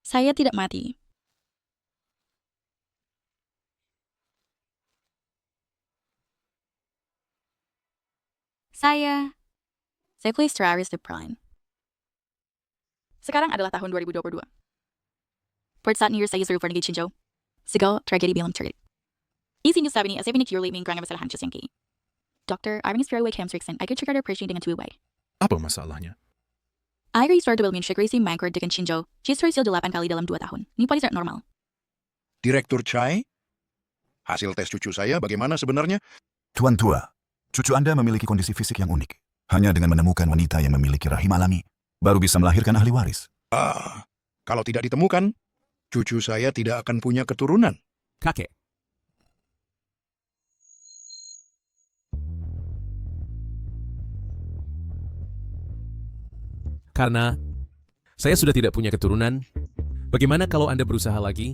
Saya tidak mati. Saya Clarice de Prime. Sekarang adalah tahun 2022. Pada saat New Year saya seru pergi Chinjo. Segala tragedi bilang terjadi. Isinya saat ini, saya pindah Curly menggerangkan masalah hancur yang kini. Dokter, Irving Spiraway Camstrixen, aku cakap presiden dengan two way. Apa masalahnya? Air restore development sekresi mangkor dengan Chinjo, Chistor sil 8 kali dalam 2 tahun. Ini pada saat normal. Direktur Chai? Hasil tes cucu saya bagaimana sebenarnya? Tuan tua, cucu Anda memiliki kondisi fisik yang unik. Hanya dengan menemukan wanita yang memiliki rahim alami, baru bisa melahirkan ahli waris. Kalau tidak ditemukan, cucu saya tidak akan punya keturunan. Kakek. Karena saya sudah tidak punya keturunan, bagaimana kalau Anda berusaha lagi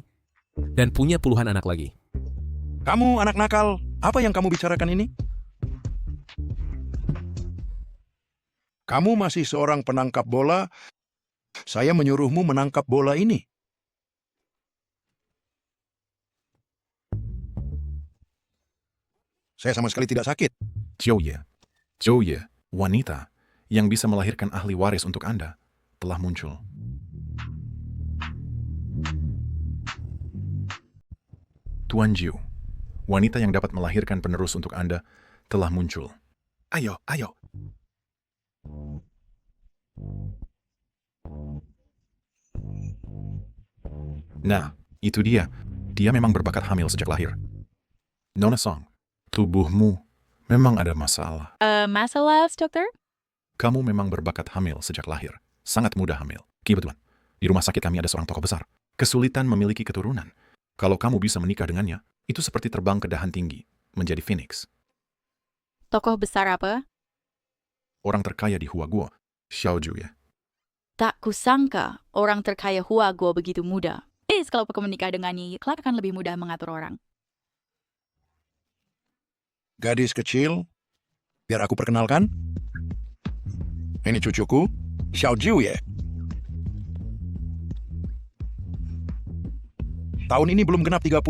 dan punya puluhan anak lagi? Kamu anak nakal, apa yang kamu bicarakan ini? Kamu masih seorang penangkap bola, saya menyuruhmu menangkap bola ini. Saya sama sekali tidak sakit. Joye, wanita yang bisa melahirkan ahli waris untuk Anda telah muncul. Tuan Jiu, wanita yang dapat melahirkan penerus untuk Anda telah muncul. Ayo. Nah, itu dia. Dia memang berbakat hamil sejak lahir. Nona Song, tubuhmu memang ada masalah. Masalah, dokter? Kamu memang berbakat hamil sejak lahir. Sangat mudah hamil. Kebetulan, di rumah sakit kami ada seorang tokoh besar. Kesulitan memiliki keturunan. Kalau kamu bisa menikah dengannya, itu seperti terbang ke dahan tinggi, menjadi phoenix. Tokoh besar apa? Orang terkaya di Huaguo, Xiaoju ya. Tak kusangka orang terkaya Huaguo begitu muda. Kalau kamu menikah dengannya, kelak akan lebih mudah mengatur orang. Gadis kecil, biar aku perkenalkan. Ini cucuku, Xiao Jiu ya. Tahun ini belum genap 30.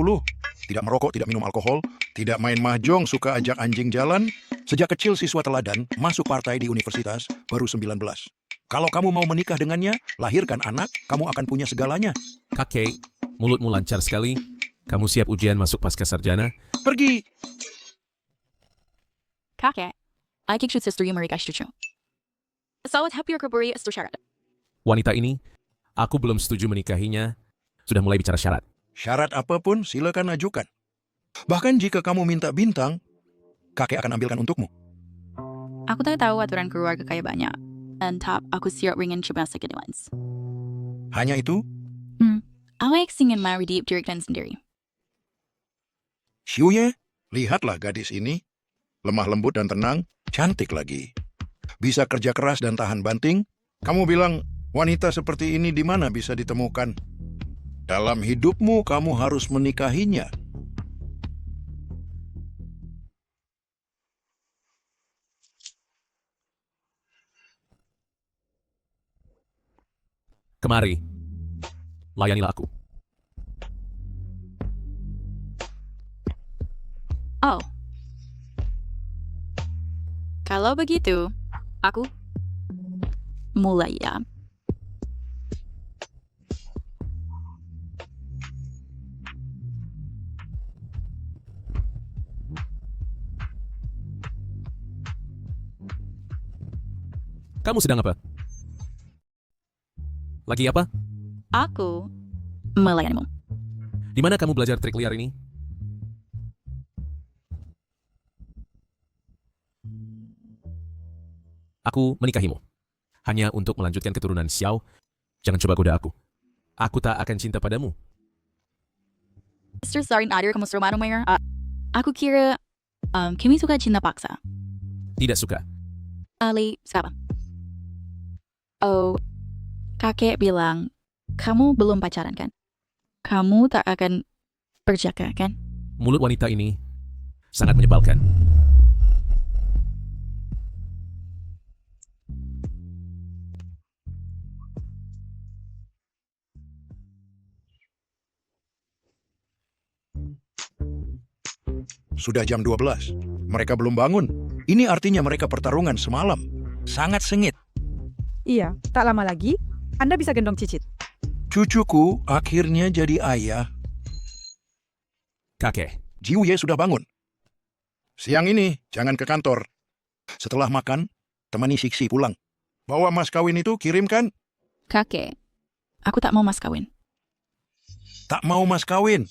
Tidak merokok, tidak minum alkohol, tidak main mahjong, suka ajak anjing jalan. Sejak kecil siswa teladan, masuk partai di universitas, baru 19. Kalau kamu mau menikah dengannya, lahirkan anak, kamu akan punya segalanya. Kakek, mulutmu lancar sekali. Kamu siap ujian masuk pasca sarjana? Pergi! Kakek, aku ikut istri mereka cucu. Salat happy recovery itu syarat. Wanita ini, aku belum setuju menikahinya, sudah mulai bicara syarat. Syarat apapun silakan ajukan. Bahkan jika kamu minta bintang, kakek akan ambilkan untukmu. Aku tak tahu aturan keluarga kayak banyak. Dan aku siap ringin coba sakit lens. Hanya itu, Alex ingin marry deep dirikan sendiri. Xiuye, lihatlah gadis ini. Lemah lembut dan tenang, cantik lagi. Bisa kerja keras dan tahan banting. Kamu bilang, wanita seperti ini di mana bisa ditemukan? Dalam hidupmu, kamu harus menikahinya. Kemari, layanilah aku. Oh. Kalau begitu, aku mulai ya. Kamu sedang apa? Lagi apa? Aku melayanimu. Di mana kamu belajar trik liar ini? Aku menikahimu. Hanya untuk melanjutkan keturunan Xiao. Jangan coba goda aku. Aku tak akan cinta padamu. Mr. Sarin Adir, kamu suruh Mayer. Aku kira Kimi suka cinta paksa. Tidak suka. Ali, siapa? Oh, kakek bilang, kamu belum pacaran kan? Kamu tak akan berjaga kan? Mulut wanita ini sangat menyebalkan. Sudah jam 12. Mereka belum bangun. Ini artinya mereka pertarungan semalam. Sangat sengit. Iya, tak lama lagi, Anda bisa gendong Cicit. Cucuku akhirnya jadi ayah. Kakek, Jiuye sudah bangun. Siang ini, jangan ke kantor. Setelah makan, temani Siksi pulang. Bawa mas kawin itu kirimkan. Kakek, aku tak mau mas kawin. Tak mau mas kawin.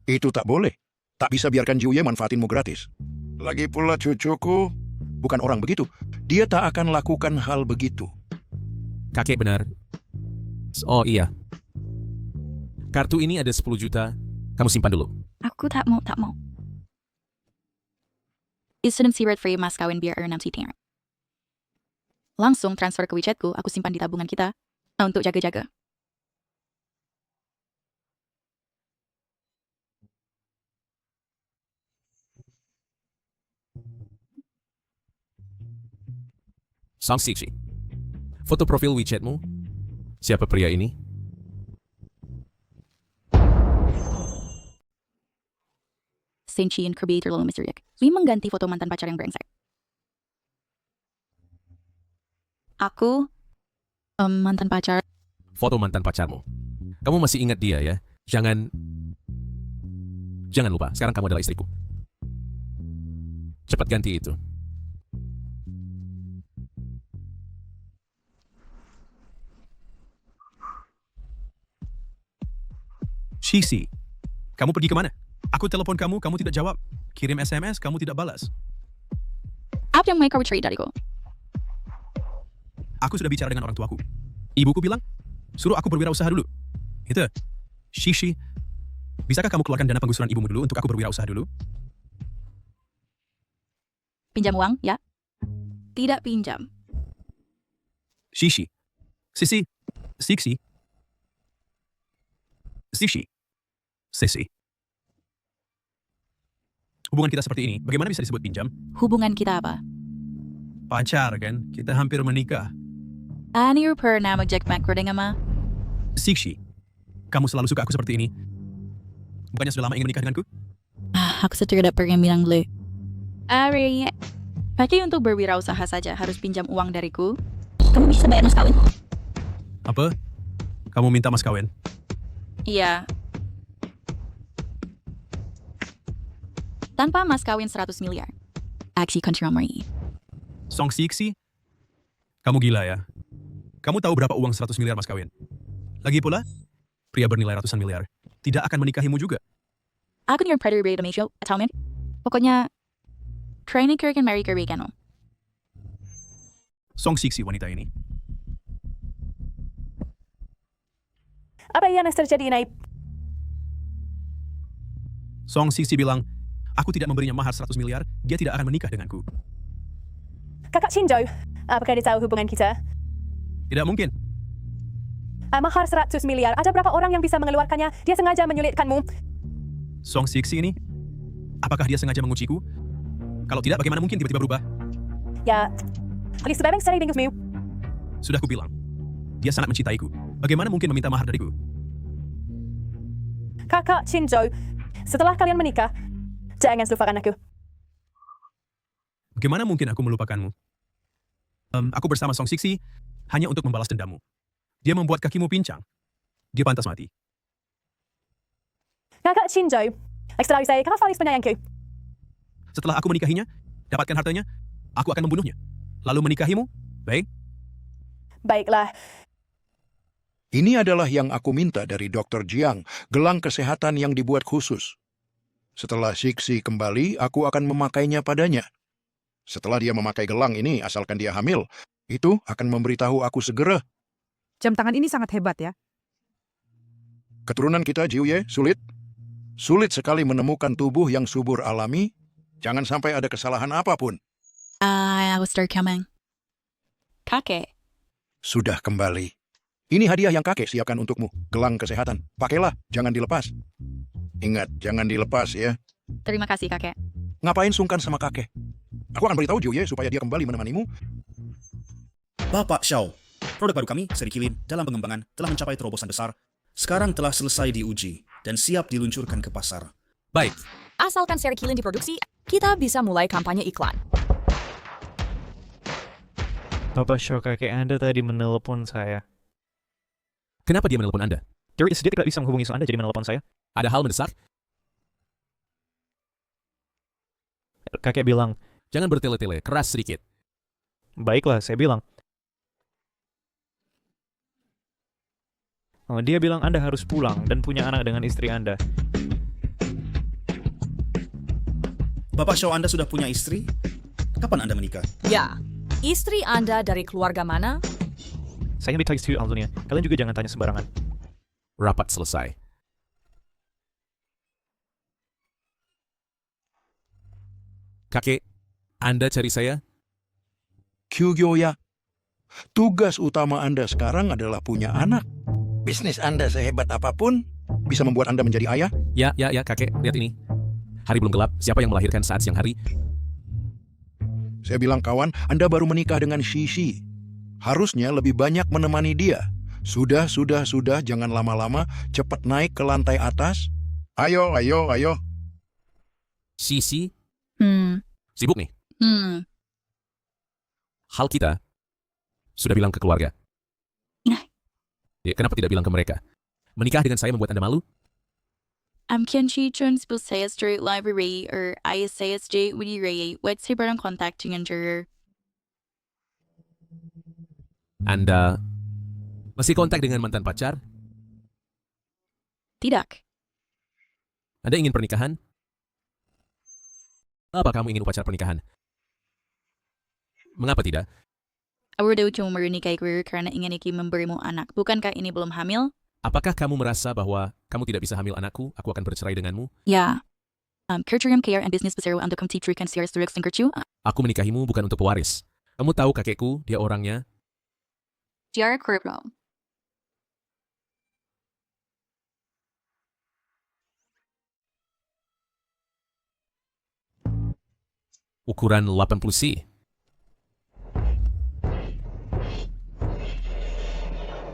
Itu tak boleh. Tak bisa biarkan Jiuye manfaatinmu gratis. Lagi pula cucuku bukan orang begitu. Dia tak akan lakukan hal begitu. kakek benar. Oh iya. Kartu ini ada 10 juta. Kamu simpan dulu. Aku tak mau. Student si free mas kawin biar earn si Tanner. Langsung transfer ke WeChatku, aku simpan di tabungan kita untuk jaga-jaga. Song Siksi. Foto profil WeChatmu. Siapa pria ini? Senchi and Kirby terlalu misterius. Lui mengganti foto mantan pacar yang brengsek. Aku mantan pacar. Foto mantan pacarmu. Kamu masih ingat dia ya? Jangan lupa, sekarang kamu adalah istriku. Cepat ganti itu. Siksi, kamu pergi kemana? Aku telepon kamu, kamu tidak jawab. Kirim SMS, kamu tidak balas. Apa yang mereka retreat dariku? Aku sudah bicara dengan orang tuaku. Ibuku bilang, suruh aku berwirausaha dulu. Itu, Siksi, bisakah kamu keluarkan dana penggusuran ibumu dulu untuk aku berwirausaha dulu? Pinjam uang, ya? Tidak pinjam. Siksi, Sisi, Siksi, Siksi, Sisi. Hubungan kita seperti ini, bagaimana bisa disebut pinjam? Hubungan kita apa? Pacar kan, kita hampir menikah. Ani pernah mag-jack macro dengan ma? Siksi, kamu selalu suka aku seperti ini. Bukannya sudah lama ingin menikah denganku? Aku tidak pernah bilang lu. Ari, pakai untuk berwirausaha saja harus pinjam uang dariku. Kamu bisa bayar mas kawin? Apa? Kamu minta mas kawin? Iya. Tanpa mas kawin 100 miliar. Aksi kontramarie. Song Siksi, kamu gila ya? Kamu tahu berapa uang 100 miliar mas kawin? Lagi pula, pria bernilai ratusan miliar tidak akan menikahimu juga. Aku nih predator beda Malaysia, atau men? Pokoknya, training kirkan Mary Kirby kan? Song Siksi wanita ini. Apa yang terjadi, Naib? Song Siksi bilang, aku tidak memberinya mahar 100 miliar, dia tidak akan menikah denganku. Kakak Shinjo, apakah dia tahu hubungan kita? Tidak mungkin. Mahar 100 miliar, ada berapa orang yang bisa mengeluarkannya? Dia sengaja menyulitkanmu. Song Siksi ini, apakah dia sengaja mengunciku? Kalau tidak, bagaimana mungkin tiba-tiba berubah? Ya, Alis sebabang sering bingusmu. Sudah kubilang, dia sangat mencintaiku. Bagaimana mungkin meminta mahar dariku? Kakak Shinjo, setelah kalian menikah, jangan lupakan aku. Bagaimana mungkin aku melupakanmu? Aku bersama Song Siksi hanya untuk membalas dendammu. Dia membuat kakimu pincang. Dia pantas mati. Kakak Shinjo, selalu saya kakak Faris penyayangku. Setelah aku menikahinya, dapatkan hartanya, aku akan membunuhnya. Lalu menikahimu? Baik. Baiklah, Ini adalah yang aku minta dari Dr. Jiang, gelang kesehatan yang dibuat khusus. Setelah Siksi kembali, aku akan memakainya padanya. Setelah dia memakai gelang ini, asalkan dia hamil, itu akan memberitahu aku segera. Jam tangan ini sangat hebat ya. Keturunan kita, Jiuye, sulit. Sulit sekali menemukan tubuh yang subur alami. Jangan sampai ada kesalahan apapun. I will start coming. Kakek. Sudah kembali. Ini hadiah yang kakek siapkan untukmu. Gelang kesehatan. Pakailah, jangan dilepas. Ingat, jangan dilepas ya. Terima kasih, kakek. Ngapain sungkan sama kakek? Aku akan beritahu Jiuye supaya dia kembali menemanimu. Bapak Xiao, produk baru kami, seri Kilin, dalam pengembangan telah mencapai terobosan besar. Sekarang telah selesai diuji dan siap diluncurkan ke pasar. Baik, Asalkan seri Kilin diproduksi, kita bisa mulai kampanye iklan. Bapak Shaw, kakek Anda tadi menelpon saya. Kenapa dia menelpon Anda? Dia tidak bisa menghubungi Anda jadi menelpon saya. Ada hal mendesak? Kakek bilang, Jangan bertele-tele, keras sedikit. baiklah, saya bilang. Oh, dia bilang Anda harus pulang dan punya anak dengan istri Anda. Bapak Shaw, Anda sudah punya istri? Kapan Anda menikah? Ya, istri Anda dari keluarga mana? Saya dikasih tahu Aldunia. Kalian juga jangan tanya sembarangan. Rapat selesai. Kakek, Anda cari saya? Kyugyo-ya, tugas utama Anda sekarang adalah punya anak. Bisnis Anda sehebat apapun bisa membuat Anda menjadi ayah. Ya, kakek, lihat ini. Hari belum gelap, siapa yang melahirkan saat siang hari? Saya bilang kawan, Anda baru menikah dengan Shishi. Harusnya lebih banyak menemani dia. Sudah, jangan lama-lama, cepat naik ke lantai atas. Ayo. Sisi, Hmm. sibuk nih. Hmm. Hal kita sudah bilang ke keluarga. Nah. Ya, kenapa tidak bilang ke mereka? Menikah dengan saya membuat Anda malu? Amkianchi Jones will say as straight library or ISASJ Widi Ray, what's he barang contact dengan juror? Anda masih kontak dengan mantan pacar? Tidak. Anda ingin pernikahan? Apa kamu ingin upacara pernikahan? Mengapa tidak? Aku daw cuma menikah karena ingin iki memberimu anak. Bukankah ini belum hamil? Apakah kamu merasa bahwa kamu tidak bisa hamil anakku? Aku akan bercerai denganmu? Ya. Kerjaan care and business besar untuk mentitrikan series direct singkercu. Aku menikahimu bukan untuk pewaris. Kamu tahu kakekku, dia orangnya. Diara Kurbo. Ukuran 80C.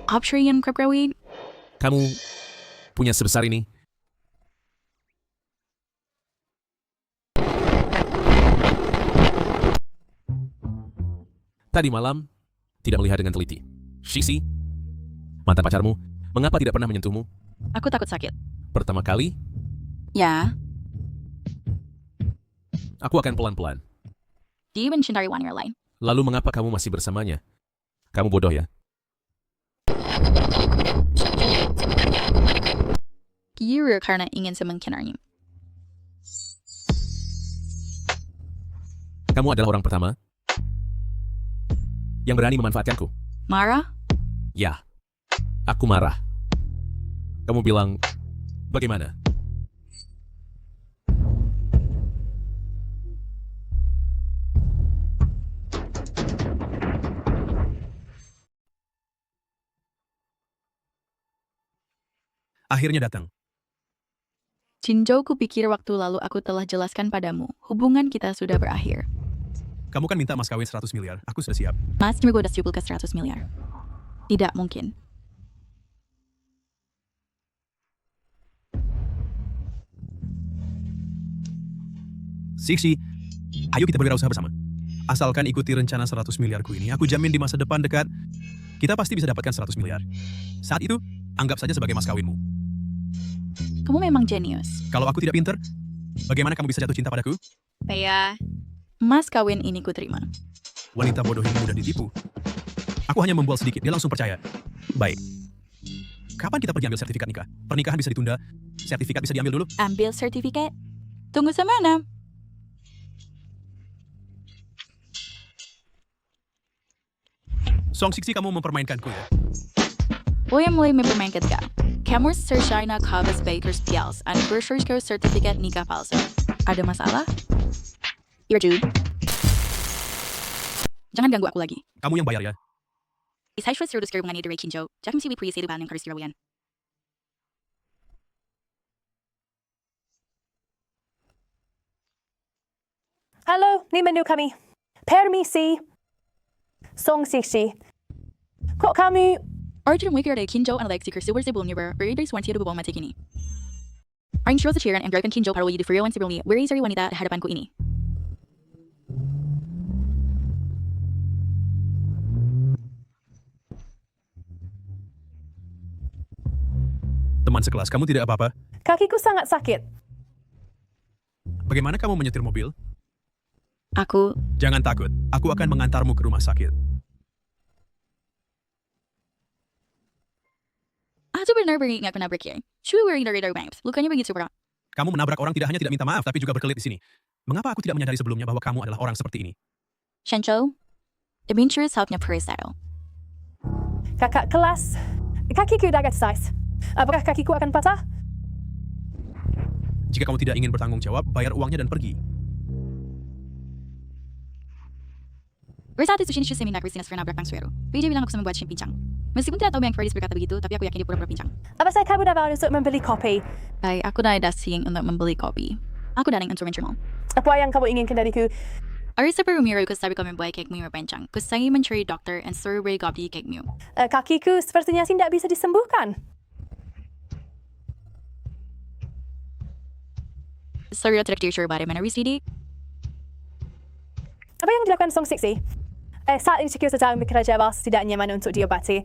Optrian Kurbowi. Kamu punya sebesar ini? Tadi malam, tidak melihat dengan teliti. Shishi, mantan pacarmu, mengapa tidak pernah menyentuhmu? Aku takut sakit. Pertama kali, Ya. aku akan pelan-pelan. Dia mencintai wanita lain. Lalu mengapa kamu masih bersamanya? Kamu bodoh ya? Kira karena ingin semengkenarnya. Kamu adalah orang pertama yang berani memanfaatkanku. Marah? Ya, aku marah. Kamu bilang, bagaimana? Akhirnya datang. Jinjo, kupikir waktu lalu aku telah jelaskan padamu. Hubungan kita sudah berakhir. Kamu kan minta mas kawin 100 miliar. Aku sudah siap. Mas menggoda ke 100 miliar. Tidak mungkin. Siksi, ayo kita berwirausaha bersama. Asalkan ikuti rencana 100 miliarku ini, aku jamin di masa depan dekat, kita pasti bisa dapatkan 100 miliar. Saat itu, anggap saja sebagai mas kawinmu. Kamu memang jenius. Kalau aku tidak pinter, bagaimana kamu bisa jatuh cinta padaku? Paya. Mas kawin ini ku terima. Wanita bodoh ini mudah ditipu. Aku hanya membual sedikit, dia langsung percaya. Baik. Kapan kita pergi ambil sertifikat nikah? Pernikahan bisa ditunda, sertifikat bisa diambil dulu. Ambil sertifikat? Tunggu sa mana? Song Siksi, kamu mempermainkanku ya. Boleh mulai mempermainkan ka. Kamu sersyana kabas bakers pials and groceries ko sertifikat nikah palsu. Ada masalah? Irju. Jangan ganggu aku lagi. Kamu yang bayar ya. Isai shwa sir diskir mengenai Direk Chinjo. Jakim siwi priya sedu banin karisirawian. Halo, ni menu kami. Permisi. Song Siksi. Kok kamu... Arjun wikir ada Kinjo and Alexi kersuwer sa bulnyuber. Beriday swan tiya bubong matik ini. Aring sure sa Chiran and drive Chinjo para wali diferyo ang sibili where is wanita sa hadapan ko ini. Teman sekelas, kamu tidak apa-apa? Kakiku sangat sakit. Bagaimana kamu menyetir mobil? Aku, Jangan takut, aku akan mengantarmu ke rumah sakit. ato benar beri nga nabrak yan. Sure wearing the radar banks. Lukanya begitu berat. Kamu menabrak orang tidak hanya tidak minta maaf, tapi juga berkelit di sini. Mengapa aku tidak menyadari sebelumnya bahwa kamu adalah orang seperti ini? Shencho, adventures help niya perisaro. Kakak kelas, kakiku dah agak size. Apakah kakiku akan patah? Jika kamu tidak ingin bertanggung jawab, bayar uangnya dan pergi. Bersatu sushin siya seminar Christina's for nabrak ng swero. Pwede bilang ako sa membuat siyang pincang. Meskipun tidak tahu banyak Freddy's berkata begitu, tapi aku yakin dia pura-pura pincang. Apa saya kamu dapat untuk membeli kopi? Ay, ako na dasing untuk membeli kopi. Aku daling untuk mencermal. Apa yang kamu inginkan dariku? Ari sa Rumiro ko sabi ko membuat cake mo yung pincang. Kus saya mencari dokter and survey gobdi cake mo. Kakiku sepertinya tidak bisa disembuhkan. Sorry, tidak sure about it, mana receipt. Apa yang dilakukan Song Sixi? Saat ini CQ sedang bekerja bas tidak nyaman untuk diobati.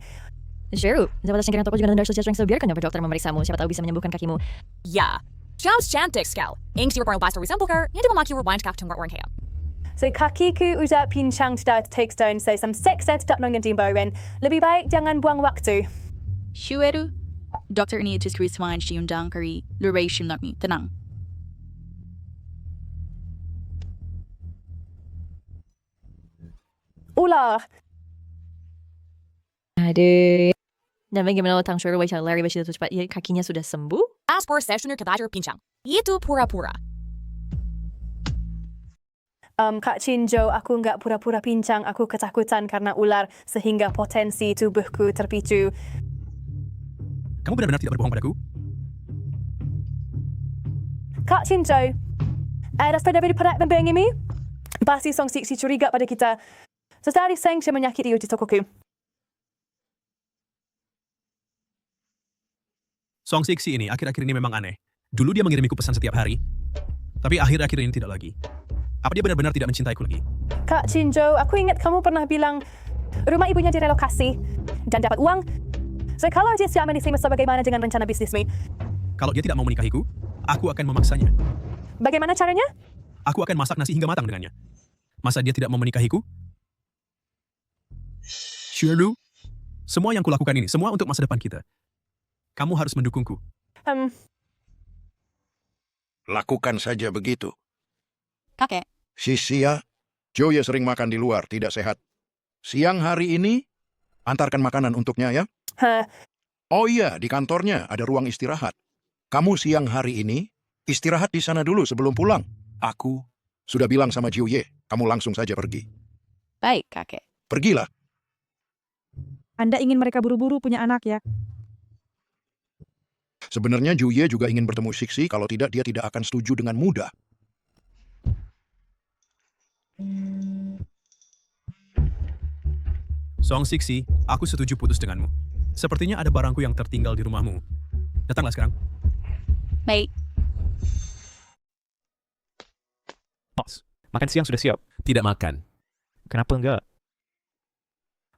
Sure, dapat singkiran toko juga dari sosial yang biarkan dokter memeriksamu, siapa tahu bisa menyembuhkan kakimu. Ya, Charles cantik sekali. Ing siapa orang pastor disembuhkan, yang dimamaki rewind kaf tunggu orang kaya. So kakiku udah pincang tidak take down, so some sex tidak nongen lebih baik jangan buang waktu. Shueru, dokter ini just respond siundang kari duration nak mi tenang. Ular. Aduh. Dan bagaimana tang sure wajah lari bersih cepat, ya kakinya sudah sembuh? As per sessioner kadajar pincang. Itu pura-pura. Kak Chinjo, aku nggak pura-pura pincang, aku ketakutan karena ular sehingga potensi tubuhku terpicu. Kamu benar-benar tidak berbohong padaku? Kak Chinjo, daripada pada membayangimu, pasti Song Sixi curiga pada kita. Sesekali Seng saya menyakiti di tokoku. Song Sixi ini akhir-akhir ini memang aneh. Dulu dia mengirimiku pesan setiap hari, tapi akhir-akhir ini tidak lagi. Apa dia benar-benar tidak mencintaiku lagi? Kak Chinjo, aku ingat kamu pernah bilang rumah ibunya direlokasi dan dapat uang. So kalau dia siap menikah, bagaimana dengan rencana bisnismu? Kalau dia tidak mau menikahiku, aku akan memaksanya. Bagaimana caranya? Aku akan masak nasi hingga matang dengannya. Masa dia tidak mau menikahiku? Sure, semua yang kulakukan ini, semua untuk masa depan kita. Kamu harus mendukungku. Lakukan saja begitu. Kakek. Sisia, Joya sering makan di luar, tidak sehat. Siang hari ini, antarkan makanan untuknya ya. Oh iya, di kantornya ada ruang istirahat. Kamu siang hari ini, istirahat di sana dulu sebelum pulang. Aku sudah bilang sama Jiuye, kamu langsung saja pergi. Baik, kakek. Pergilah. Anda ingin mereka buru-buru punya anak ya? Sebenarnya Jiuye juga ingin bertemu Sixi, kalau tidak dia tidak akan setuju dengan mudah. Song Sixi, aku setuju putus denganmu. Sepertinya ada barangku yang tertinggal di rumahmu. Datanglah sekarang. Baik. Bos, makan siang sudah siap. Tidak makan. Kenapa enggak?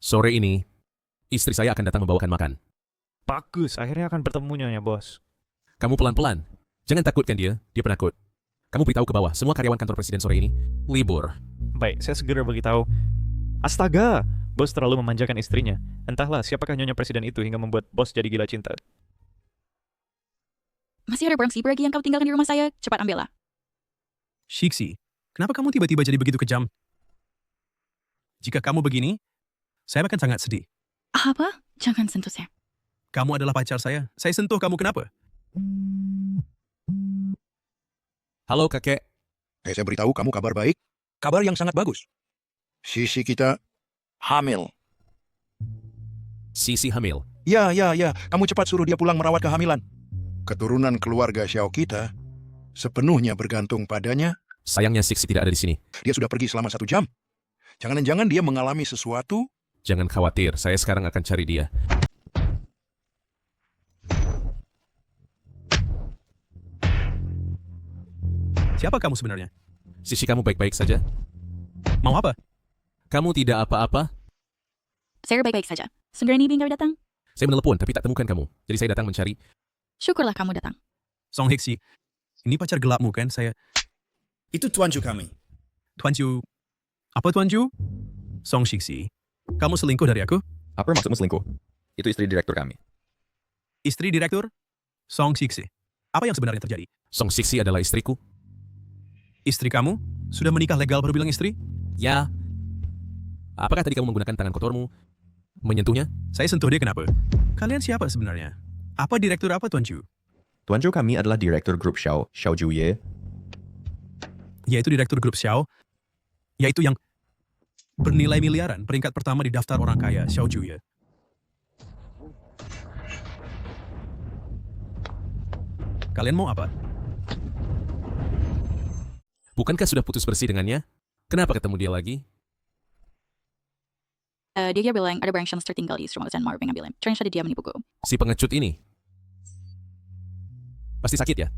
Sore ini, istri saya akan datang membawakan makan. Bagus, akhirnya akan bertemu nyonya bos. Kamu pelan-pelan. Jangan takutkan dia penakut. Kamu beritahu ke bawah, semua karyawan kantor presiden sore ini libur. Baik, saya segera beritahu. Astaga, bos terlalu memanjakan istrinya. Entahlah siapakah nyonya presiden itu hingga membuat bos jadi gila cinta. Masih ada barang sibuk lagi yang kau tinggalkan di rumah saya? Cepat ambillah. Shixi, kenapa kamu tiba-tiba jadi begitu kejam? Jika kamu begini, saya akan sangat sedih. Apa? Jangan sentuh saya. Kamu adalah pacar saya. Saya sentuh kamu kenapa? Halo kakek. Saya beritahu kamu kabar baik. Kabar yang sangat bagus. Sisi kita hamil. Sisi hamil. Ya. Kamu cepat suruh dia pulang merawat kehamilan. Keturunan keluarga Xiao kita sepenuhnya bergantung padanya. Sayangnya Sixi tidak ada di sini. Dia sudah pergi selama 1 jam. Jangan-jangan dia mengalami sesuatu. Jangan khawatir, saya sekarang akan cari dia. Siapa kamu sebenarnya? Sisi kamu baik-baik saja? Mau apa? Kamu tidak apa-apa? Saya baik-baik saja. Segera nih baru datang. Saya menelepon tapi tak temukan kamu. Jadi saya datang mencari. Syukurlah kamu datang. Song Hixi, ini pacar gelapmu kan? Itu Tuan Ju kami. Tuan Ju. Apa Tuan Ju? Song Hixi, kamu selingkuh dari aku? Apa maksudmu selingkuh? Itu istri direktur kami. Istri direktur? Song Hixi. Apa yang sebenarnya terjadi? Song Siksi adalah istriku. Istri kamu? Sudah menikah legal baru bilang istri? Ya. Apakah tadi kamu menggunakan tangan kotormu menyentuhnya? Saya sentuh dia kenapa? Kalian siapa sebenarnya? Apa direktur apa Tuan Ju? Tuan Ju kami adalah direktur grup Xiao, Xiao Juye. Yaitu direktur grup Xiao. Yaitu yang bernilai miliaran, peringkat pertama di daftar orang kaya, Xiao Juye. Kalian mau apa? Bukankah sudah putus bersih dengannya? Kenapa ketemu dia lagi? Dia bilang ada barang Shams tertinggal di rumah dan mau mengambilnya. Ternyata dia menipuku. Si pengecut ini. Pasti sakit ya?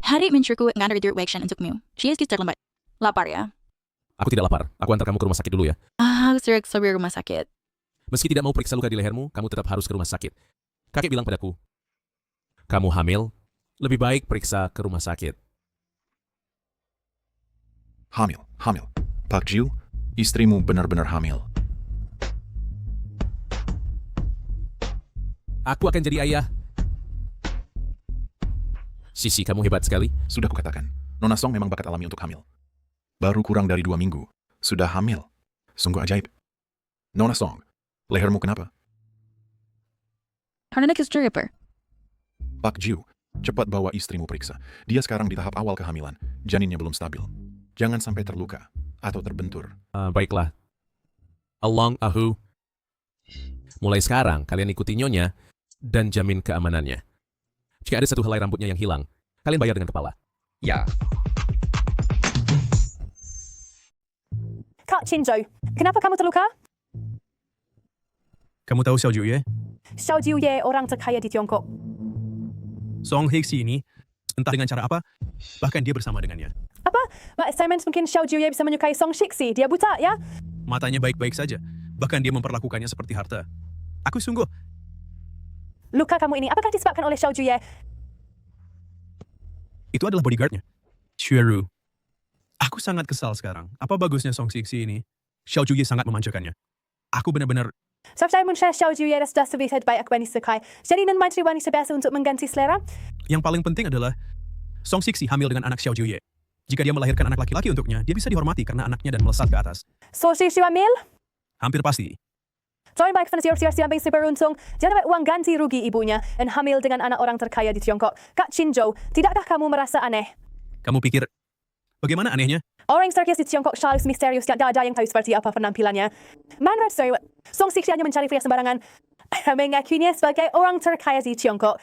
Hari mencuriku ngantar direction untukmu. Dia sedikit terlambat. Lapar ya? Aku tidak lapar. Aku antar kamu ke rumah sakit dulu ya. Serik sobri rumah sakit. Meski tidak mau periksa luka di lehermu, kamu tetap harus ke rumah sakit. Kakek bilang padaku, kamu hamil, lebih baik periksa ke rumah sakit. Hamil. Pak Jiu, istrimu benar-benar hamil. Aku akan jadi ayah. Sisi, kamu hebat sekali. Sudah kukatakan, Nona Song memang bakat alami untuk hamil. Baru kurang dari 2 minggu, sudah hamil. Sungguh ajaib. Nona Song, lehermu kenapa? Karena kestripper. Pak Jiu, cepat bawa istrimu periksa. Dia sekarang di tahap awal kehamilan. Janinnya belum stabil. Jangan sampai terluka atau terbentur. Baiklah. Along Ahu. Mulai sekarang, kalian ikuti nyonya dan jamin keamanannya. Jika ada satu helai rambutnya yang hilang, kalian bayar dengan kepala. Ya. Kak Chinjo, kenapa kamu terluka? Kamu tahu Xiao Juye? Xiao Juye orang terkaya di Tiongkok. Song Hixi ini, entah dengan cara apa, bahkan dia bersama dengannya. Apa? Mak Simon mungkin Xiao Juye bisa menyukai Song Hixi. Dia buta, ya? Matanya baik-baik saja, bahkan dia memperlakukannya seperti harta. Aku sungguh. Luka kamu ini, apakah disebabkan oleh Xiao Juye? Itu adalah bodyguardnya. Xueru. Aku sangat kesal sekarang. Apa bagusnya Song Hixi ini? Xiao Juye sangat memanjakannya. Aku benar-benar... Saya menurut Xiao Juye sudah sebisa baik aku wanita sukai. Jadi non menteri wanita biasa untuk mengganti selera? Yang paling penting adalah Song Hixi hamil dengan anak Xiao Juye. Jika dia melahirkan anak laki-laki untuknya, dia bisa dihormati karena anaknya dan melesat ke atas. So Hixi hamil? Hampir pasti. Join baik fans siapa yang beruntung. Dia dapat uang ganti rugi ibunya dan hamil dengan anak orang terkaya di Tiongkok. Kak Chinjo, tidakkah kamu merasa aneh? Kamu pikir, bagaimana anehnya? Orang terkaya di Tiongkok selalu misterius, tidak ada yang tahu seperti apa penampilannya. Menurut saya, Song Hixi hanya mencari pria sembarangan. Mengakuinya sebagai orang terkaya di Tiongkok.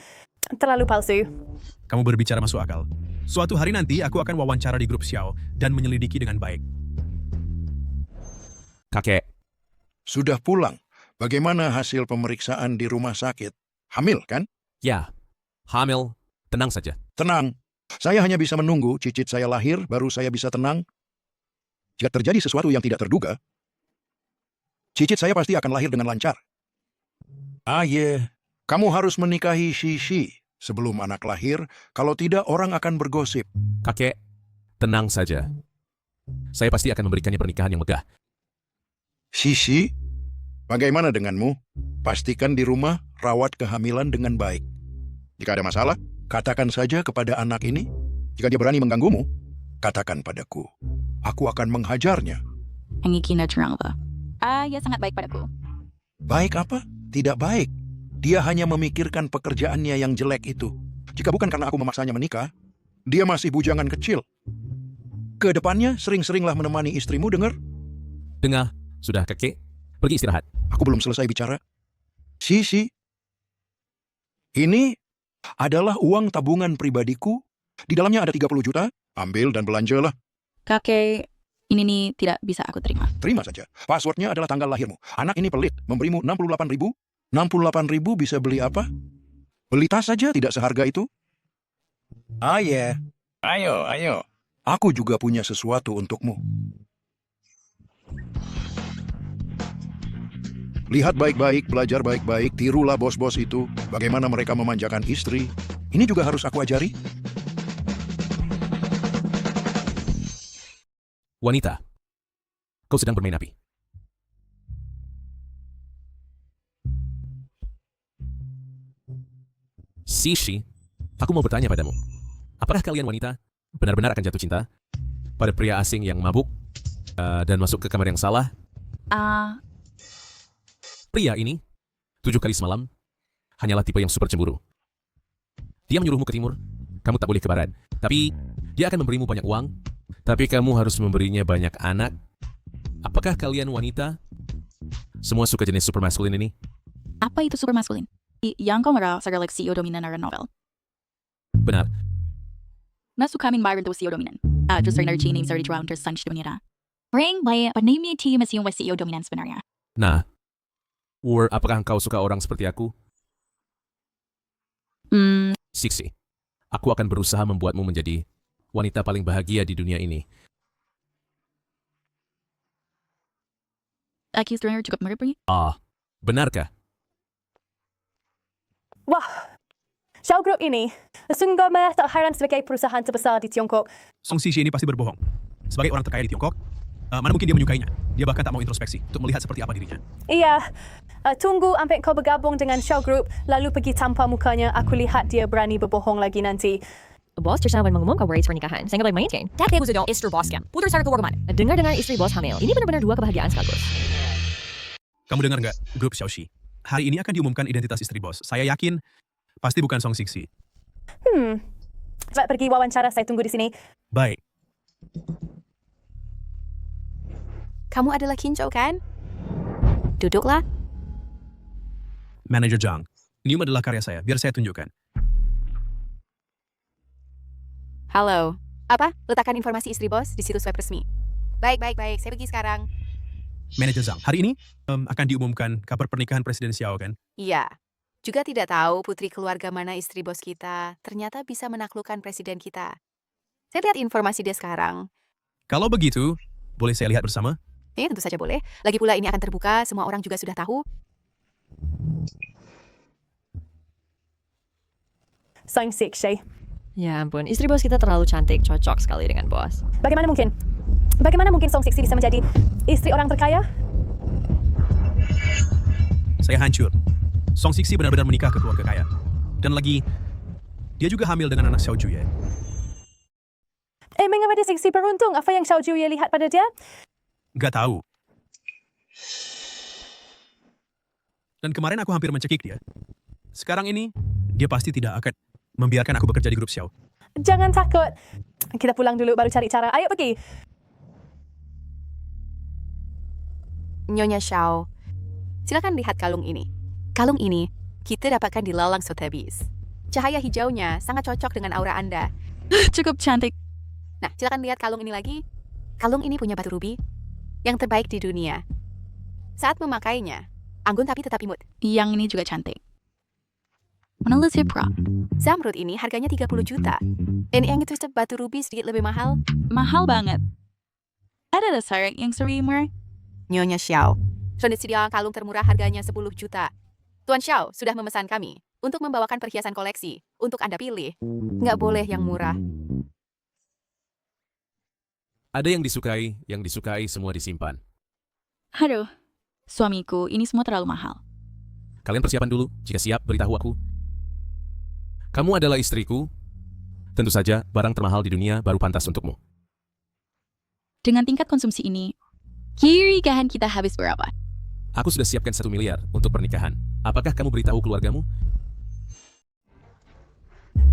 Terlalu palsu. Kamu berbicara masuk akal. Suatu hari nanti aku akan wawancara di grup Xiao dan menyelidiki dengan baik. Kakek. Sudah pulang. Bagaimana hasil pemeriksaan di rumah sakit? Hamil, kan? Ya, hamil. Tenang saja. Tenang. Saya hanya bisa menunggu cicit saya lahir, baru saya bisa tenang. Jika terjadi sesuatu yang tidak terduga, cicit saya pasti akan lahir dengan lancar. Kamu harus menikahi Shishi sebelum anak lahir, kalau tidak orang akan bergosip. Kakek, tenang saja. Saya pasti akan memberikannya pernikahan yang megah. Shishi, bagaimana denganmu? Pastikan di rumah rawat kehamilan dengan baik. Jika ada masalah, katakan saja kepada anak ini. Jika dia berani mengganggumu, katakan padaku. Aku akan menghajarnya. Ang ikina ba? Ya sangat baik padaku. Baik apa? Tidak baik. Dia hanya memikirkan pekerjaannya yang jelek itu. Jika bukan karena aku memaksanya menikah, dia masih bujangan kecil. Kedepannya sering-seringlah menemani istrimu, dengar? Dengar, sudah kakek. Pergi istirahat. Aku belum selesai bicara. Sisi, ini adalah uang tabungan pribadiku. Di dalamnya ada 30 juta. Ambil dan belanjalah. Kakek, ini nih tidak bisa aku terima. Terima saja. Passwordnya adalah tanggal lahirmu. Anak ini pelit. Memberimu 68 ribu. 68 ribu bisa beli apa? Beli tas saja tidak seharga itu. Ayo. Aku juga punya sesuatu untukmu. Lihat baik-baik, belajar baik-baik, tirulah bos-bos itu. Bagaimana mereka memanjakan istri. Ini juga harus aku ajari. Wanita, kau sedang bermain api. Sishi, aku mau bertanya padamu. Apakah kalian wanita benar-benar akan jatuh cinta pada pria asing yang mabuk dan masuk ke kamar yang salah? Pria ini 7 kali semalam hanyalah tipe yang super cemburu. Dia menyuruhmu ke timur, kamu tak boleh ke barat. Tapi dia akan memberimu banyak uang, tapi kamu harus memberinya banyak anak. Apakah kalian wanita semua suka jenis super maskulin ini? Apa itu super maskulin? Yang kau merah sa galaxy o dominan na novel. Benar. Nasukamin Byron to CEO dominan. Just energy names are around their sunch dominira. Ring by paname team as yung CEO dominan sebenarnya. Nah, apakah engkau suka orang seperti aku? Siksi, aku akan berusaha membuatmu menjadi wanita paling bahagia di dunia ini. Aki Stringer cukup mirip pergi? Benarkah? Wah, Xiao Group ini sungguh tak heran sebagai perusahaan terbesar di Tiongkok. Song Sishi ini pasti berbohong. Sebagai orang terkaya di Tiongkok, mana mungkin dia menyukainya. Dia bahkan tak mau introspeksi untuk melihat seperti apa dirinya. Iya, tunggu sampai kau bergabung dengan Xiao Group, lalu pergi tanpa mukanya. Aku lihat dia berani berbohong lagi nanti. Bos tersawan mengumumkan rates pernikahan sehingga boleh maintain. Dati gusto daw istri boss kan. Putar sa keluarga mana? Dengar-dengar istri bos hamil. Ini benar-benar 2 kebahagiaan sekaligus. Kamu dengar nggak, grup Xiaoxi? Hari ini akan diumumkan identitas istri bos. Saya yakin pasti bukan Song Sishi. Cepat pergi wawancara, saya tunggu di sini. Baik. Kamu adalah Kinco kan? Duduklah. Manager Zhang, ini adalah karya saya. Biar saya tunjukkan. Halo. Apa? Letakkan informasi istri bos di situs web resmi. Baik. Saya pergi sekarang. Manager Zhang, hari ini akan diumumkan kabar pernikahan Presiden Xiao kan? Iya. Juga tidak tahu putri keluarga mana istri bos kita ternyata bisa menaklukkan presiden kita. Saya lihat informasi dia sekarang. Kalau begitu, boleh saya lihat bersama? Tentu saja boleh. Lagi pula ini akan terbuka, semua orang juga sudah tahu. Song Sishi. Ya ampun, istri bos kita terlalu cantik, cocok sekali dengan bos. Bagaimana mungkin Song Sishi bisa menjadi istri orang terkaya? Saya hancur. Song Sishi benar-benar menikah ke keluarga kaya. Dan lagi, dia juga hamil dengan anak Xiao Juye. Mengapa dia Sishi beruntung? Apa yang Xiao Juye lihat pada dia? Gak tahu. Dan kemarin aku hampir mencekik dia. Sekarang ini, dia pasti tidak akan membiarkan aku bekerja di grup Xiao. Jangan takut. Kita pulang dulu baru cari cara. Ayo pergi. Nyonya Xiao, silakan lihat kalung ini. Kalung ini kita dapatkan di Lalang Sotheby's. Cahaya hijaunya sangat cocok dengan aura Anda. Cukup cantik. Nah, silakan lihat kalung ini lagi. Kalung ini punya batu rubi yang terbaik di dunia. Saat memakainya, anggun tapi tetap imut. Yang ini juga cantik. Mana lu Zipra? Zamrud ini harganya 30 juta. Dan yang itu batu rubi sedikit lebih mahal. Mahal banget. Ada dasar yang seri murah. Nyonya Xiao, sudah disediakan kalung termurah harganya 10 juta. Tuan Xiao sudah memesan kami untuk membawakan perhiasan koleksi untuk Anda pilih. Nggak boleh yang murah. Ada yang disukai semua disimpan. Aduh, suamiku, ini semua terlalu mahal. Kalian persiapan dulu, jika siap beritahu aku. Kamu adalah istriku. Tentu saja, barang termahal di dunia baru pantas untukmu. Dengan tingkat konsumsi ini, kira-kira kita habis berapa? Aku sudah siapkan 1 miliar untuk pernikahan. Apakah kamu beritahu keluargamu?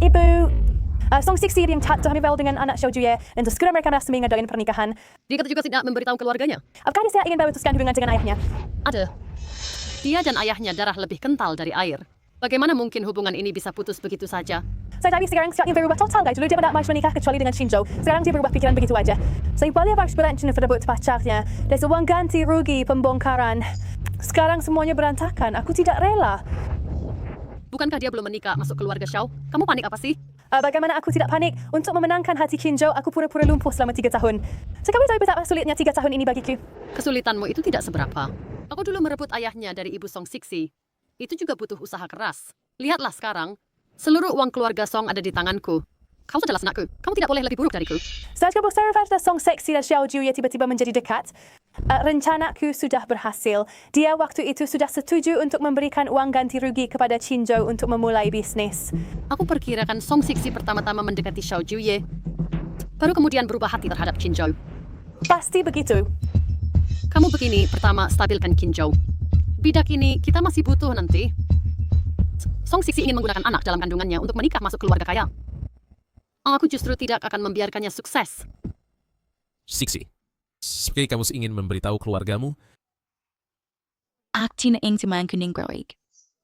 Ibu, Song Sishi yang jatuh hamil dengan anak Xiao Juye dan segera mereka resmi mengadakan pernikahan. Dia juga tidak memberitahu keluarganya. Apakah dia ingin memutuskan hubungan dengan ayahnya? Ada. Dia dan ayahnya darah lebih kental dari air. Bagaimana mungkin hubungan ini bisa putus begitu saja? Saya tadi sekarang siapnya berubah total, guys. Dulu dia tidak mau menikah kecuali dengan Shinjo. Sekarang dia berubah pikiran begitu aja. Saya boleh harus berlanjut berebut pacarnya. Dan uang ganti rugi pembongkaran. Sekarang semuanya berantakan. Aku tidak rela. Bukankah dia belum menikah masuk keluarga Xiao? Kamu panik apa sih? Bagaimana aku tidak panik? Untuk memenangkan hati Kinjo, aku pura-pura lumpuh selama 3 tahun. Sekarang tahu betapa sulitnya 3 tahun ini bagiku. Kesulitanmu itu tidak seberapa. Aku dulu merebut ayahnya dari ibu Song Sixi. Itu juga butuh usaha keras. Lihatlah sekarang, seluruh uang keluarga Song ada di tanganku. Kau adalah anakku. Kamu tidak boleh lebih buruk dariku. Saat kamu pada Song Sexy dan Xiao Juye tiba-tiba menjadi dekat, rencanaku sudah berhasil. Dia waktu itu sudah setuju untuk memberikan uang ganti rugi kepada Qinzhou untuk memulai bisnis. Aku perkirakan Song Sixi pertama-tama mendekati Xiao Juye, baru kemudian berubah hati terhadap Qinzhou. Pasti begitu. Kamu begini, pertama stabilkan Qinzhou. Bidak ini kita masih butuh nanti. Song Sixi ingin menggunakan anak dalam kandungannya untuk menikah masuk keluarga kaya. Aku justru tidak akan membiarkannya sukses. Sixi, seperti kamu ingin memberitahu keluargamu, Akti na ing tuman kuning brawig.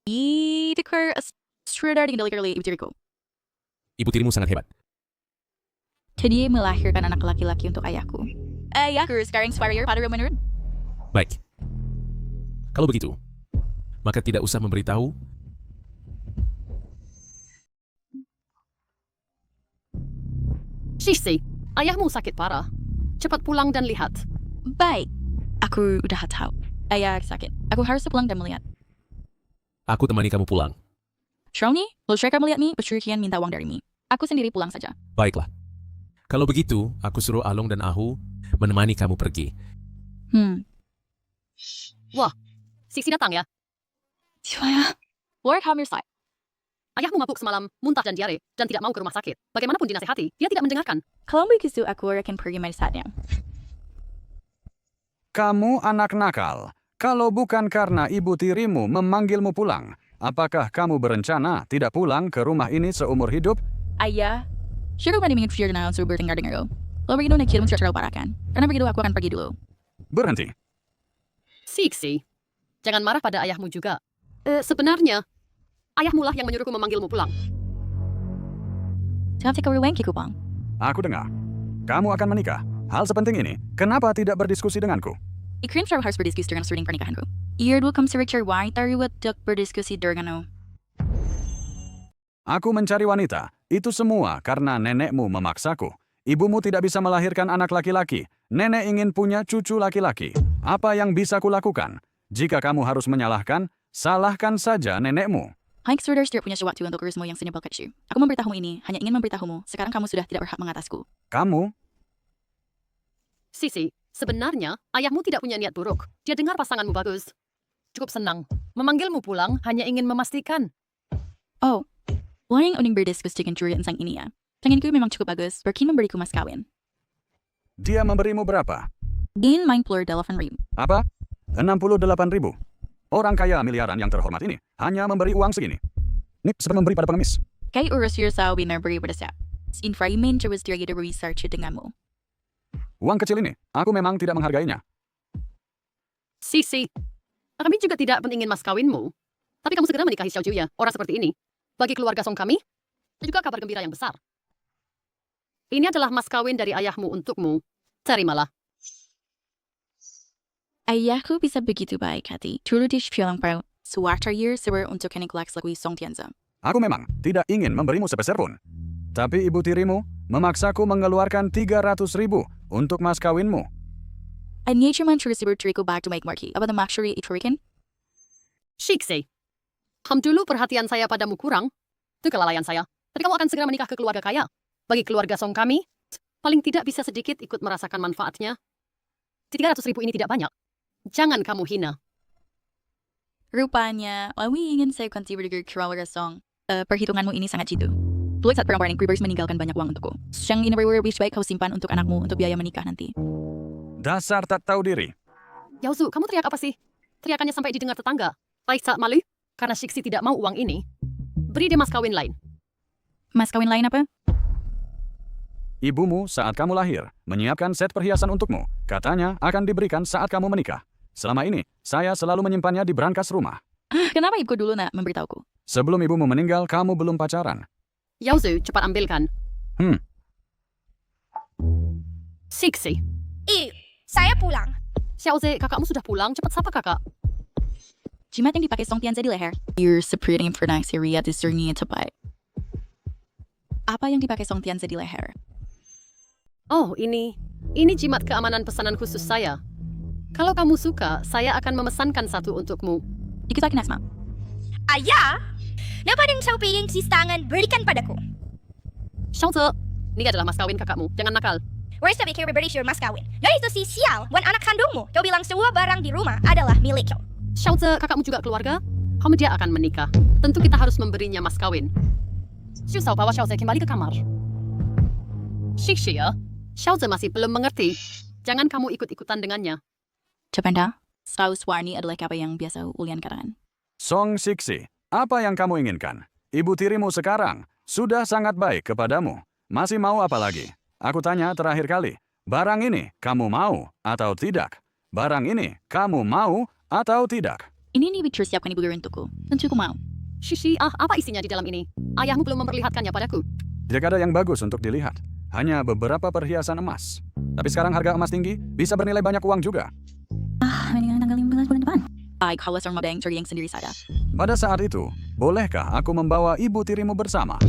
I-declare as strudar dengan delikirli ibu tiriku. ibu tirimu sangat hebat. Dia melahirkan anak laki-laki untuk ayahku. Ayahku sekarang superior pada menurut. Baik. Kalau begitu, maka tidak usah memberitahu. Sixi, ayahmu sakit parah. Cepat pulang dan lihat. Baik. Aku udah tahu. Ayah sakit. Aku harus pulang dan melihat. Aku temani kamu pulang. Shroni, lo mereka melihat mi, Kian minta uang dari mi. Aku sendiri pulang saja. Baiklah. Kalau begitu, aku suruh Along dan Ahu menemani kamu pergi. Wah, Sixi datang ya? Siapa? Lord Hamirsai. Ayahmu mabuk semalam, muntah dan diare, dan tidak mau ke rumah sakit. Bagaimanapun dinasihati, dia tidak mendengarkan. Kalau begitu, aku akan pergi main saatnya. Kamu anak nakal. Kalau bukan karena ibu tirimu memanggilmu pulang, apakah kamu berencana tidak pulang ke rumah ini seumur hidup? Ayah, siapa yang ingin fear na untuk bertengkar denganku? Kalau begitu, nakirim secara parakan. Karena begitu, aku akan pergi dulu. Berhenti. Sixi, jangan marah pada ayahmu juga. Sebenarnya, ayahmu lah yang menyuruhku memanggilmu pulang. Tapi kau ruang kikupang. Aku dengar. Kamu akan menikah. Hal sepenting ini, kenapa tidak berdiskusi denganku? Ikrim selalu harus berdiskusi dengan sering pernikahanku. Ia dulu kamu serikir wang tariwat dok berdiskusi denganku. Aku mencari wanita. Itu semua karena nenekmu memaksaku. Ibumu tidak bisa melahirkan anak laki-laki. Nenek ingin punya cucu laki-laki. Apa yang bisa kulakukan? Jika kamu harus menyalahkan, salahkan saja nenekmu. Hank Surders tidak punya sesuatu untuk urusmu yang senimpal kecil. Aku memberitahumu ini, hanya ingin memberitahumu. Sekarang kamu sudah tidak berhak mengatasku. Kamu? Sisi, sebenarnya ayahmu tidak punya niat buruk. Dia dengar pasanganmu bagus. Cukup senang. Memanggilmu pulang hanya ingin memastikan. Oh, orang uning berdiskus dengan curi tentang ini ya. Tanganku memang cukup bagus, berkin memberiku mas kawin. Dia memberimu berapa? Gain main plur 8.000. Apa? 68.000. Orang kaya miliaran yang terhormat ini hanya memberi uang segini. Ini seperti memberi pada pengemis. Kay urus yourself binar beri pada siap. Inframen terus dia ada research denganmu. Uang kecil ini, aku memang tidak menghargainya. Sisi, kami juga tidak ingin mas kawinmu. Tapi kamu segera menikahi Xiao Juya, orang seperti ini. Bagi keluarga Song kami, dan juga kabar gembira yang besar. Ini adalah mas kawin dari ayahmu untukmu. Terimalah. Ayahku bisa begitu baik hati. Turut dispilang para suatu year sewer untuk kenik-laks lagu Song Tianza. Aku memang tidak ingin memberimu sepeser pun. Tapi ibu tirimu memaksaku mengeluarkan 300.000 untuk mas kawinmu. Anya cuman terus berteriku back to make marquee. Apa the luxury iturikan? Sixi, dulu perhatian saya padamu kurang. Itu kelalaian saya. Tapi kamu akan segera menikah ke keluarga kaya. Bagi keluarga Song kami, paling tidak bisa sedikit ikut merasakan manfaatnya. 300.000 ini tidak banyak. Jangan kamu hina. Rupanya, lawi ingin saya kontribusi ke keluarga Song. Perhitunganmu ini sangat jitu. Dulu saat perempuan yang Creepers meninggalkan banyak uang untukku. Yang ini lebih baik kau simpan untuk anakmu untuk biaya menikah nanti. Dasar tak tahu diri. Yaozu, kamu teriak apa sih? Teriakannya sampai didengar tetangga. Baik saat malu, karena Sixi tidak mau uang ini. Beri dia mas kawin lain. Mas kawin lain apa? Ibumu saat kamu lahir menyiapkan set perhiasan untukmu. Katanya akan diberikan saat kamu menikah. Selama ini, saya selalu menyimpannya di brankas rumah. Kenapa ibuku dulu nak memberitahuku? Sebelum ibumu meninggal, kamu belum pacaran. Yaozu, cepat ambilkan. Sixi. Saya pulang. Xiaoze, kakakmu sudah pulang. Cepat sapa kakak. Jimat yang dipakai Song Tianza di leher. You're separating for next area to serni tepat. Apa yang dipakai Song Tianzi di leher? Oh, ini jimat keamanan pesanan khusus saya. Kalau kamu suka, saya akan memesankan satu untukmu. Ikut akin Asma. Ayah, dapat yang Xiao pengen sis tangan berikan padaku. Xiaoze, ini adalah mas kawin kakakmu. Jangan nakal. Where's the big British mas kawin? Dan itu si sial, wan anak kandungmu. Kau bilang semua barang di rumah adalah milik kau. Xiaoze, kakakmu juga keluarga? Kamu dia akan menikah. Tentu kita harus memberinya mas kawin. Susah bawa Xiaoze kembali ke kamar. Shixi ya. Xiaoze masih belum mengerti. Jangan kamu ikut-ikutan dengannya. Cependa, saus warni adalah apa yang biasa Ulian katakan. Song Sixi, apa yang kamu inginkan? Ibu tirimu sekarang sudah sangat baik kepadamu. Masih mau apa lagi? Aku tanya terakhir kali. Barang ini kamu mau atau tidak? Barang ini kamu mau atau tidak? Ini Victor siapkan ibu untukku. Tentu ku mau. Shishi, apa isinya di dalam ini? Ayahmu belum memperlihatkannya padaku. Tidak ada yang bagus untuk dilihat. Hanya beberapa perhiasan emas. Tapi sekarang harga emas tinggi, bisa bernilai banyak uang juga. Mendingan tanggal 15 bulan depan. Kalau seorang mabeng cari yang sendiri saja. Pada saat itu, bolehkah aku membawa ibu tirimu bersama?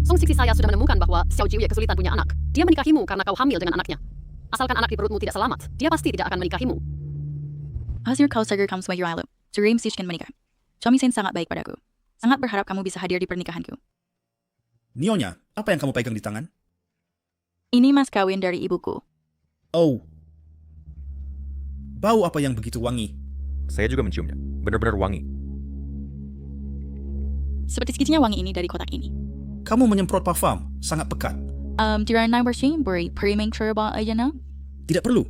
Song Sixi, saya sudah menemukan bahwa Xiao Jiuye kesulitan punya anak. Dia menikahimu karena kau hamil dengan anaknya. Asalkan anak di perutmu tidak selamat, dia pasti tidak akan menikahimu. Hasil kau sagar kamu semua lalu. Surim siskan menikah. Suami Sen sangat baik padaku. Sangat berharap kamu bisa hadir di pernikahanku. Nyonya, apa yang kamu pegang di tangan? Ini mas kawin dari ibuku. Oh. Bau apa yang begitu wangi? Saya juga menciumnya. Benar-benar wangi. Seperti segiginya wangi ini dari kotak ini. Kamu menyemprot parfum, sangat pekat. Tidak ada bersih, beri perimeng coba aja na. Tidak perlu.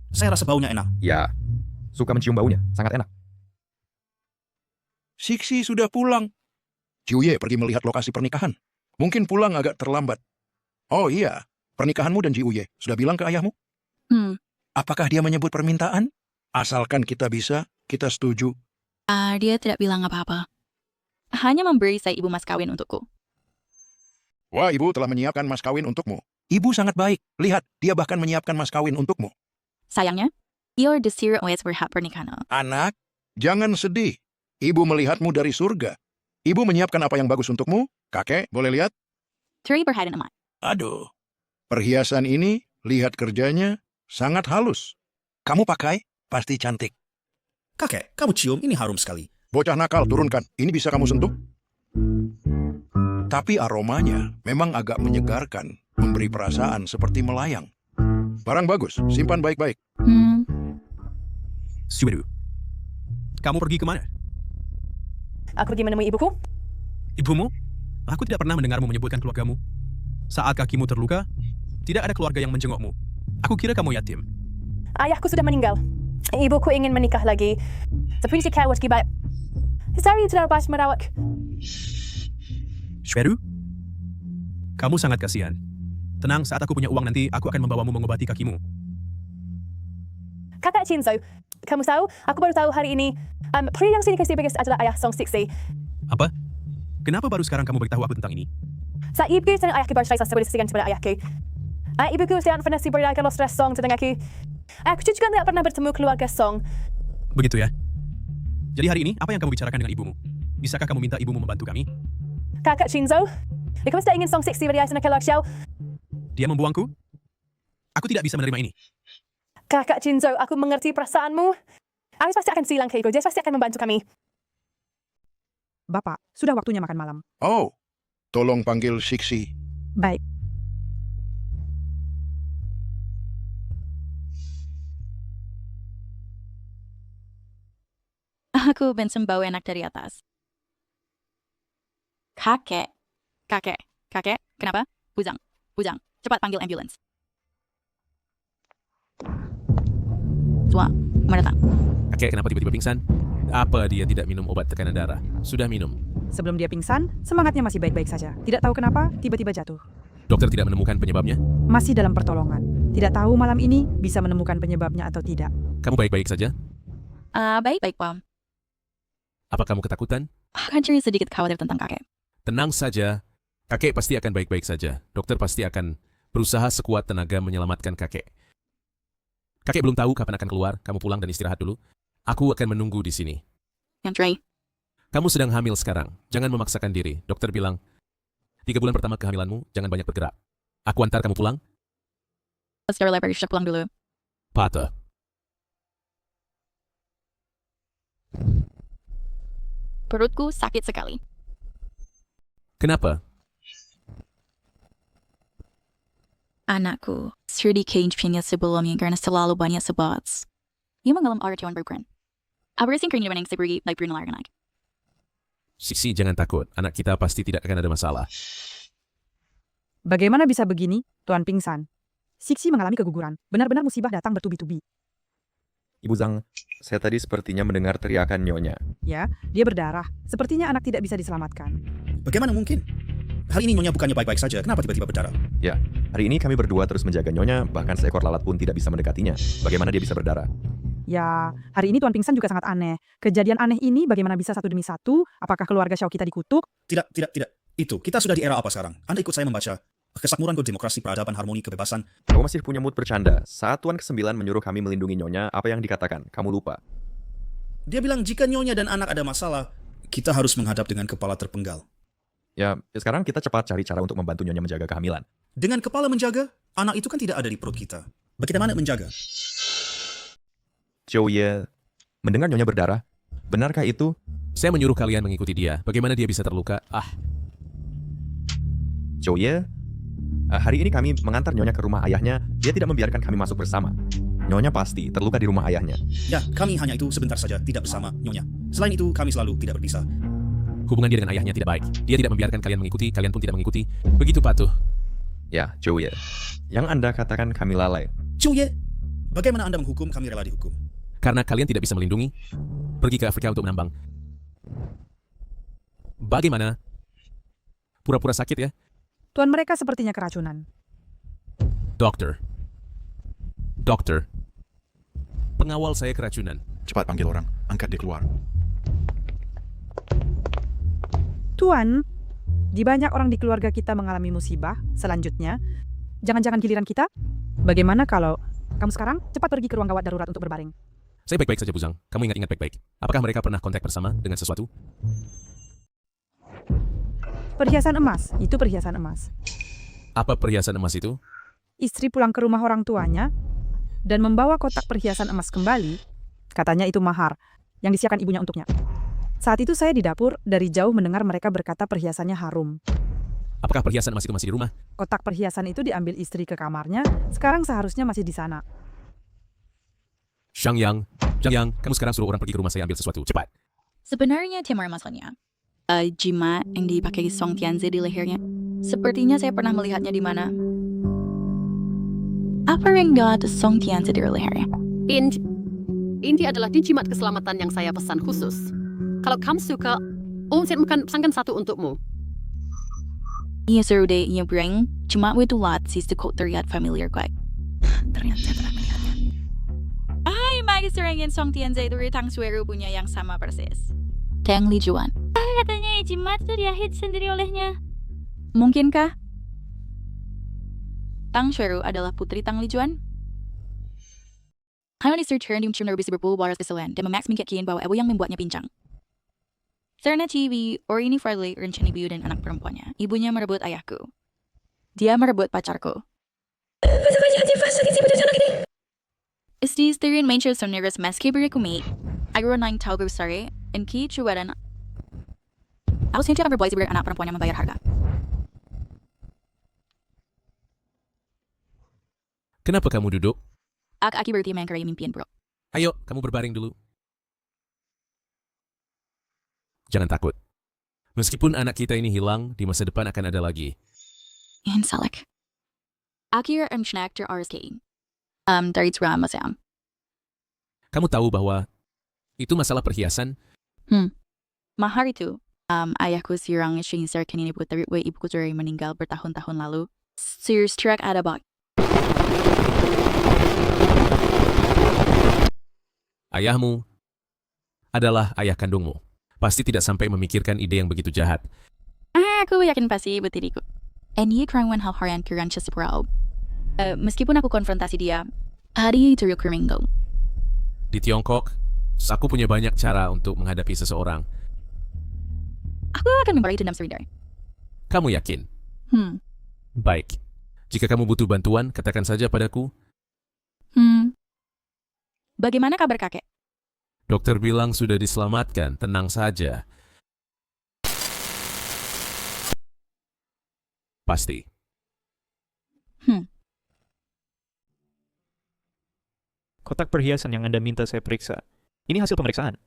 Saya rasa baunya enak. Ya, suka mencium baunya. Sangat enak. Sixi sudah pulang. Jiuye pergi melihat lokasi pernikahan. Mungkin pulang agak terlambat. Oh iya, pernikahanmu dan Jiuye sudah bilang ke ayahmu? Apakah dia menyebut permintaan? Asalkan kita bisa, kita setuju. Dia tidak bilang apa-apa. Hanya memberi saya ibu mas kawin untukku. Wah, ibu telah menyiapkan mas kawin untukmu. Ibu sangat baik. Lihat, dia bahkan menyiapkan mas kawin untukmu. Sayangnya, ia desir OS berhak pernikahan. Anak, jangan sedih. Ibu melihatmu dari surga. Ibu menyiapkan apa yang bagus untukmu? Kakek, boleh lihat? Teri berhadian emas. Aduh, perhiasan ini, lihat kerjanya, sangat halus. Kamu pakai, pasti cantik. Kakek, kamu cium, ini harum sekali. Bocah nakal, turunkan. Ini bisa kamu sentuh? Tapi aromanya memang agak menyegarkan, memberi perasaan seperti melayang. Barang bagus, simpan baik-baik. Sueru, kamu pergi kemana? Aku pergi menemui ibuku. Ibumu? Aku tidak pernah mendengarmu menyebutkan keluargamu. Saat kakimu terluka, tidak ada keluarga yang menjengukmu. Aku kira kamu yatim. Ayahku sudah meninggal. Ibuku ingin menikah lagi. Tapi jika awak baik, saya tidak dapat merawat. Sueru, kamu sangat kasihan. Tenang, saat aku punya uang nanti, aku akan membawamu mengobati kakimu. Kakak Chinzo, kamu tahu, aku baru tahu hari ini, pria yang sini kasih bagus adalah ayah Song Sixi. Apa? Kenapa baru sekarang kamu beritahu aku tentang ini? Saat ibuku dan ayahku baru selesai sebagai segan kepada ayahku. Ibuku tidak pernah berikan los stress Song tentang aku. Aku juga tidak pernah bertemu keluarga Song. Begitu ya? Jadi hari ini, apa yang kamu bicarakan dengan ibumu? Bisakah kamu minta ibumu membantu kami? Kakak Chinzo, kamu tidak ingin Song Sixi beri ayah keluarga Xiao? Dia membuangku? Aku tidak bisa menerima ini. Kakak Chinzo, aku mengerti perasaanmu. Aku pasti akan silang ke ibu, dia pasti akan membantu kami. Bapak, sudah waktunya makan malam. Oh, tolong panggil Sixi. Baik. Aku bensin bau enak dari atas. Kakek, kenapa? Bujang, cepat panggil ambulans. Tua, datang. Kakek kenapa tiba-tiba pingsan? Apa dia tidak minum obat tekanan darah? Sudah minum. Sebelum dia pingsan, semangatnya masih baik-baik saja. Tidak tahu kenapa, tiba-tiba jatuh. Dokter tidak menemukan penyebabnya? Masih dalam pertolongan. Tidak tahu malam ini bisa menemukan penyebabnya atau tidak. Kamu baik-baik saja? Baik-baik, Pam. Apa kamu ketakutan? Akan curi sedikit khawatir tentang kakek. Tenang saja. Kakek pasti akan baik-baik saja. Dokter pasti akan berusaha sekuat tenaga menyelamatkan kakek. Kakek belum tahu kapan akan keluar. Kamu pulang dan istirahat dulu. Aku akan menunggu di sini. Yang Trey. Kamu sedang hamil sekarang. Jangan memaksakan diri. Dokter bilang, 3 bulan pertama kehamilanmu, jangan banyak bergerak. Aku antar kamu pulang. Sekarang lebar, siap pulang dulu. Pata. Perutku sakit sekali. Kenapa? Anakku sudah di-cage-nya sebelumnya karena terlalu banyak sebab. Ia mengalami organ berkurang. Apa rasanya kerja dengan seperti baik bernalar anak? Siksi, jangan takut. Anak kita pasti tidak akan ada masalah. Bagaimana bisa begini, Tuan Pingsan? Siksi mengalami keguguran. Benar-benar musibah datang bertubi-tubi. Ibu Zhang, saya tadi sepertinya mendengar teriakan Nyonya. Ya, dia berdarah. Sepertinya anak tidak bisa diselamatkan. Bagaimana mungkin? Hari ini Nyonya bukannya baik-baik saja. Kenapa tiba-tiba berdarah? Ya, hari ini kami berdua terus menjaga Nyonya, bahkan seekor lalat pun tidak bisa mendekatinya. Bagaimana dia bisa berdarah? Ya, hari ini Tuan Pingsan juga sangat aneh. Kejadian aneh ini bagaimana bisa satu demi satu? Apakah keluarga Xiao kita dikutuk? Tidak. Itu, kita sudah di era apa sekarang? Anda ikut saya membaca Kemakmuran Demokrasi, Peradaban, Harmoni, Kebebasan. Kamu masih punya mood bercanda. Saat Tuan ke-9 menyuruh kami melindungi Nyonya, apa yang dikatakan? Kamu lupa. Dia bilang jika Nyonya dan anak ada masalah, kita harus menghadap dengan kepala terpenggal. Ya, sekarang kita cepat cari cara untuk membantu Nyonya menjaga kehamilan. Dengan kepala menjaga, anak itu kan tidak ada di perut kita. Bagaimana menjaga? Zhou Ye, mendengar Nyonya berdarah, benarkah itu? Saya menyuruh kalian mengikuti dia. Bagaimana dia bisa terluka? Zhou Ye, hari ini kami mengantar Nyonya ke rumah ayahnya. Dia tidak membiarkan kami masuk bersama. Nyonya pasti terluka di rumah ayahnya. Ya, kami hanya itu sebentar saja, tidak bersama Nyonya. Selain itu, kami selalu tidak berpisah. Hubungan dia dengan ayahnya tidak baik. Dia tidak membiarkan kalian mengikuti, kalian pun tidak mengikuti. Begitu patuh. Ya, Zhou Ye. Yang Anda katakan kami lalai. Zhou Ye, bagaimana Anda menghukum kami rela dihukum? Karena kalian tidak bisa melindungi. Pergi ke Afrika untuk menambang. Bagaimana? Pura-pura sakit ya? Tuan mereka sepertinya keracunan. Dokter. Pengawal saya keracunan. Cepat panggil orang, angkat dia keluar. Tuan, di banyak orang di keluarga kita mengalami musibah. Selanjutnya, jangan-jangan giliran kita? Bagaimana kalau kamu sekarang cepat pergi ke ruang gawat darurat untuk berbaring? Saya baik-baik saja, Bu Zhang. Kamu ingat-ingat baik-baik. Apakah mereka pernah kontak bersama dengan sesuatu? Perhiasan emas, itu perhiasan emas. Apa perhiasan emas itu? Istri pulang ke rumah orang tuanya dan membawa kotak perhiasan emas kembali. Katanya itu mahar yang disiapkan ibunya untuknya. Saat itu saya di dapur, dari jauh mendengar mereka berkata perhiasannya harum. Apakah perhiasan emas itu masih di rumah? Kotak perhiasan itu diambil istri ke kamarnya, sekarang seharusnya masih di sana. Zhang Yang, kamu sekarang suruh orang pergi ke rumah saya ambil sesuatu. Cepat. Sebenarnya timur masalahnya. Jimat yang dipakai Song Tianzi di lehernya. Sepertinya saya pernah melihatnya di mana. Apa yang ada Song Tianzi di lehernya? Ini adalah jimat keselamatan yang saya pesan khusus. Kalau kamu suka, saya akan pesankan satu untukmu. Ia seru deh, ia bring. Jimat itu lat sih sekot terlihat familiar kok. Ternyata saya pernah melihatnya. Seringin Song Tianzi itu Tang Sueru punya yang sama persis. Tang Lijuan. Katanya jimat itu diahit sendiri olehnya. Mungkinkah Tang Sueru adalah putri Tang Lijuan? Hanya di search di mencium bisa berbulu waras kesalahan dan memaks mengkian bahwa ibu yang membuatnya pincang. Karena TV, ini Friday rencana ibu dan anak perempuannya. Ibunya merebut ayahku. Dia merebut pacarku. Istri setirin main show sonneras meski berikumi. Agro 9 tahu bersari, and ki cuaran. Aku sendiri akan berbuat sebagai anak perempuan yang membayar harga. Kenapa kamu duduk? Aki berarti mengkarya mimpian, bro. Ayo, kamu berbaring dulu. Jangan takut. Meskipun anak kita ini hilang, di masa depan akan ada lagi. Yan salak. Akhir snack ter RSK. Dari drama Sam. Kamu tahu bahwa itu masalah perhiasan? Mahar itu. Ayahku sirang shinser kanini putri ibuku dari meninggal bertahun-tahun lalu. Serius track ada bak. Ayahmu adalah ayah kandungmu. Pasti tidak sampai memikirkan ide yang begitu jahat. Aku yakin pasti betiriku. Ini kerangwan hal harian kiran seseprau. Meskipun aku konfrontasi dia, hari itu Di Tiongkok, aku punya banyak cara untuk menghadapi seseorang. Aku akan membalas dendam Surinder. Kamu yakin? Baik. Jika kamu butuh bantuan, katakan saja padaku. Bagaimana kabar kakek? Dokter bilang sudah diselamatkan, tenang saja. Pasti. Kotak perhiasan yang Anda minta saya periksa. Ini hasil pemeriksaan.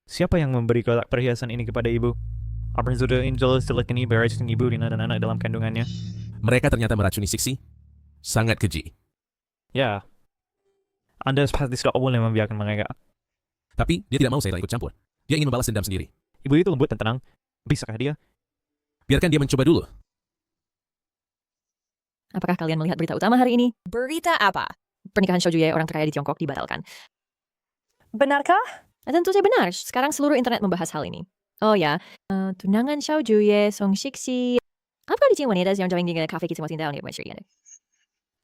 Siapa yang memberi kotak perhiasan ini kepada ibu? Apa sudah Angel Silicon beracun ibu dan anak-anak dalam kandungannya? Mereka ternyata meracuni Sixi. Sangat keji. Ya. Anda pasti sudah boleh membiarkan mereka. Tapi dia tidak mau saya ikut campur. Dia ingin membalas dendam sendiri. Ibu itu lembut dan tenang. Bisakah dia? Biarkan dia mencoba dulu. Apakah kalian melihat berita utama hari ini? Berita apa? Pernikahan Xiao Juye, orang terkaya di Tiongkok, dibatalkan. Benarkah? Tentu saja benar. Sekarang seluruh internet membahas hal ini. Oh ya, tunangan Xiao Juye, Song Shixi. Apakah di wanita yang join di kafe kita masih tahu nih, Mas Rian?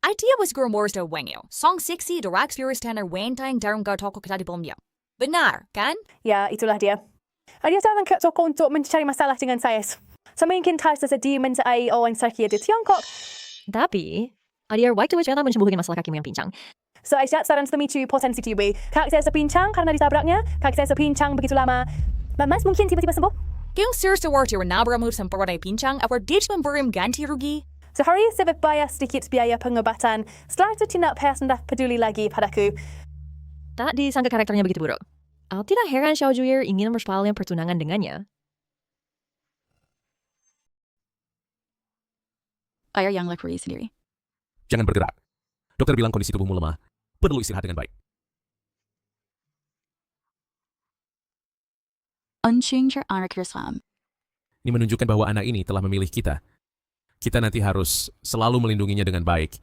Idea was gurumors da wengyo. Song Sixi direct viewers tanner wentang darung toko kita di bomnya. Benar, kan? Ya, itulah dia. Dia datang ke toko untuk mencari masalah dengan saya. Semungkin tersedia mencari orang terkaya di Tiongkok. Tapi, dia waktu ternyata menyembuhkan masalah kakimu yang pincang. So, Aisyah sekarang memicu potensi TB. Kaki saya sepincang karena ditabraknya. Kaki saya sepincang begitu lama. Mas mungkin tiba-tiba sembuh. Kung serius warti nabramut semperonai pincang, awar ditch memberim ganti rugi. Sehari saya bayar sedikit biaya pengobatan. Setelah itu tidak pernah peduli lagi padaku. Tak disangka karakternya begitu buruk. Tidak heran Xiao Juye ingin mempersoalkan pertunangan dengannya. Ayah yang lakukan sendiri. Jangan bergerak. Dokter bilang kondisi tubuhmu lemah. Perlu istirahat dengan baik. Unchange your honor Islam. Ini menunjukkan bahwa anak ini telah memilih kita. Kita nanti harus selalu melindunginya dengan baik.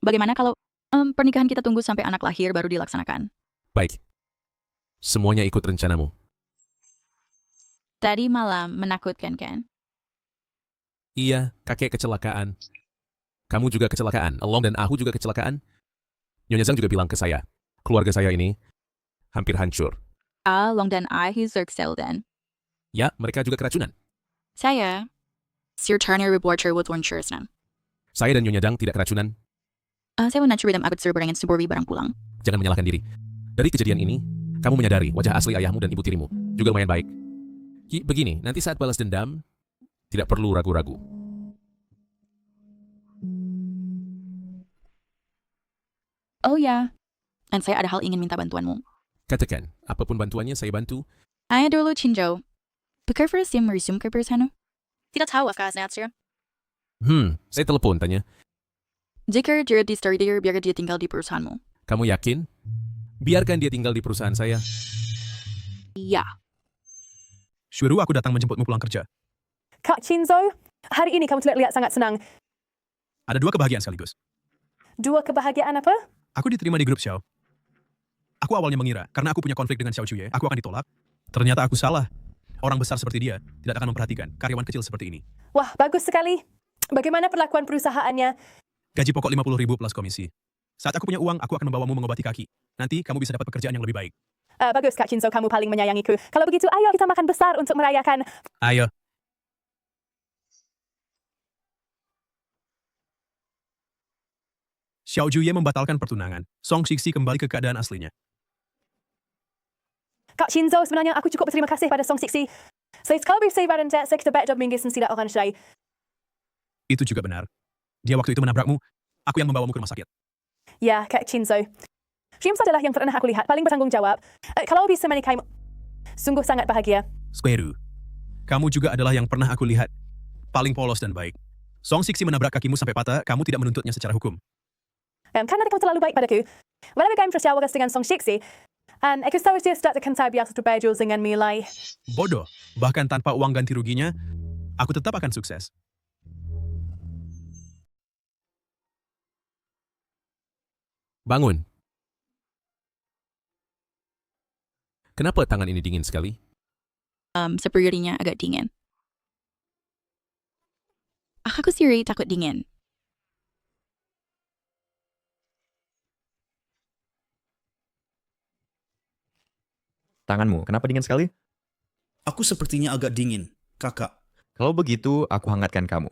Bagaimana kalau pernikahan kita tunggu sampai anak lahir baru dilaksanakan? Baik. Semuanya ikut rencanamu. Tadi malam menakutkan kan? Iya, kakek kecelakaan. Kamu juga kecelakaan. Long dan Ahu juga kecelakaan. Nyonya Zhang juga bilang ke saya, keluarga saya ini hampir hancur. Long dan Ahu Zergselden. Ya, mereka juga keracunan. Saya, Sir Turner reporter with Insurance. Saya dan Nyonya Zhang tidak keracunan. Saya mencuri dan agak serberangan sebuah barang pulang. Jangan menyalahkan diri. Dari kejadian ini, kamu menyadari wajah asli ayahmu dan ibu tirimu juga lumayan baik. Begini, nanti saat balas dendam, tidak perlu ragu-ragu. Oh ya, dan saya ada hal ingin minta bantuanmu. Katakan, apapun bantuannya saya bantu. Ayah dulu Chinjo. Bekar first yang meresume ke perusahaan. Tidak tahu apakah Natsir. Saya telepon tanya. Jika dia distardir, biar dia tinggal di perusahaanmu. Kamu yakin? Biarkan dia tinggal di perusahaan saya. Iya. Suruh aku datang menjemputmu pulang kerja. Kak Chinzo, hari ini kamu terlihat sangat senang. Ada 2 kebahagiaan sekaligus. 2 kebahagiaan apa? Aku diterima di grup Xiao. Aku awalnya mengira, karena aku punya konflik dengan Xiao Juye, aku akan ditolak. Ternyata aku salah. Orang besar seperti dia tidak akan memperhatikan karyawan kecil seperti ini. Wah, bagus sekali. Bagaimana perlakuan perusahaannya? Gaji pokok 50.000 plus komisi. Saat aku punya uang, aku akan membawamu mengobati kaki. Nanti kamu bisa dapat pekerjaan yang lebih baik. Bagus Kak Chinzo, kamu paling menyayangiku. Kalau begitu, ayo kita makan besar untuk merayakan. Ayo. Xiao Juye membatalkan pertunangan. Song Shixi kembali ke keadaan aslinya. Kak Chinzo, sebenarnya aku cukup berterima kasih pada Song Shixi. Saya sekali bersama dan saya kita baik minggu tidak akan selesai. Itu juga benar. Dia waktu itu menabrakmu, aku yang membawamu ke rumah sakit. Ya, Kak Chinzo. James adalah yang pernah aku lihat paling bertanggung jawab. Kalau bisa menikahi, sungguh sangat bahagia. Square. Kamu juga adalah yang pernah aku lihat paling polos dan baik. Song Shixi menabrak kakimu sampai patah, kamu tidak menuntutnya secara hukum. Karena kamu terlalu baik padaku. Walaupun kamu bersyawaras dengan Song Shixi, aku tahu dia akan terbiasa berbaju dengan nilai. Bodoh. Bahkan tanpa uang ganti ruginya, aku tetap akan sukses. Bangun. Kenapa tangan ini dingin sekali? Sepertinya agak dingin. Aku sendiri takut dingin. Tanganmu, kenapa dingin sekali? Aku sepertinya agak dingin, kakak. Kalau begitu, aku hangatkan kamu.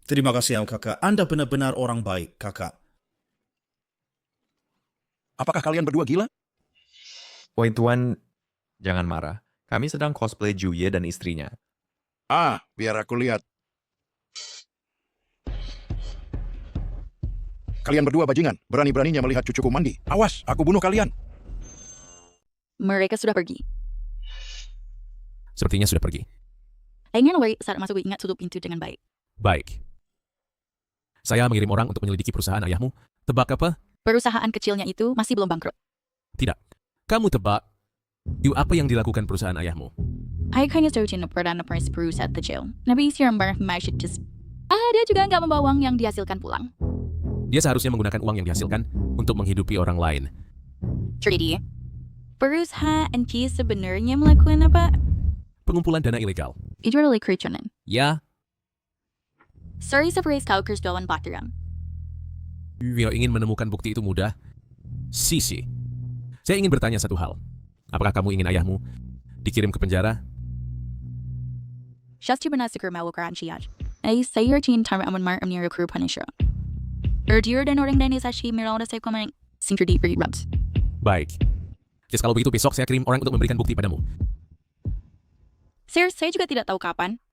Terima kasih, kakak. Anda benar-benar orang baik, kakak. Apakah kalian berdua gila? Woi tuan, jangan marah. Kami sedang cosplay Juye dan istrinya. Biar aku lihat. Kalian berdua bajingan, berani-beraninya melihat cucuku mandi. Awas, aku bunuh kalian. Mereka sudah pergi. Sepertinya sudah pergi. Ingin wait saat masuk ingat tutup pintu dengan baik. Baik. Saya mengirim orang untuk menyelidiki perusahaan ayahmu. Tebak apa? Perusahaan kecilnya itu masih belum bangkrut. Tidak. Kamu tebak. Apa yang dilakukan perusahaan ayahmu? Ayah hanya searching perdana peris perusahaan kecil. Nabi siram barang masjid just. Dia juga nggak membawa uang yang dihasilkan pulang. Dia seharusnya menggunakan uang yang dihasilkan untuk menghidupi orang lain. Jadi, perusahaan Ki sebenarnya melakukan apa? Pengumpulan dana ilegal. Itu adalah keracunan. Ya, Sorry sa peris kau kersdawan bateran. Vio ingin menemukan bukti itu mudah. Sisi, saya ingin bertanya satu hal. Apakah kamu ingin ayahmu dikirim ke penjara? Just benar seker mau keran siya. Ay sayur chin tama aman mar amnira kuru punisher. Erdir dan orang dan isashi miralda sa kumang sinter deep rubs. Baik. Jadi kalau begitu besok saya kirim orang untuk memberikan bukti padamu. Sir, saya juga tidak tahu kapan.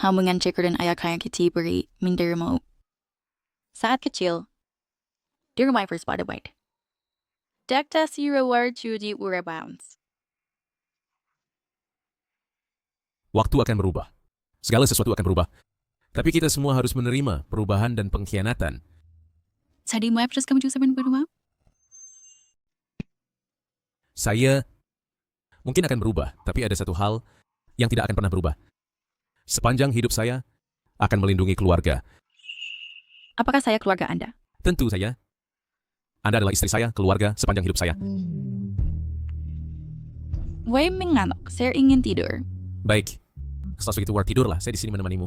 Hambungan ceker dan ayah kaya kita beri minder mo. Saat kecil, di rumah first pada white. Dekta si reward judi bounds. Waktu akan berubah. Segala sesuatu akan berubah. Tapi kita semua harus menerima perubahan dan pengkhianatan. Tadi mau terus kamu juga berdua? Saya mungkin akan berubah, tapi ada satu hal yang tidak akan pernah berubah. Sepanjang hidup saya akan melindungi keluarga. Apakah saya keluarga Anda? Tentu saja. Anda adalah istri saya, keluarga, sepanjang hidup saya. Wai mengantuk, saya ingin tidur. Baik. Setelah begitu tidurlah, saya di sini menemanimu.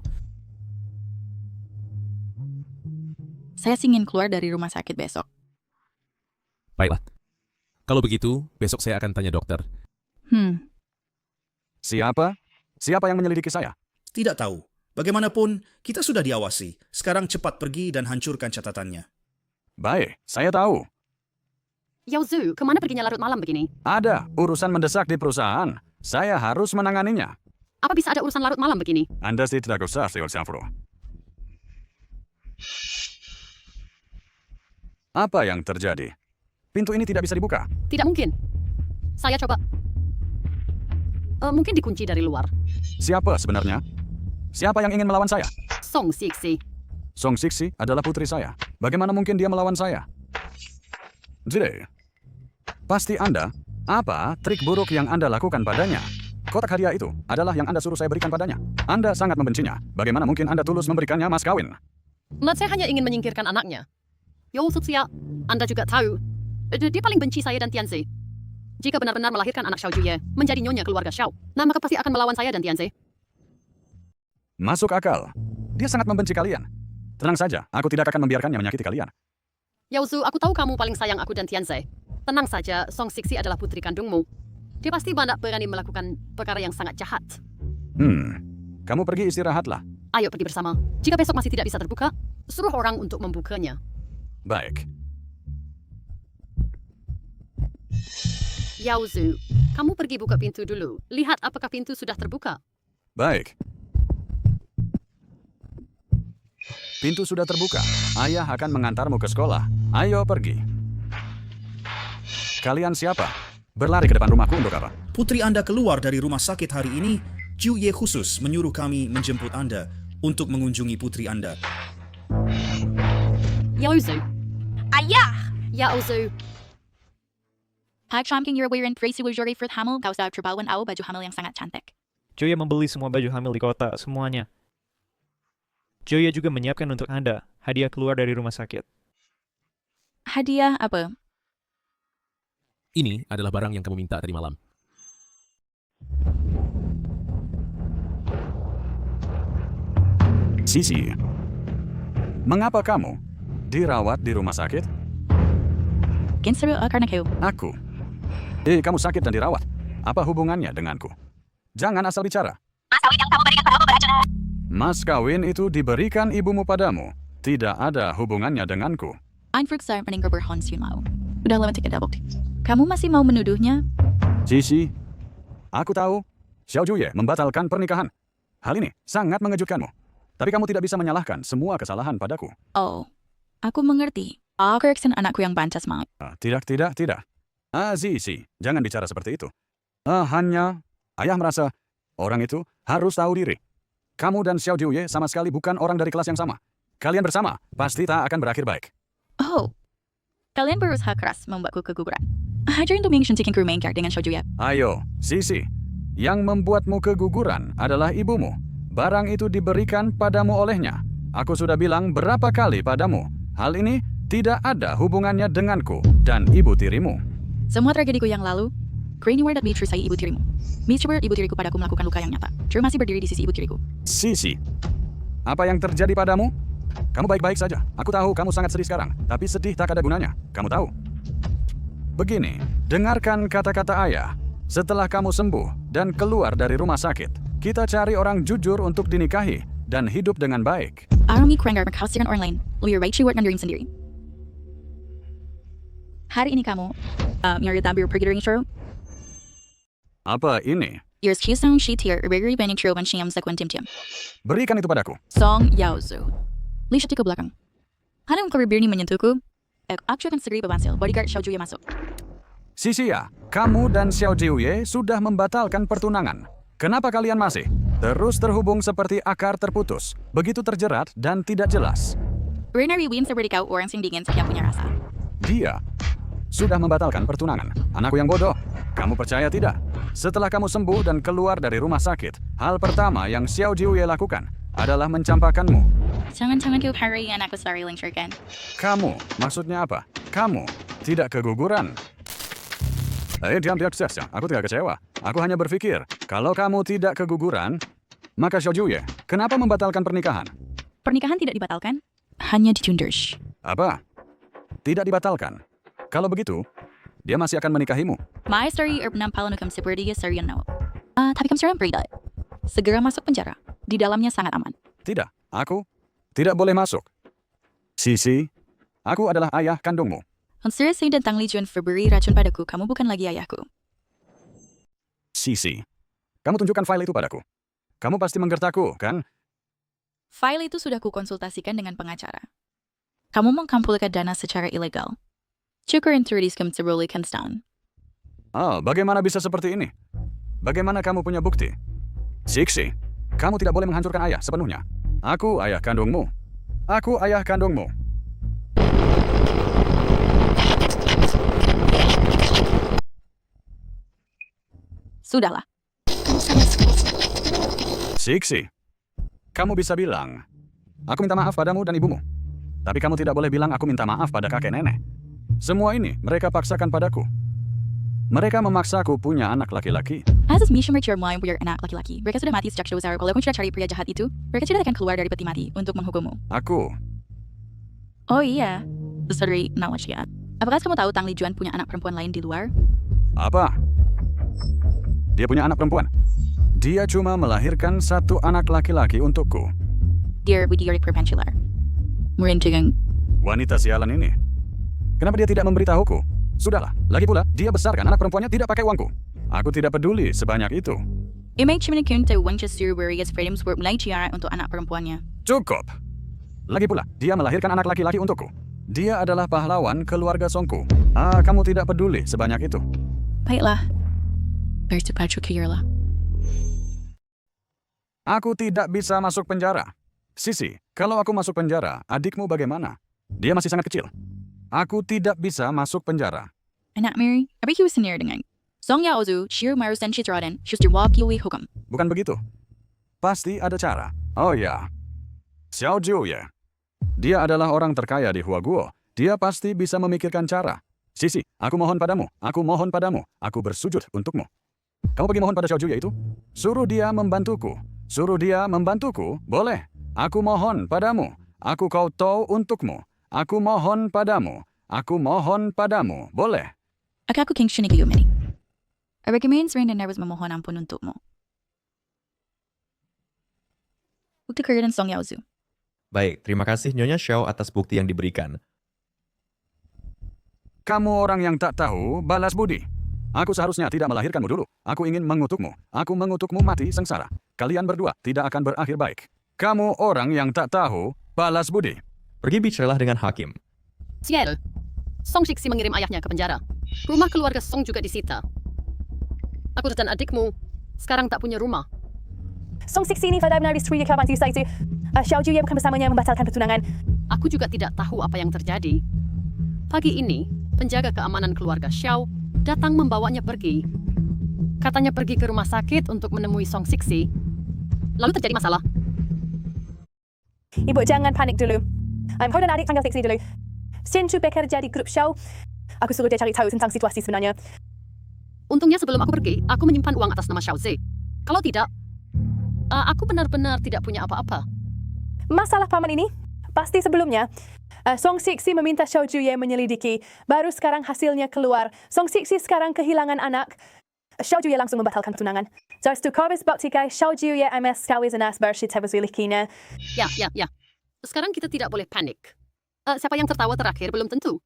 Saya ingin keluar dari rumah sakit besok. Baiklah. Kalau begitu, besok saya akan tanya dokter. Siapa? Siapa yang menyelidiki saya? Tidak tahu. Bagaimanapun, kita sudah diawasi. Sekarang cepat pergi dan hancurkan catatannya. Baik, saya tahu. Yao Zhu, kemana perginya larut malam begini? Ada urusan mendesak di perusahaan. Saya harus menanganinya. Apa bisa ada urusan larut malam begini? Anda sih tidak usah, Seor Xiangfru. Apa yang terjadi? Pintu ini tidak bisa dibuka. Tidak mungkin. Saya coba. Mungkin dikunci dari luar. Siapa sebenarnya? Siapa yang ingin melawan saya? Song Sixi. Song Sixi adalah putri saya. Bagaimana mungkin dia melawan saya? Jadi, pasti Anda, apa trik buruk yang Anda lakukan padanya? Kotak hadiah itu adalah yang Anda suruh saya berikan padanya. Anda sangat membencinya. Bagaimana mungkin Anda tulus memberikannya mas kawin? Saya hanya ingin menyingkirkan anaknya. Yao Suxia, Anda juga tahu. Dia paling benci saya dan Tianzi. Jika benar-benar melahirkan anak Xiao Juye menjadi nyonya keluarga Xiao, maka pasti akan melawan saya dan Tianzi. Masuk akal. Dia sangat membenci kalian. Tenang saja, aku tidak akan membiarkannya menyakiti kalian. Yao Zhu, aku tahu kamu paling sayang aku dan Tianzi. Tenang saja, Song Sixi adalah putri kandungmu. Dia pasti banyak berani melakukan perkara yang sangat jahat. Kamu pergi istirahatlah. Ayo pergi bersama. Jika besok masih tidak bisa terbuka, suruh orang untuk membukanya. Baik. Yao Zhu, kamu pergi buka pintu dulu. Lihat apakah pintu sudah terbuka. Baik. Pintu sudah terbuka. Ayah akan mengantarmu ke sekolah. Ayo pergi. Kalian siapa? Berlari ke depan rumahku untuk apa? Putri Anda keluar dari rumah sakit hari ini. Ju Ye khusus menyuruh kami menjemput Anda untuk mengunjungi putri Anda. Yao Zhu. Ayah! Yao Zhu. Hak Shamking Yearwayan Tracy Wujuri Firth Hamil, kau sa terbawan au baju hamil yang sangat cantik. Joya membeli semua baju hamil di kota, semuanya. Joya juga menyiapkan untuk Anda hadiah keluar dari rumah sakit. Hadiah apa? Ini adalah barang yang kamu minta tadi malam. Sisi, mengapa kamu dirawat di rumah sakit? Karena kayo. Aku Kamu sakit dan dirawat. Apa hubungannya denganku? Jangan asal bicara. Mas kawin itu diberikan ibumu padamu. Tidak ada hubungannya denganku. Ein Fruksa meninggal berhon Lao. Udah lama tidak double. Kamu masih mau menuduhnya? Cici, aku tahu Xiao Juye membatalkan pernikahan. Hal ini sangat mengejutkanmu. Tapi kamu tidak bisa menyalahkan semua kesalahan padaku. Oh, aku mengerti. Aku Erikson anakku yang pantas mau. Tidak. Zizi, jangan bicara seperti itu. Hanya ayah merasa orang itu harus tahu diri. Kamu dan Xiao Juye sama sekali bukan orang dari kelas yang sama. Kalian bersama pasti tak akan berakhir baik. Oh, kalian berusaha keras membuatku keguguran. Hajar untuk mengingatkan remain dengan Xiao Juye. Ayo, Sisi. Yang membuatmu keguguran adalah ibumu. Barang itu diberikan padamu olehnya. Aku sudah bilang berapa kali padamu. Hal ini tidak ada hubungannya denganku dan ibu tirimu. Semua tragediku yang lalu, Craniware dan Beatrice saya ibu tirimu. Mr. ibu tiriku padaku melakukan luka yang nyata. Drew masih berdiri di sisi ibu tiriku. Sisi, apa yang terjadi padamu? Kamu baik-baik saja. Aku tahu kamu sangat sedih sekarang. Tapi sedih tak ada gunanya. Kamu tahu. Begini, dengarkan kata-kata ayah. Setelah kamu sembuh dan keluar dari rumah sakit, kita cari orang jujur untuk dinikahi dan hidup dengan baik. Arumi Krenger mengkhawatirkan orang lain. Lebih baik ciwat dengan diri sendiri. Hari ini kamu, nyari tabir pergi dari show. Apa ini? Yours Q-Song Shi-Tier, Irregular Banning Trio Ban Shiam Sekwen Tim. Berikan itu padaku. Song Yaozu. Lihat ke belakang. Hanam Koribirni menyentuhku. Aku akan segera berbansil. Bodyguard Xiao Juye masuk. Sisia, kamu dan Xiao Juye sudah membatalkan pertunangan. Kenapa kalian masih terus terhubung seperti akar terputus, begitu terjerat dan tidak jelas? Rena Riwin seperti kau orang sing dingin yang punya rasa. Dia sudah membatalkan pertunangan. Anakku yang bodoh. Kamu percaya tidak? Setelah kamu sembuh dan keluar dari rumah sakit, hal pertama yang Xiao Juye lakukan adalah mencampakkanmu. Jangan-jangan kau hari anakku sari lengserkan. Kamu, maksudnya apa? Kamu tidak keguguran. Diam saja. Aku tidak kecewa. Aku hanya berpikir, kalau kamu tidak keguguran, maka Xiao Juye, kenapa membatalkan pernikahan? Pernikahan tidak dibatalkan, hanya ditunda. Apa? Tidak dibatalkan. Kalau begitu, dia masih akan menikahimu. My story palanukam seperti Sarian no. Tapi kamu sekarang berita. Segera masuk penjara. Di dalamnya sangat aman. Tidak, aku tidak boleh masuk. Sisi, aku adalah ayah kandungmu. Hansir saya datang lijuan Februari racun padaku. Kamu bukan lagi ayahku. Sisi, kamu tunjukkan file itu padaku. Kamu pasti menggertaku, kan? File itu sudah kukonsultasikan dengan pengacara. Kamu mengkumpulkan dana secara ilegal. Cukur intuitis kamu terbolehkan stand. Bagaimana bisa seperti ini? Bagaimana kamu punya bukti? Siksi, kamu tidak boleh menghancurkan ayah sepenuhnya. Aku ayah kandungmu. Aku ayah kandungmu. Sudahlah. Siksi, kamu bisa bilang, aku minta maaf padamu dan ibumu. Tapi kamu tidak boleh bilang aku minta maaf pada kakek nenek. Semua ini mereka paksakan padaku. Mereka memaksaku punya anak laki-laki. Asas Misha Mercury mulai punya anak laki-laki. Mereka sudah mati sejak Shozar. Kalau kamu sudah cari pria jahat itu, mereka tidak akan keluar dari peti mati untuk menghukummu. Aku. Oh iya, Saudari Nawashiat. Apakah kamu tahu Tang Lijuan punya anak perempuan lain di luar? Apa? Dia punya anak perempuan. Dia cuma melahirkan satu anak laki-laki untukku. Dear Widiarik Perpensular. Merintigang. Wanita sialan ini. Kenapa dia tidak memberitahuku? Sudahlah, lagi pula dia besarkan anak perempuannya tidak pakai uangku. Aku tidak peduli sebanyak itu. Image menikmati Winchester Warriors Freedoms World mulai ciara untuk anak perempuannya. Cukup. Lagi pula, dia melahirkan anak laki-laki untukku. Dia adalah pahlawan keluarga Songku. Kamu tidak peduli sebanyak itu. Baiklah. Bercepat lah. Aku tidak bisa masuk penjara. Sisi, kalau aku masuk penjara, adikmu bagaimana? Dia masih sangat kecil. Aku tidak bisa masuk penjara. Anak Mary, apa yang senior dengan? Song Yaozu, Shir Marus dan Chitraden, Shuster Wak Yui Hukum. Bukan begitu. Pasti ada cara. Oh ya. Xiao Juye. Dia adalah orang terkaya di Huaguo. Dia pasti bisa memikirkan cara. Sisi, aku mohon padamu. Aku mohon padamu. Aku bersujud untukmu. Kamu pergi mohon pada Xiao Juye itu? Suruh dia membantuku. Suruh dia membantuku, boleh. Aku mohon padamu. Aku kau tahu untukmu. Aku mohon padamu. Aku mohon padamu, boleh. Aku King Shunigi Yumini. I recommend rin dan nervous memohon ampun untukmu. Bukti kerja dan Song Yaozu. Baik, terima kasih Nyonya Xiao atas bukti yang diberikan. Kamu orang yang tak tahu balas budi. Aku seharusnya tidak melahirkanmu dulu. Aku ingin mengutukmu. Aku mengutukmu mati sengsara. Kalian berdua tidak akan berakhir baik. Kamu orang yang tak tahu balas budi. Pergi bicaralah dengan hakim. Ciel, Song Shixi mengirim ayahnya ke penjara. Rumah keluarga Song juga disita. Aku dan adikmu sekarang tak punya rumah. Song Shixi ini pada benar istri kawan saya itu. Xiao Juye bukan bersamanya membatalkan pertunangan. Aku juga tidak tahu apa yang terjadi. Pagi ini, penjaga keamanan keluarga Xiao datang membawanya pergi. Katanya pergi ke rumah sakit untuk menemui Song Shixi. Lalu terjadi masalah. Ibu jangan panik dulu. Kau dan adik panggil Shixi dulu. Shinchu bekerja di grup Xiao. Aku suruh dia cari tahu tentang situasi sebenarnya. Untungnya sebelum aku pergi, aku menyimpan uang atas nama Xiao Ze. Kalau tidak, aku benar-benar tidak punya apa-apa. Masalah paman ini, pasti sebelumnya, Song Shixi meminta Xiao Juye menyelidiki. Baru sekarang hasilnya keluar. Song Shixi sekarang kehilangan anak. Xiao Juye langsung membatalkan pertunangan. Jadi Stukovis Baktikai, Xiao Juye MS Skawis Anas Bershitevazilikinya. Ya. Sekarang kita tidak boleh panik. Siapa yang tertawa terakhir belum tentu.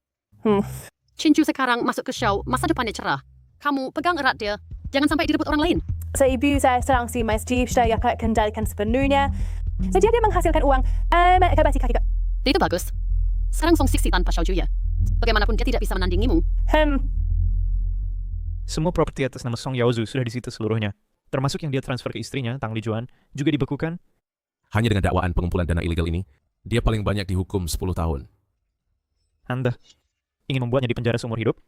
Chinchu sekarang masuk ke Xiao, masa depannya cerah. Kamu pegang erat dia, jangan sampai direbut orang lain. Seibu saya serang si masjid saya akan kendalikan sepenuhnya. Jadi dia menghasilkan uang. Itu bagus. Sekarang Song Shixi tanpa Xiao Juye. Bagaimanapun dia tidak bisa menandingimu. Semua properti atas nama Song Yaozu sudah disita seluruhnya. Termasuk yang dia transfer ke istrinya, Tang Lijuan, juga dibekukan. Hanya dengan dakwaan pengumpulan dana ilegal ini, dia paling banyak dihukum 10 tahun. Anda ingin membuatnya dipenjara seumur hidup?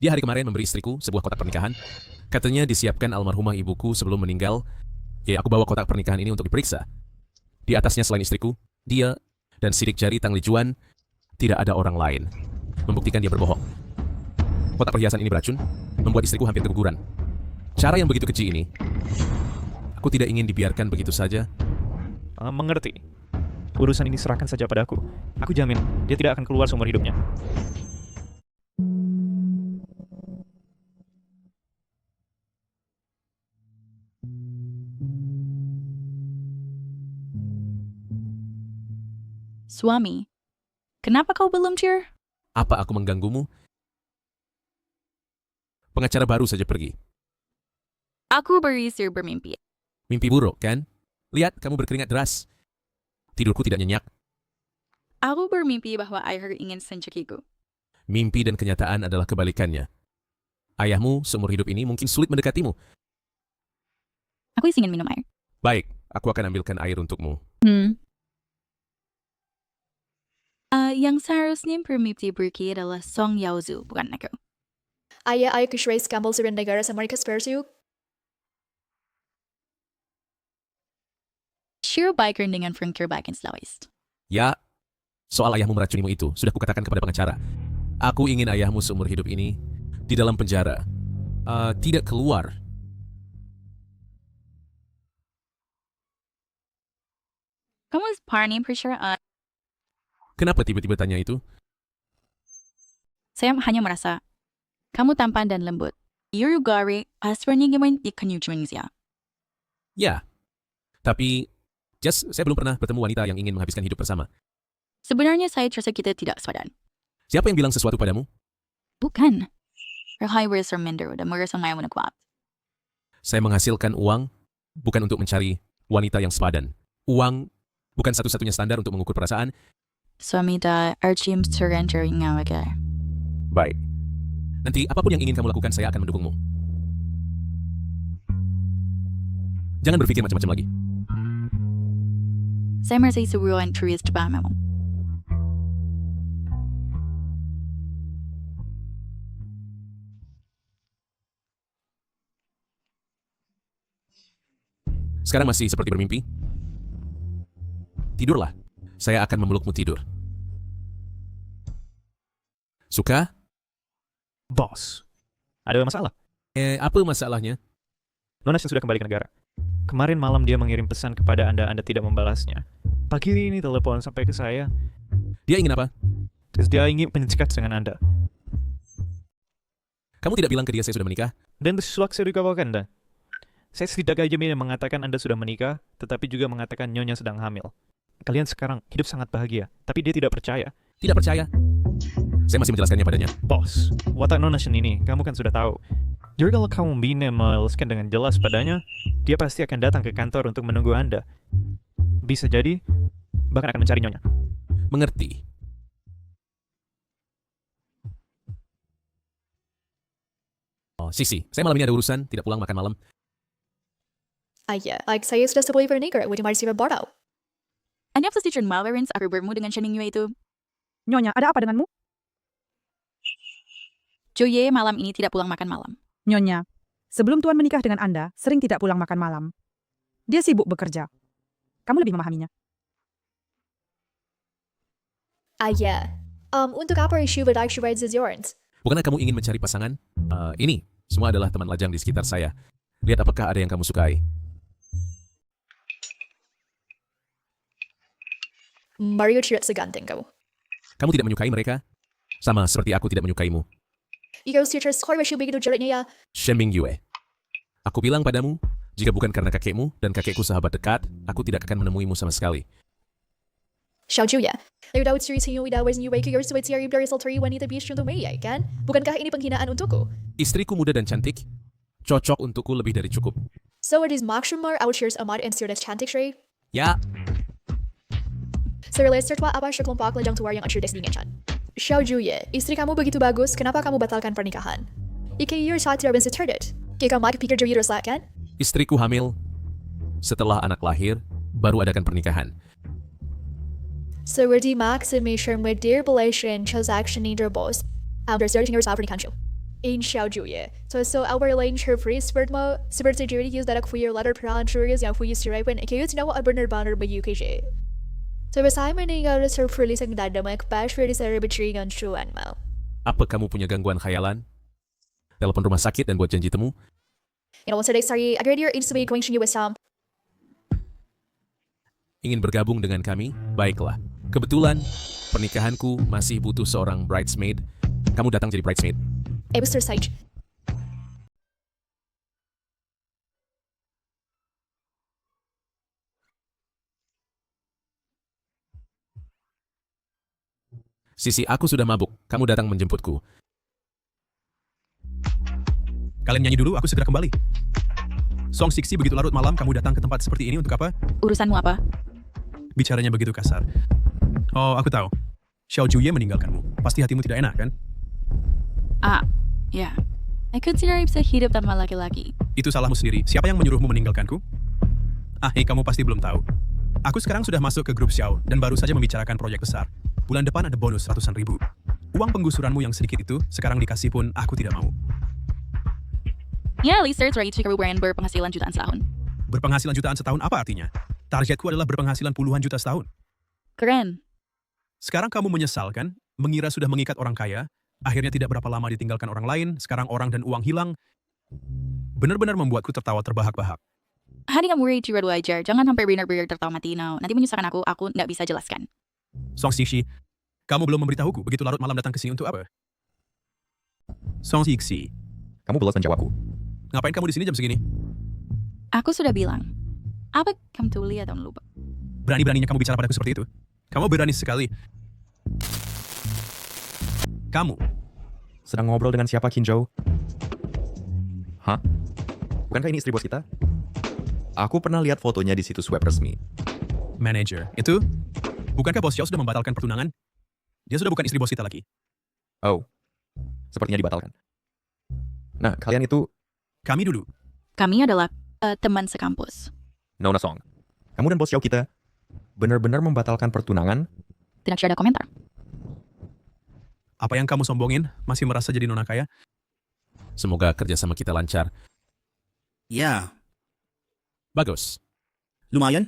Dia hari kemarin memberi istriku sebuah kotak pernikahan. Katanya disiapkan almarhumah ibuku sebelum meninggal. Ya, aku bawa kotak pernikahan ini untuk diperiksa. Di atasnya selain istriku, dia dan sidik jari Tang Lijuan, tidak ada orang lain. Membuktikan dia berbohong. Kotak perhiasan ini beracun, membuat istriku hampir keguguran. Cara yang begitu keji ini, aku tidak ingin dibiarkan begitu saja. Mengerti. Urusan ini serahkan saja padaku. Aku jamin, dia tidak akan keluar seumur hidupnya. Suami, kenapa kau belum tidur? Apa aku mengganggumu? Pengacara baru saja pergi. Aku berisir bermimpi. Mimpi buruk, kan? Lihat, kamu berkeringat deras. Tidurku tidak nyenyak. Aku bermimpi bahwa ayah ingin mencekiku. Mimpi dan kenyataan adalah kebalikannya. Ayahmu seumur hidup ini mungkin sulit mendekatimu. Aku ingin minum air. Baik, aku akan ambilkan air untukmu. Yang seharusnya bermimpi burki adalah Song Yaozu, bukan aku. Ayah Kushray Campbell Sirin Negara sa Amerika Spersiu. Shiro biker dengan frontier back in Slawist. Ya, soal ayahmu meracunimu itu, sudah kukatakan kepada pengacara. Aku ingin ayahmu seumur hidup ini di dalam penjara. Tidak keluar. Kamu parni persyaraan. Kenapa tiba-tiba tanya itu? Saya hanya merasa kamu tampan dan lembut. Yurugari aswarnya gimana di kenyujuan. Ya, tapi saya belum pernah bertemu wanita yang ingin menghabiskan hidup bersama. Sebenarnya saya terasa kita tidak sepadan. Siapa yang bilang sesuatu padamu? Bukan. Rahai bersar mender dan merasa ngayon nakwap. Saya menghasilkan uang bukan untuk mencari wanita yang sepadan. Uang bukan satu-satunya standar untuk mengukur perasaan. Suami da archim surrender ngawaga. Baik. Nanti apapun yang ingin kamu lakukan, saya akan mendukungmu. Jangan berpikir macam-macam lagi. Saya merasa sebuah truis coba memang. Sekarang masih seperti bermimpi? Tidurlah. Saya akan memelukmu tidur. Suka? Bos, ada masalah? Apa masalahnya? Nonas yang sudah kembali ke negara. Kemarin malam dia mengirim pesan kepada Anda tidak membalasnya. Pagi ini telepon sampai ke saya. Dia ingin apa? Terus dia ingin mendekat dengan Anda. Kamu tidak bilang ke dia saya sudah menikah? Dan sesuatu kau Anda. Saya tidak aja mengatakan Anda sudah menikah, tetapi juga mengatakan Nyonya sedang hamil. Kalian sekarang hidup sangat bahagia, tapi dia tidak percaya. Tidak percaya? Saya masih menjelaskannya padanya. Bos, watak Nonation ini, kamu kan sudah tahu. Jadi kalau kamu bina mejelaskan dengan jelas padanya, dia pasti akan datang ke kantor untuk menunggu Anda. Bisa jadi, bahkan akan mencari Nyonya. Mengerti. Oh, Sisi, saya malam ini ada urusan, tidak pulang makan malam. Iya, saya sudah sebelum bernikah, udah masih berbaru. Anda persetujuan Malverence aku bertemu dengan Shen Mingyue itu? Nyonya, ada apa denganmu? Juye malam ini tidak pulang makan malam. Nyonya, sebelum Tuan menikah dengan Anda, sering tidak pulang makan malam. Dia sibuk bekerja. Kamu lebih memahaminya. Iya. Untuk apa isu berdasar Zizorns? Bukankah kamu ingin mencari pasangan? Ini, semua adalah teman lajang di sekitar saya. Lihat apakah ada yang kamu sukai. Mario tidak seganteng kamu. Kamu tidak menyukai mereka? Sama seperti aku tidak menyukaimu. Ikaw si Charles Corey masih begitu jeleknya ya. Shen Mingyue. Aku bilang padamu, jika bukan karena kakekmu dan kakekku sahabat dekat, aku tidak akan menemuimu sama sekali. Xiao Juye, dapat serius yang idawes niyo baik kayo sebagai siari dari salteri wanita bias untuk Mei, kan? Bukankah ini penghinaan untukku? Istriku muda dan cantik, cocok untukku lebih dari cukup. So it is maximal outshires amat and serius cantik Shrey? Ya, Serius tertua apa sekelompok lejang tuar yang asyur destination? Xiao Juye, istri kamu begitu bagus, kenapa kamu batalkan pernikahan? Ika year saat tidak bisa terdet. Kika mat pikir jadi rusak kan? istriku hamil. Setelah anak lahir, baru adakan pernikahan. Seperti maximation with dear relation transaction in their boss. Under certain years of potential. In Xiao Juye, so our lane her free spirit mo, seperti jadi use that queer letter peranturis yang fuyi sirai pen, kayo tinawa a burner banner by UKJ. So besai meninggal surprise ang dadamak bash ready sa rebetry ng chuan mo. Apa kamu punya gangguan khayalan? Telepon rumah sakit dan buat janji temu? You know, once today sorry, I read your instantly going to you with some. Ingin bergabung dengan kami? Baiklah. Kebetulan, pernikahanku masih butuh seorang bridesmaid. Kamu datang jadi bridesmaid. Mr. Sage. Sisi, aku sudah mabuk. Kamu datang menjemputku. Kalian nyanyi dulu, aku segera kembali. Song Sixi begitu larut malam, kamu datang ke tempat seperti ini untuk apa? Urusanmu apa? Bicaranya begitu kasar. Oh, aku tahu. Xiao Juye meninggalkanmu. Pasti hatimu tidak enak, kan? Ya. Aku tidak bisa hidup tanpa laki-laki. Itu salahmu sendiri. Siapa yang menyuruhmu meninggalkanku? Hei, kamu pasti belum tahu. Aku sekarang sudah masuk ke grup Xiao dan baru saja membicarakan proyek besar. Bulan depan ada bonus ratusan ribu. Uang penggusuranmu yang sedikit itu, sekarang dikasih pun aku tidak mau. Ya, Lisa ready to brand berpenghasilan jutaan setahun. Berpenghasilan jutaan setahun apa artinya? Targetku adalah berpenghasilan puluhan juta setahun. Keren. Sekarang kamu menyesal kan? Mengira sudah mengikat orang kaya, akhirnya tidak berapa lama ditinggalkan orang lain, sekarang orang dan uang hilang. Benar-benar membuatku tertawa terbahak-bahak. Hari kamu worry to wajar, jangan sampai benar-benar tertawa mati now. Nanti menyusahkan aku nggak bisa jelaskan. Song Sixi, kamu belum memberitahuku begitu larut malam datang ke sini untuk apa? Song Sixi, kamu belum menjawabku. Ngapain kamu di sini jam segini? Aku sudah bilang. Apa kamu tuh lihat dan lupa? Berani-beraninya kamu bicara padaku seperti itu. Kamu berani sekali. Kamu sedang ngobrol dengan siapa, Kinjo? Hah? Bukankah ini istri bos kita? Aku pernah lihat fotonya di situs web resmi. Manager, itu? Bukankah bos Xiao sudah membatalkan pertunangan? Dia sudah bukan istri bos kita lagi. Oh, sepertinya dibatalkan. Nah, kalian itu... Kami dulu. Kami adalah teman sekampus. Nona Song, kamu dan bos Xiao kita benar-benar membatalkan pertunangan? Tidak ada komentar. Apa yang kamu sombongin? Masih merasa jadi nona kaya? Semoga kerjasama kita lancar. Ya. Bagus. Lumayan.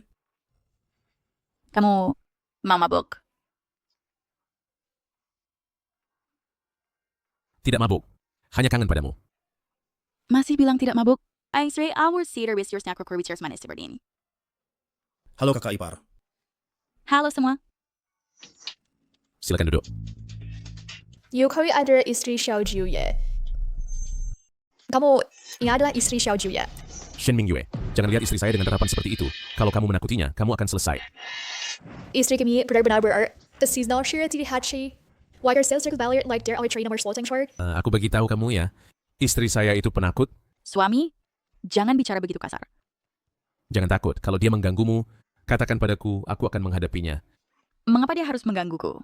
Kamu mabuk? Tidak mabuk. Hanya kangen padamu. Masih bilang tidak mabuk? I say our theater with your snack or with your manis seperti ini. Halo kakak ipar. Halo semua. Silakan duduk. Yukawi adalah istri Xiao Juye. Kamu ini adalah istri Xiao Juye. Shen Mingyue, jangan lihat istri saya dengan tatapan seperti itu. Kalau kamu menakutinya, kamu akan selesai. Istri kami benar-benar seasonal share tidak hachi. Why are sales valid like their train nomor slotting short? Aku bagi tahu kamu ya, istri saya itu penakut. Suami, jangan bicara begitu kasar. Jangan takut, kalau dia mengganggumu, katakan padaku, aku akan menghadapinya. Mengapa dia harus menggangguku?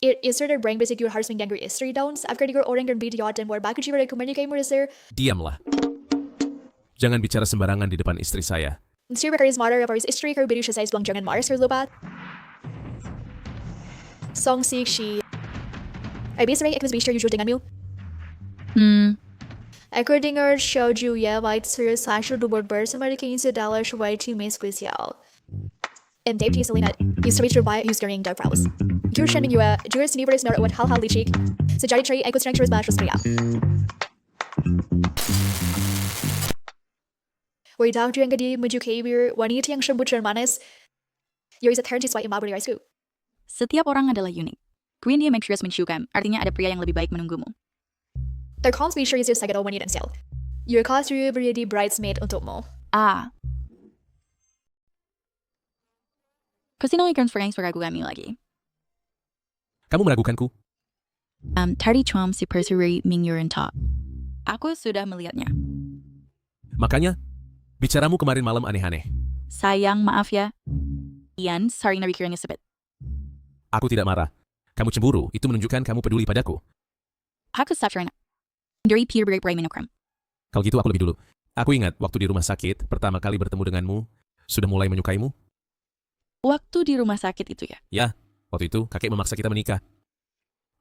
Istri dan brand basic harus mengganggu istri daun. After dia orang dan video dan more baku jiwa komunikasi sir. Diamlah. Jangan bicara sembarangan di depan istri saya. Istri berkaris marah apa istri kau biru saya bilang jangan marah sir lupa. Song Sixi. Ay biasanya ikut bisa jujur denganmu. Aku dengar Xiao Juye white serious sexual double bersama dengan $15 white team spesial. Dave Selena, istri terbaik usering dog prowess. Jujur Shen Mingyue, jujur seni bersama buat hal-hal licik. Sejari ceri aku sedang terus bahas pria. Wedang yang kedua menyukai wanita yang sembut dan manis. Yoi sekarang sesuai yang mabur riceku. Setiap orang adalah unik. Queen dia Maxius mensyukam, artinya ada pria yang lebih baik menunggumu. Terkons features itu sangat wanita dan sel. Your costume berjadi bridesmaid untukmu. Kasino ikan Frank meragukanmu lagi. Kamu meragukanku? Tadi Chom si Persuri Mingyuren Top. Aku sudah melihatnya. Makanya, bicaramu kemarin malam aneh-aneh. Sayang, maaf ya. Ian, sorry nabikirannya sebet. Aku tidak marah. Kamu cemburu, itu menunjukkan kamu peduli padaku. Aku sadar na. Dari Peter Bray Minokram. Kalau gitu aku lebih dulu. Aku ingat waktu di rumah sakit, pertama kali bertemu denganmu, sudah mulai menyukaimu. Waktu di rumah sakit itu ya? Ya, waktu itu kakek memaksa kita menikah.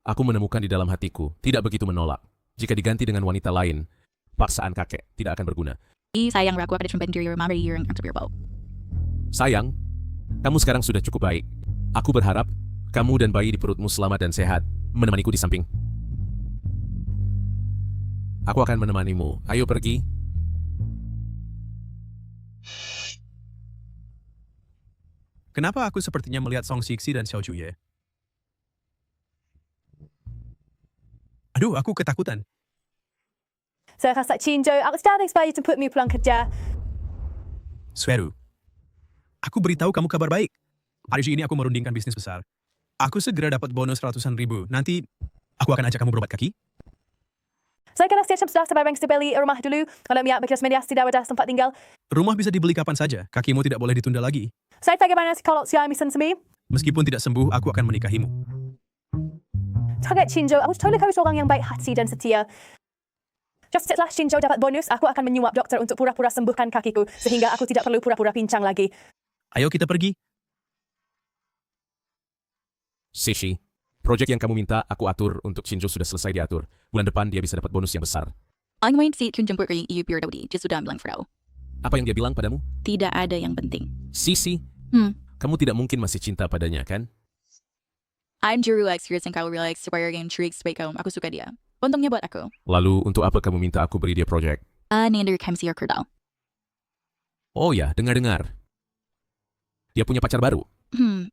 Aku menemukan di dalam hatiku, tidak begitu menolak. Jika diganti dengan wanita lain, paksaan kakek tidak akan berguna. Sayang ragu ada tempat interior mama yang terbirbau. Sayang, kamu sekarang sudah cukup baik. Aku berharap kamu dan bayi di perutmu selamat dan sehat, menemaniku di samping. Aku akan menemanimu. Ayo pergi. Kenapa aku sepertinya melihat Song Sixi dan Xiao Juye? Aduh, aku ketakutan. Saya rasa Chinjo, aku sedang expect you to put me pulang kerja. Sweru, aku beritahu kamu kabar baik. Hari ini aku merundingkan bisnis besar. Aku segera dapat bonus ratusan ribu. Nanti aku akan ajak kamu berobat kaki. Saya kena siap sudah sampai bank beli rumah dulu. Kalau miak bekas medias tidak ada tempat tinggal. Rumah bisa dibeli kapan saja. Kakimu tidak boleh ditunda lagi. Saya bagaimana kalau suami sendiri? Meskipun tidak sembuh, aku akan menikahimu. Target Chinjo, aku tahu kau seorang yang baik hati dan setia. Just setelah Chinjo dapat bonus, aku akan menyuap dokter untuk pura-pura sembuhkan kakiku, sehingga aku tidak perlu pura-pura pincang lagi. Ayo kita pergi. Sishi, proyek yang kamu minta aku atur untuk Shinjo sudah selesai diatur. Bulan depan dia bisa dapat bonus yang besar. Ang main si kun jemput ri iu birdodi, dia sudah bilang frau. Apa yang dia bilang padamu? Tidak ada yang penting. Sisi, kamu tidak mungkin masih cinta padanya, kan? I'm juru experience yang kau relax supaya game trick supaya kaum aku suka dia. Untungnya buat aku. Lalu untuk apa kamu minta aku beri dia proyek? Nander Kamsi Kerdal. Oh ya, dengar-dengar. Dia punya pacar baru.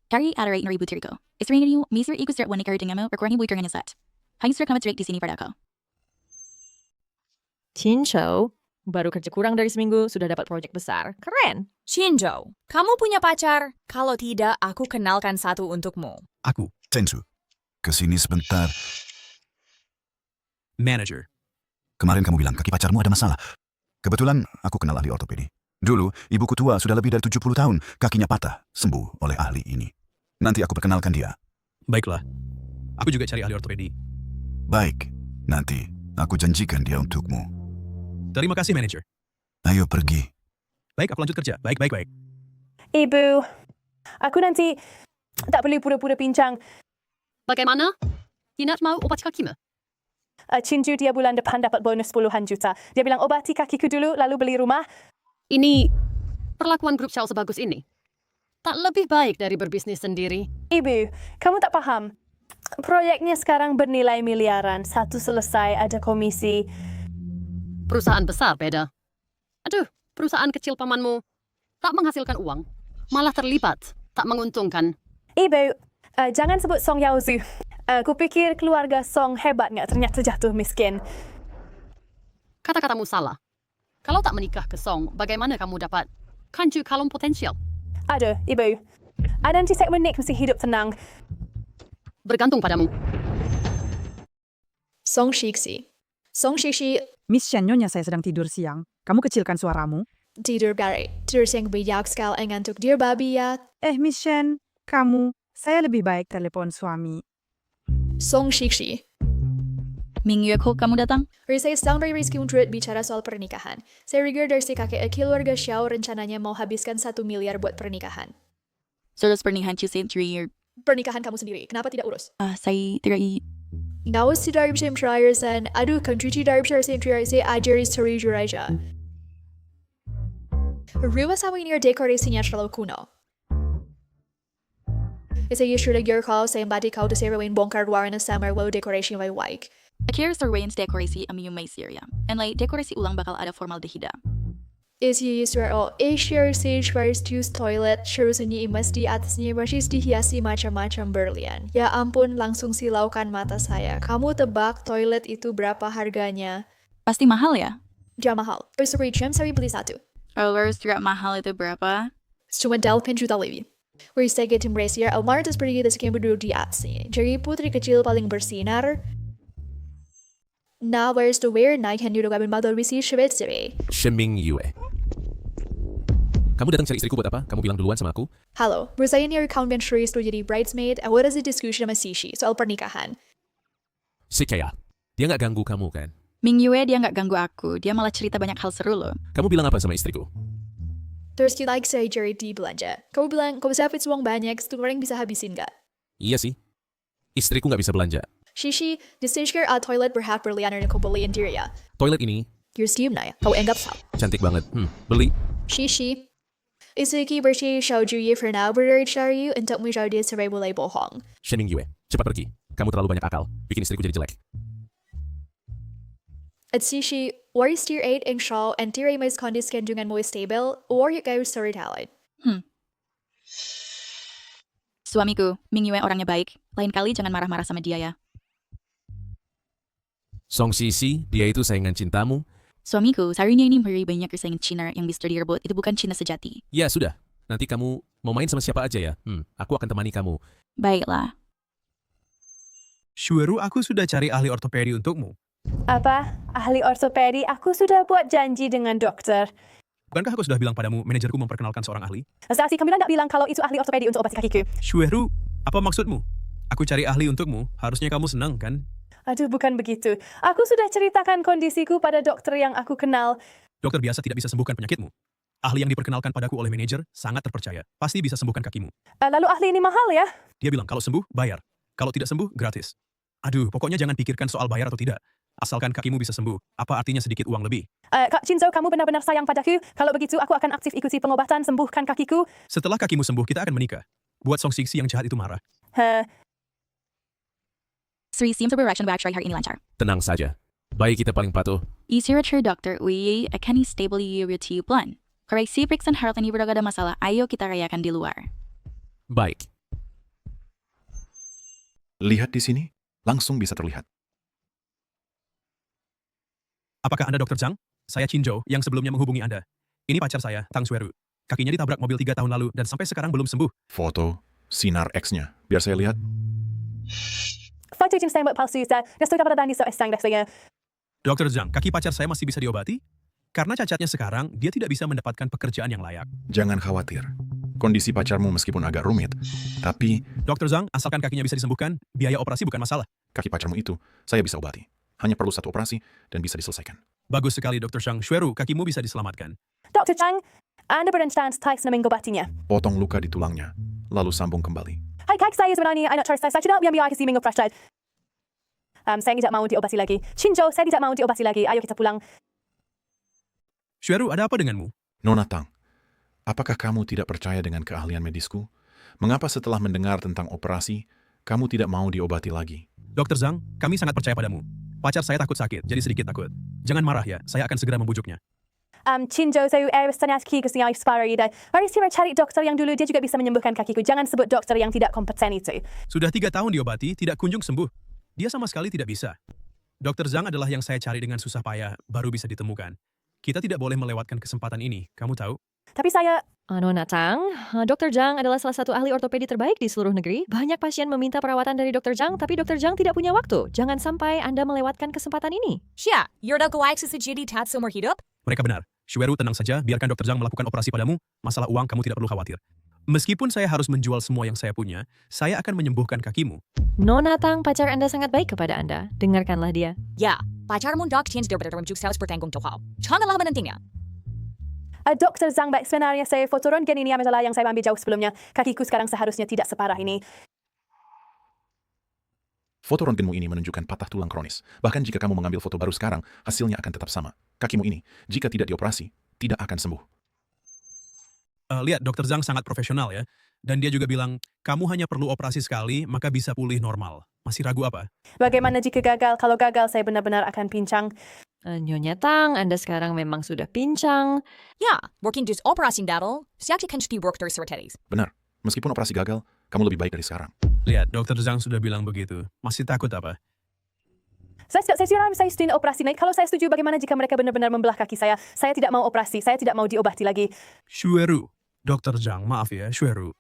Kari ada ribu tiriko. Istri niyo, misir ikut start wanita denganmu, berkurangnya buiter dengan set. Hanya sudah kamu di sini pada aku. Chinjo, baru kerja kurang dari seminggu, sudah dapat proyek besar. Keren. Shinjo, kamu punya pacar? Kalau tidak, aku kenalkan satu untukmu. Aku. Tensu, kesini sebentar. Manager. Kemarin kamu bilang kaki pacarmu ada masalah. Kebetulan aku kenal ahli ortopedi. Dulu, ibuku tua sudah lebih dari 70 tahun. Kakinya patah, sembuh oleh ahli ini. Nanti aku perkenalkan dia. Baiklah. Aku juga cari ahli ortopedi. Baik, nanti aku janjikan dia untukmu. Terima kasih, manager. Ayo pergi. Baik, aku lanjut kerja. Baik. Ibu, aku nanti tak perlu pura-pura pincang. Bagaimana? Tidak mau obat kakimu? Chinju dia bulan depan dapat bonus puluhan juta. Dia bilang obati kakiku dulu, lalu beli rumah. Ini perlakuan grup Xiao sebagus ini. Tak lebih baik dari berbisnis sendiri. Ibu, kamu tak paham. Proyeknya sekarang bernilai miliaran. Satu selesai, ada komisi. Perusahaan besar beda. Aduh, perusahaan kecil pamanmu tak menghasilkan uang, malah terlibat, tak menguntungkan. Ibu, jangan sebut Song Yaozu. Kupikir keluarga Song hebat nggak, ternyata jatuh miskin. Kata-katamu salah. Kalau tak menikah ke Song, bagaimana kamu dapat kanju kalung potensial? Aduh, Ibu. Nanti segmen Nick mesti hidup tenang. Bergantung padamu. Song Shixi. Song Shixi Miss Shen, Nyonya saya sedang tidur siang. Kamu kecilkan suaramu. tidur gare. Tidur siang bijak sekali ngantuk dir babi ya. Miss Shen, kamu, saya lebih baik telepon suami. Song Shixi. Mingyu kok kamu datang? Saya sedang berisik untuk bicara soal pernikahan. Saya dengar dari si kakek keluarga Xiao rencananya mau habiskan 1 miliar buat pernikahan. Terus pernikahan Chuse Year. Pernikahan kamu sendiri, kenapa tidak urus? Saya tidak Ngawas si dari bisa mencari aduh kan cuci dari bisa mencari ajari story juraja. Rumah sama ini dekorasinya terlalu kuno. Saya sudah gear kau, saya bati kau tuh saya bongkar warna sama wow dekorasi yang baik. Akhirnya surveillance dekorasi amiyum may Syria. And like dekorasi ulang bakal ada formaldehida. Share stage first use toilet, seharusnya imas di atasnya masih dihiasi macam-macam berlian. Ya ampun, langsung silaukan mata saya. Kamu tebak toilet itu berapa harganya? Pasti mahal ya? Jangan mahal. Terus jam saya beli 1. Harus tidak mahal itu berapa? Cuma 8 juta lebih. Saya gitu merasa Almar terus pergi dari sekian berdua di atasnya. Jadi putri kecil paling bersinar. Now where's the wear naik hendu gabin badal wisi shibetsere. Sheming Yue. Kamu datang cari istriku buat apa? Kamu bilang duluan sama aku. Halo, saya ini account benchers tuh jadi bridesmaid. What is the discussion sama Sishi soal pernikahan? Si Kaya. Dia nggak ganggu kamu kan? Mingyue dia nggak ganggu aku. Dia malah cerita banyak hal seru loh. Kamu bilang apa sama istriku? Terus kita saya jari di belanja. Kamu bilang, kamu bisa habis uang banyak, itu orang bisa habisin nggak? Iya sih. Istriku nggak bisa belanja. Shishi, di stage toilet berhak berlian yang kau beli diri ya. Toilet ini Your steam na ya, kau anggap sah. cantik banget. Beli. Shishi. Isiki bersih Xiaojuye for now berdiri untuk menjadi serai boleh bohong. Sheming Yue. Cepat pergi. Kamu terlalu banyak akal. Bikin istriku jadi jelek. At Shishi, war is tier 8 in Shaw and tier 8 mas kondis kandungan mo stable, or you guys sorry talent. Suamiku, Mingyue orangnya baik. Lain kali jangan marah-marah sama dia ya. Song Sisi, dia itu saingan cintamu. Suamiku, seharusnya ini memberi banyak kesayangan Cina yang Mr. Dearbot itu bukan Cina sejati. Ya sudah. Nanti kamu mau main sama siapa aja ya? Aku akan temani kamu. Baiklah. Shueru, aku sudah cari ahli ortopedi untukmu. Apa? Ahli ortopedi? Aku sudah buat janji dengan dokter. Bukankah aku sudah bilang padamu manajerku memperkenalkan seorang ahli? Saksi, kamu tidak bilang kalau itu ahli ortopedi untuk obati kakiku. Shueru, apa maksudmu? Aku cari ahli untukmu, harusnya kamu senang kan? Aduh, bukan begitu. Aku sudah ceritakan kondisiku pada dokter yang aku kenal. Dokter biasa tidak bisa sembuhkan penyakitmu. Ahli yang diperkenalkan padaku oleh manajer sangat terpercaya. Pasti bisa sembuhkan kakimu. Lalu ahli ini mahal ya? Dia bilang kalau sembuh, bayar. Kalau tidak sembuh, gratis. Aduh, pokoknya jangan pikirkan soal bayar atau tidak. Asalkan kakimu bisa sembuh. Apa artinya sedikit uang lebih? Kak Shinzo, kamu benar-benar sayang padaku. Kalau begitu, aku akan aktif ikuti pengobatan sembuhkan kakiku. Setelah kakimu sembuh, kita akan menikah. Buat Song Sixi yang jahat itu marah. Sri seems to be reaction back hari ini lancar. Tenang saja. Bayi kita paling patuh. Isirature dokter Uye akan stable yuruti plan. Kalau si periksan harta ini beragam masalah, ayo kita rayakan di luar. Baik. Lihat di sini, langsung bisa terlihat. Apakah Anda Dr. Zhang? Saya Chinjo yang sebelumnya menghubungi Anda. Ini pacar saya, Tang Shueru. Kakinya ditabrak mobil 3 tahun lalu dan sampai sekarang belum sembuh. Foto, sinar X-nya. Biar saya lihat. Foto tim tembak palsu saya. Nasto dapat ada so estang dasarnya. Dr. Zhang, kaki pacar saya masih bisa diobati? Karena cacatnya sekarang, dia tidak bisa mendapatkan pekerjaan yang layak. Jangan khawatir. Kondisi pacarmu meskipun agak rumit, tapi... Dr. Zhang, asalkan kakinya bisa disembuhkan, biaya operasi bukan masalah. Kaki pacarmu itu, saya bisa obati. Hanya perlu 1 operasi dan bisa diselesaikan. Bagus sekali, Dr. Zhang. Shueru, kakimu bisa diselamatkan. Dr. Zhang, Anda berencana tais na mengobatinya. Potong luka di tulangnya, lalu sambung kembali. Hai kak, saya sebenarnya anak saya sudah biar kasi minggu frustrate. Saya tidak mau diobati lagi. Shinjo, saya tidak mau diobati lagi. Ayo kita pulang. Shueru, ada apa denganmu? Nona Tang, apakah kamu tidak percaya dengan keahlian medisku? Mengapa setelah mendengar tentang operasi, kamu tidak mau diobati lagi? Dr. Zhang, kami sangat percaya padamu. Pacar saya takut sakit, jadi sedikit takut. Jangan marah ya, saya akan segera membujuknya. Shinjo, saya tanya kaki ke separah ida. Mari kita cari dokter yang dulu dia juga bisa menyembuhkan kakiku. Jangan sebut dokter yang tidak kompeten itu. Sudah 3 tahun diobati, tidak kunjung sembuh. Dia sama sekali tidak bisa. Dr. Zhang adalah yang saya cari dengan susah payah, baru bisa ditemukan. Kita tidak boleh melewatkan kesempatan ini, kamu tahu? Tapi saya... Nona Tang, Dr. Zhang adalah salah satu ahli ortopedi terbaik di seluruh negeri. Banyak pasien meminta perawatan dari Dr. Zhang, tapi Dr. Zhang tidak punya waktu. Jangan sampai Anda melewatkan kesempatan ini. Siya, yurda ko akses sa GD tat sumur hidup? Mereka benar. Shueru, tenang saja, biarkan Dr. Zhang melakukan operasi padamu. Masalah uang kamu tidak perlu khawatir. Meskipun saya harus menjual semua yang saya punya, saya akan menyembuhkan kakimu. Nona Tang, pacar Anda sangat baik kepada Anda. Dengarkanlah dia. Ya, pacar mo dak change derbedaram juk saus bertanggung jawab. Janganlah menantingnya. Dr. Zhang, baik sebenarnya saya foto röntgen ini adalah yang saya ambil jauh sebelumnya. Kakiku sekarang seharusnya tidak separah ini. Foto röntgenmu ini menunjukkan patah tulang kronis. Bahkan jika kamu mengambil foto baru sekarang, hasilnya akan tetap sama. Kakimu ini, jika tidak dioperasi, tidak akan sembuh. Lihat, Dr. Zhang sangat profesional ya. Dan dia juga bilang, kamu hanya perlu operasi sekali, maka bisa pulih normal. Masih ragu apa? Bagaimana jika gagal? Kalau gagal, saya benar-benar akan pincang. Nyonya Tang, Anda sekarang memang sudah pincang. Ya, working dus operasi datal, siapa kan di work terserteris. Benar. Meskipun operasi gagal, kamu lebih baik dari sekarang. Lihat, Dr. Zhang sudah bilang begitu. Masih takut apa? Saya setuju operasi. Kalau saya setuju, bagaimana jika mereka benar-benar membelah kaki saya? Saya tidak mau operasi, saya tidak mau diobati lagi. Shueru, Dr. Zhang, maaf ya, Shueru.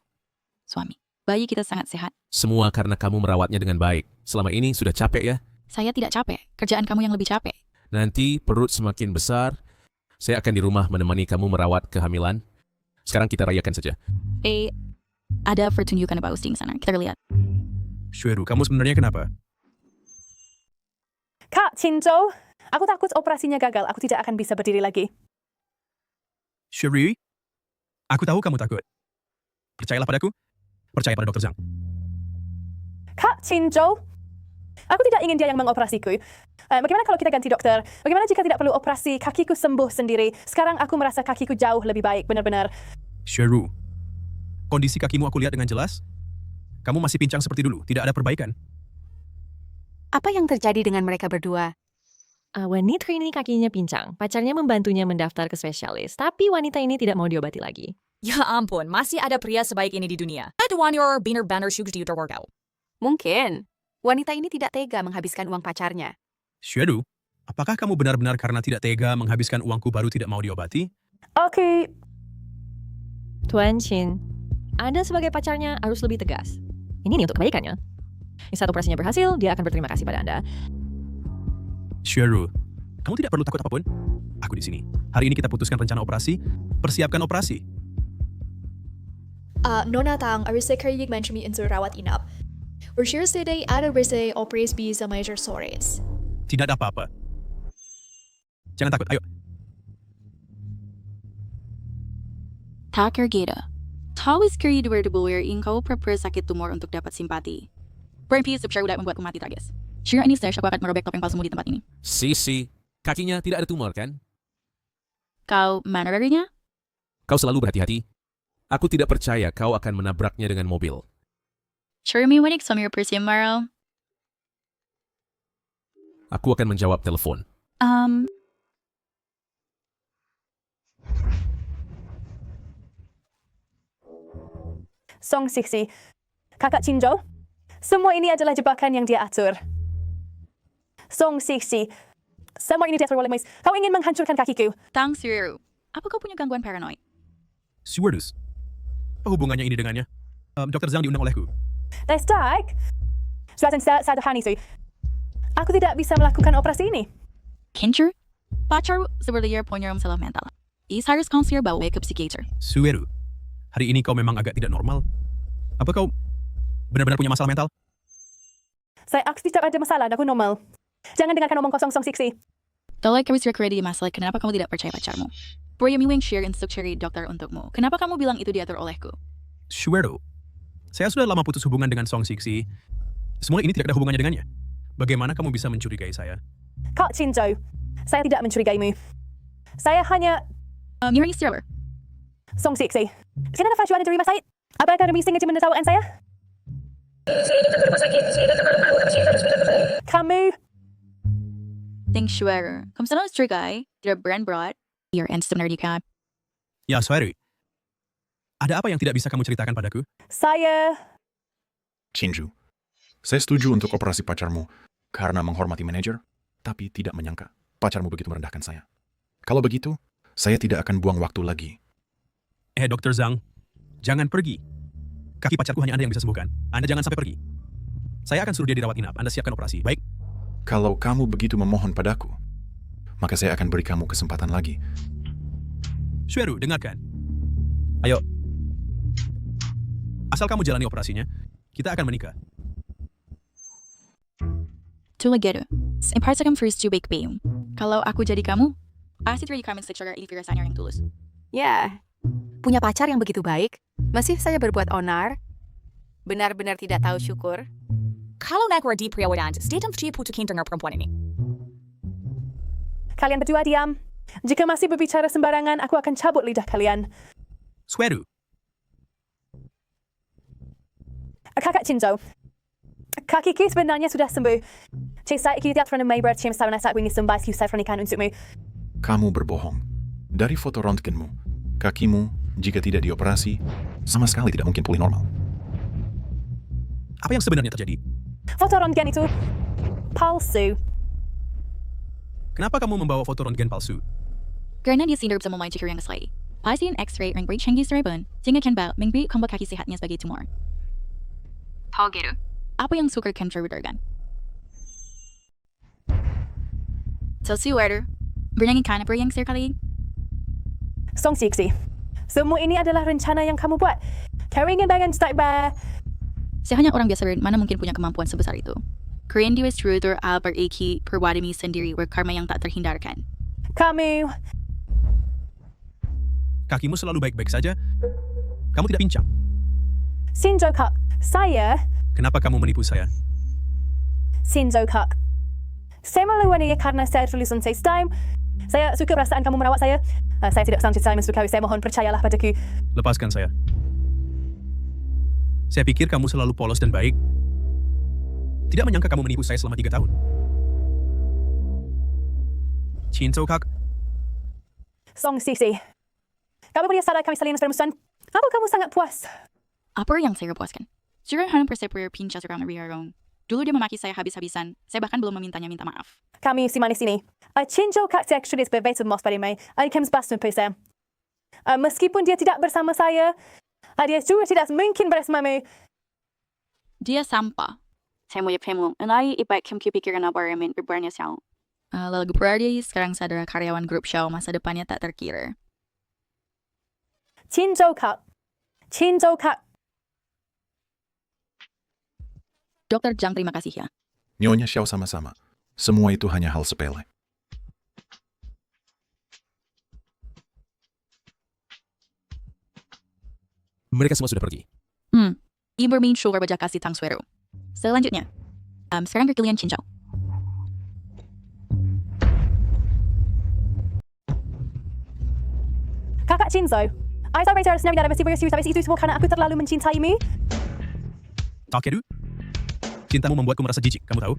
Suami, bayi kita sangat sehat. Semua karena kamu merawatnya dengan baik. Selama ini sudah capek ya? Saya tidak capek, kerjaan kamu yang lebih capek. Nanti perut semakin besar, saya akan di rumah menemani kamu merawat kehamilan. Sekarang kita rayakan saja. Ada pertunjukan bagus di sana, kita lihat. Shueru, kamu sebenarnya kenapa? Kak Chinzhou, aku takut operasinya gagal. Aku tidak akan bisa berdiri lagi. Shueru, aku tahu kamu takut. Percayalah padaku. Percaya pada Dr. Zhang. Kak Chinzhou, aku tidak ingin dia yang mengoperasiku. Bagaimana kalau kita ganti dokter? Bagaimana jika tidak perlu operasi, kakiku sembuh sendiri? Sekarang aku merasa kakiku jauh lebih baik, benar-benar. Shueru, kondisi kakimu aku lihat dengan jelas. Kamu masih pincang seperti dulu, tidak ada perbaikan. Apa yang terjadi dengan mereka berdua? Wanita ini kakinya pincang. Pacarnya membantunya mendaftar ke spesialis, tapi wanita ini tidak mau diobati lagi. Ya ampun, masih ada pria sebaik ini di dunia. Ada wanita biner banner shugs di workout. Mungkin. Wanita ini tidak tega menghabiskan uang pacarnya. Shueru, apakah kamu benar-benar karena tidak tega menghabiskan uangku baru tidak mau diobati? Oke. Tuan Chin, Anda sebagai pacarnya harus lebih tegas. Ini nih untuk kebaikannya. Saat operasinya berhasil, dia akan berterima kasih pada Anda. Shueru, kamu tidak perlu takut apapun. Aku di sini. Hari ini kita putuskan rencana operasi. Persiapkan operasi. Nona Tang, Ariseka mention me into rawat inap. We're sure today ada bisa operasi bisa major sores. Tidak ada apa-apa. Jangan takut, ayo. Taker Geda. Tawis kiri dua ingkau prepare sakit tumor untuk dapat simpati. Bermpi subscribe udah membuatku mati target. Sure ini saya aku akan merobek topeng palsumu di tempat ini. Sisi, kakinya tidak ada tumor kan? Kau mana darinya? Kau selalu berhati-hati. Aku tidak percaya kau akan menabraknya dengan mobil. Sure me when it's your person tomorrow. Aku akan menjawab telepon. Song Sixi, Kakak Chinzhou, semua ini adalah jebakan yang dia atur. Song Sixi, semua ini diatur oleh Mois. Kau ingin menghancurkan kakiku. Tang Suru, apa kau punya gangguan paranoid? Shueru, apa hubungannya ini dengannya? Dr. Zhang diundang olehku. Das tak. Suatu saat hari itu, aku tidak bisa melakukan operasi ini. Kincher? Pacar seperti punya masalah mental. Is harus konsul bawa ke psikiater. Shueru, hari ini kau memang agak tidak normal. Apa kau benar-benar punya masalah mental? Saya tidak ada masalah, aku normal. Jangan dengarkan omong kosong Song Sixi. Kalau kamu sudah ready masalah, kenapa kamu tidak percaya pacarmu? Pria miwing share untuk cari dokter untukmu. Kenapa kamu bilang itu diatur olehku? Shueru, saya sudah lama putus hubungan dengan Song Sixi. Semua ini tidak ada hubungannya dengannya. Bagaimana kamu bisa mencurigai saya? Kak Chinzhou, saya tidak mencurigaimu. Saya hanya... You're server. Song Sixi, kenapa Fajuan dari rumah sakit? Apakah demi sengaja menertawakan saya? Kamu... Think sure. Kamu selalu curigai, tidak brand broad. You're instant nerdy cat. Ya, Shueru. Ada apa yang tidak bisa kamu ceritakan padaku? Saya... Chinju, saya setuju untuk operasi pacarmu karena menghormati manajer, tapi tidak menyangka pacarmu begitu merendahkan saya. Kalau begitu, saya tidak akan buang waktu lagi. Dr. Zhang, jangan pergi. Kaki pacarku hanya Anda yang bisa sembuhkan. Anda jangan sampai pergi. Saya akan suruh dia dirawat inap. Anda siapkan operasi, baik? Kalau kamu begitu memohon padaku, maka saya akan beri kamu kesempatan lagi. Xueru, dengarkan. Ayo. Asal kamu jalani operasinya, kita akan menikah. Tulagero, imparsa kang first to bake payung. Kalau aku jadi kamu, pasti terjadi kami secara ini firasanya yang tulus. Ya, punya pacar yang begitu baik, masih saya berbuat onar, benar-benar tidak tahu syukur. Kalau nakwar di priawadan, statem cia putukin dengar perempuan ini. Kalian berdua diam. Jika masih berbicara sembarangan, aku akan cabut lidah kalian. Xueru, Kakak Chinzo, kakiku sebenarnya sudah sembuh. Cik saya tidak pernah bercium sauna saat ini sembah saya pernikahan untukmu. Kamu berbohong. Dari foto röntgenmu, kakimu, jika tidak dioperasi, sama sekali tidak mungkin pulih normal. apa yang sebenarnya terjadi? Foto röntgen itu palsu. Kenapa kamu membawa foto röntgen palsu? Karena dia sindar bersama cekir yang keslay. Pasien X-ray yang bercanggih serban, sehingga kan bau memberi komplikasi sehatnya sebagai tumor. Tahu gitu. Apa yang suka kan terwujudkan? Sesuatu, bernyanyi kan apa yang sekali? Song Siksi, semua ini adalah rencana yang kamu buat. Kau ingin bangun start by... Saya hanya orang biasa mana mungkin punya kemampuan sebesar itu. Korean distributor Albert Aki perwadami sendiri karma yang tak terhindarkan. Kamu... Kakimu selalu baik-baik saja? Kamu tidak pincang? Shinzo Kak, saya... Kenapa kamu menipu saya? Shinzo Kak, saya melakukan ini karena saya tulis on FaceTime. Saya suka perasaan kamu merawat saya. Saya tidak sanggup saya mensukai. Saya mohon percayalah padaku. Lepaskan saya. Saya pikir kamu selalu polos dan baik. Tidak menyangka kamu menipu saya selama 3 tahun. Shinzo Kak. Song Sisi, kamu boleh sadar kami saling bermusuhan. Apa kamu sangat puas? Apa yang saya puaskan? Jika hanya persepsi pinca seorang Riarong. Dulu dia memaki saya habis-habisan. Saya bahkan belum memintanya minta maaf. Kami si manis ini. Shinzo Kak actually berbeza mas pada saya. Kami bastante pesa. Meskipun dia tidak bersama saya, dia juga tidak mungkin bersamamu. Dia sampah. Saya mau pemulung. Enai ibaik kem pikiran apa yang berbarnya siya. Lalu berarti sekarang saya adalah karyawan grup show, masa depannya tak terkira. Shinzo Kak. Shinzo Kak. Dokter Zhang, terima kasih ya. Nyonya Xiao sama-sama. Semua itu hanya hal sepele. Mereka semua sudah pergi. Ibu bermain sugar bajak kasih tang suero. Selanjutnya, sekarang kekalian Chinzo. Kakak Shinzo, saya sampai harus nyari dalam serius sampai itu semua karena aku terlalu mencintaimu. Takeru, cintamu membuatku merasa jijik, kamu tahu?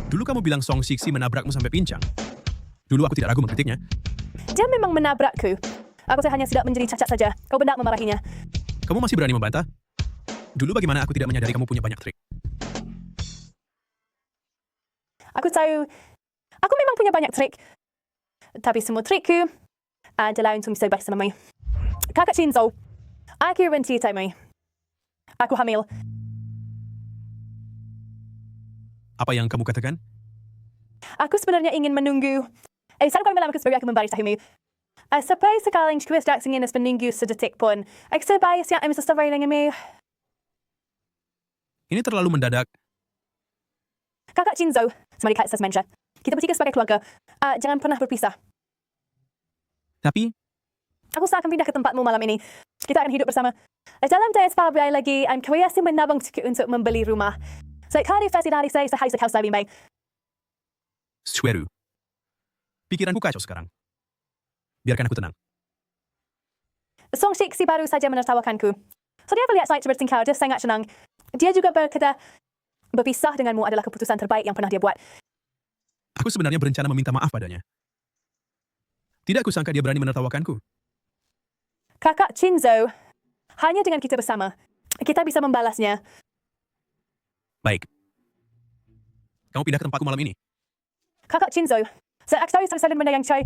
Dulu kamu bilang Song Siksi menabrakmu sampai pincang. Dulu aku tidak ragu mengkritiknya. Dia memang menabrakku. Aku hanya tidak menjadi cacat saja. Kau benar memarahinya. Kamu masih berani membantah? Dulu bagaimana aku tidak menyadari kamu punya banyak trik? Aku tahu, aku memang punya banyak trik. Tapi semua trikku adalah untuk bisa bersamamu. Kakak Shinzo, aku mencintaimu. Aku hamil. Apa yang kamu katakan? Aku sebenarnya ingin menunggu. Saat kau bilang aku sebagai aku membarisaimu. Sampai sekarang aku tidak ingin menunggu sedetik pun. Aku sebaiknya aku sesuai denganmu. Ini terlalu mendadak. Kakak Shinzo, semari kata saya kita bertiga sebagai keluarga. Jangan pernah berpisah. Tapi, aku akan pindah ke tempatmu malam ini. Kita akan hidup bersama. Dalam daya separuh lagi, kau akan menabung untuk membeli rumah. Sekali fasilitasi saya sehari sekali lebih baik. Xueru, pikiranku kacau sekarang. Biarkan aku tenang. Song Siksi baru saja menertawakanku. Dia melihat saya bertingkah, dia sangat senang. Dia juga berkata, berpisah denganmu adalah keputusan terbaik yang pernah dia buat. Aku sebenarnya berencana meminta maaf padanya. Tidak kusangka dia berani menertawakanku. Kakak Shinzo, hanya dengan kita bersama, kita bisa membalasnya. Baik. Kamu pindah ke tempatku malam ini. Kakak Chinzo, saya tahu salah benda yang saya...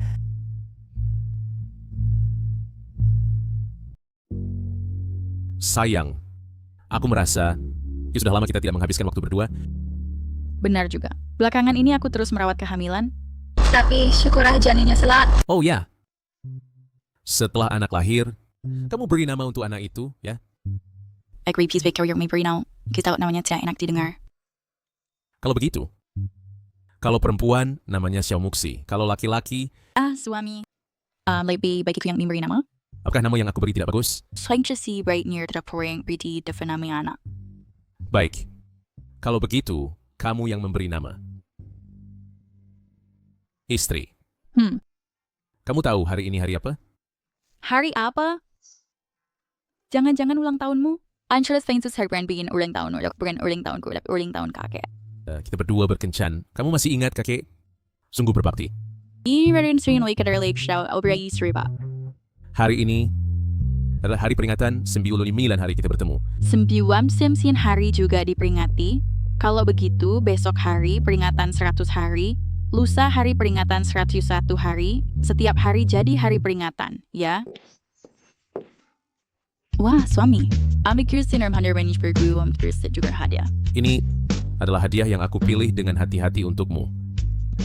Sayang, aku merasa ya sudah lama kita tidak menghabiskan waktu berdua. Benar juga. Belakangan ini aku terus merawat kehamilan. Tapi syukurlah janinnya selamat. Oh ya, setelah anak lahir, kamu beri nama untuk anak itu, ya? Agree, please wait your beri now. Kita tahu namanya tidak enak didengar. Kalau begitu, kalau perempuan namanya Xiaomuxi, kalau laki-laki, Suami. Lebih baik itu yang memberi nama. apakah nama yang aku beri tidak bagus? Saya si right near tidak perang beri definami anak. Baik, kalau begitu, kamu yang memberi nama. Istri. Kamu tahu hari ini hari apa? Hari apa? Jangan-jangan ulang tahunmu? Antara Saints Herbrand bikin ulang tahun, bukan ulang tahunku, tapi ulang tahun kakek. Kita berdua berkencan. Kamu masih ingat kakek? Sungguh berbakti. Iradin sering lagi kadar lake show, alberi istri ba. Hari ini adalah hari peringatan 99 hari kita bertemu. 99 hari juga diperingati. Kalau begitu, besok hari peringatan 100 hari, lusa hari peringatan 101 hari, setiap hari jadi hari peringatan, ya? Wah, suami. Amikir sinar handar manis berguru juga hadiah. Ini adalah hadiah yang aku pilih dengan hati-hati untukmu.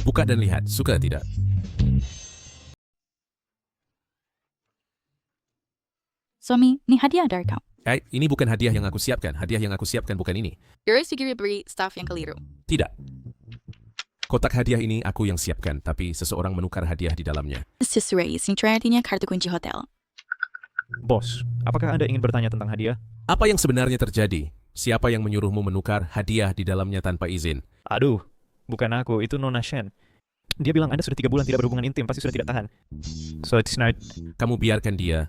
Buka dan lihat, suka tidak? Suami, ini hadiah dari kau. Ini bukan hadiah yang aku siapkan. Hadiah yang aku siapkan bukan ini. Harus segera beri staff yang keliru. Tidak. Kotak hadiah ini aku yang siapkan, tapi seseorang menukar hadiah di dalamnya. Sesuai, ini artinya kartu kunci hotel. Bos, apakah Anda ingin bertanya tentang hadiah? Apa yang sebenarnya terjadi? Siapa yang menyuruhmu menukar hadiah di dalamnya tanpa izin? Aduh, bukan aku, itu Nona Shen. Dia bilang Anda sudah 3 bulan tidak berhubungan intim, pasti sudah tidak tahan. So it's not... Kamu biarkan dia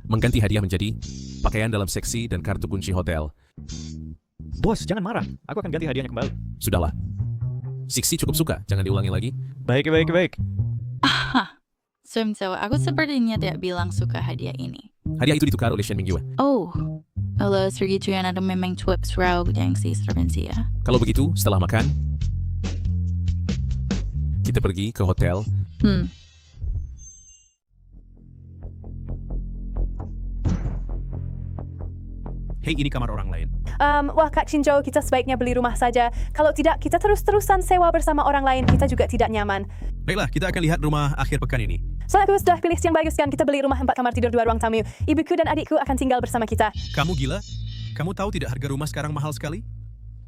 mengganti hadiah menjadi pakaian dalam seksi dan kartu kunci hotel. Bos, jangan marah. Aku akan ganti hadiahnya kembali. Sudahlah. Siksi cukup suka, jangan diulangi lagi. Baik. So, aku sepertinya tidak bilang suka hadiah ini. Hadiah itu ditukar oleh Shen Mingyue. Oh, kalau segitu yang ada memang tips raw yang si servensi ya. Kalau begitu, setelah makan, kita pergi ke hotel. Hei, ini kamar orang lain. Wah, Kak Chinjo, kita sebaiknya beli rumah saja. Kalau tidak, kita terus-terusan sewa bersama orang lain. Kita juga tidak nyaman. Baiklah, kita akan lihat rumah akhir pekan ini. Soalnya aku sudah pilih yang bagus kan. Kita beli rumah 4 kamar tidur 2 ruang tamu. Ibuku dan adikku akan tinggal bersama kita. Kamu gila? Kamu tahu tidak harga rumah sekarang mahal sekali?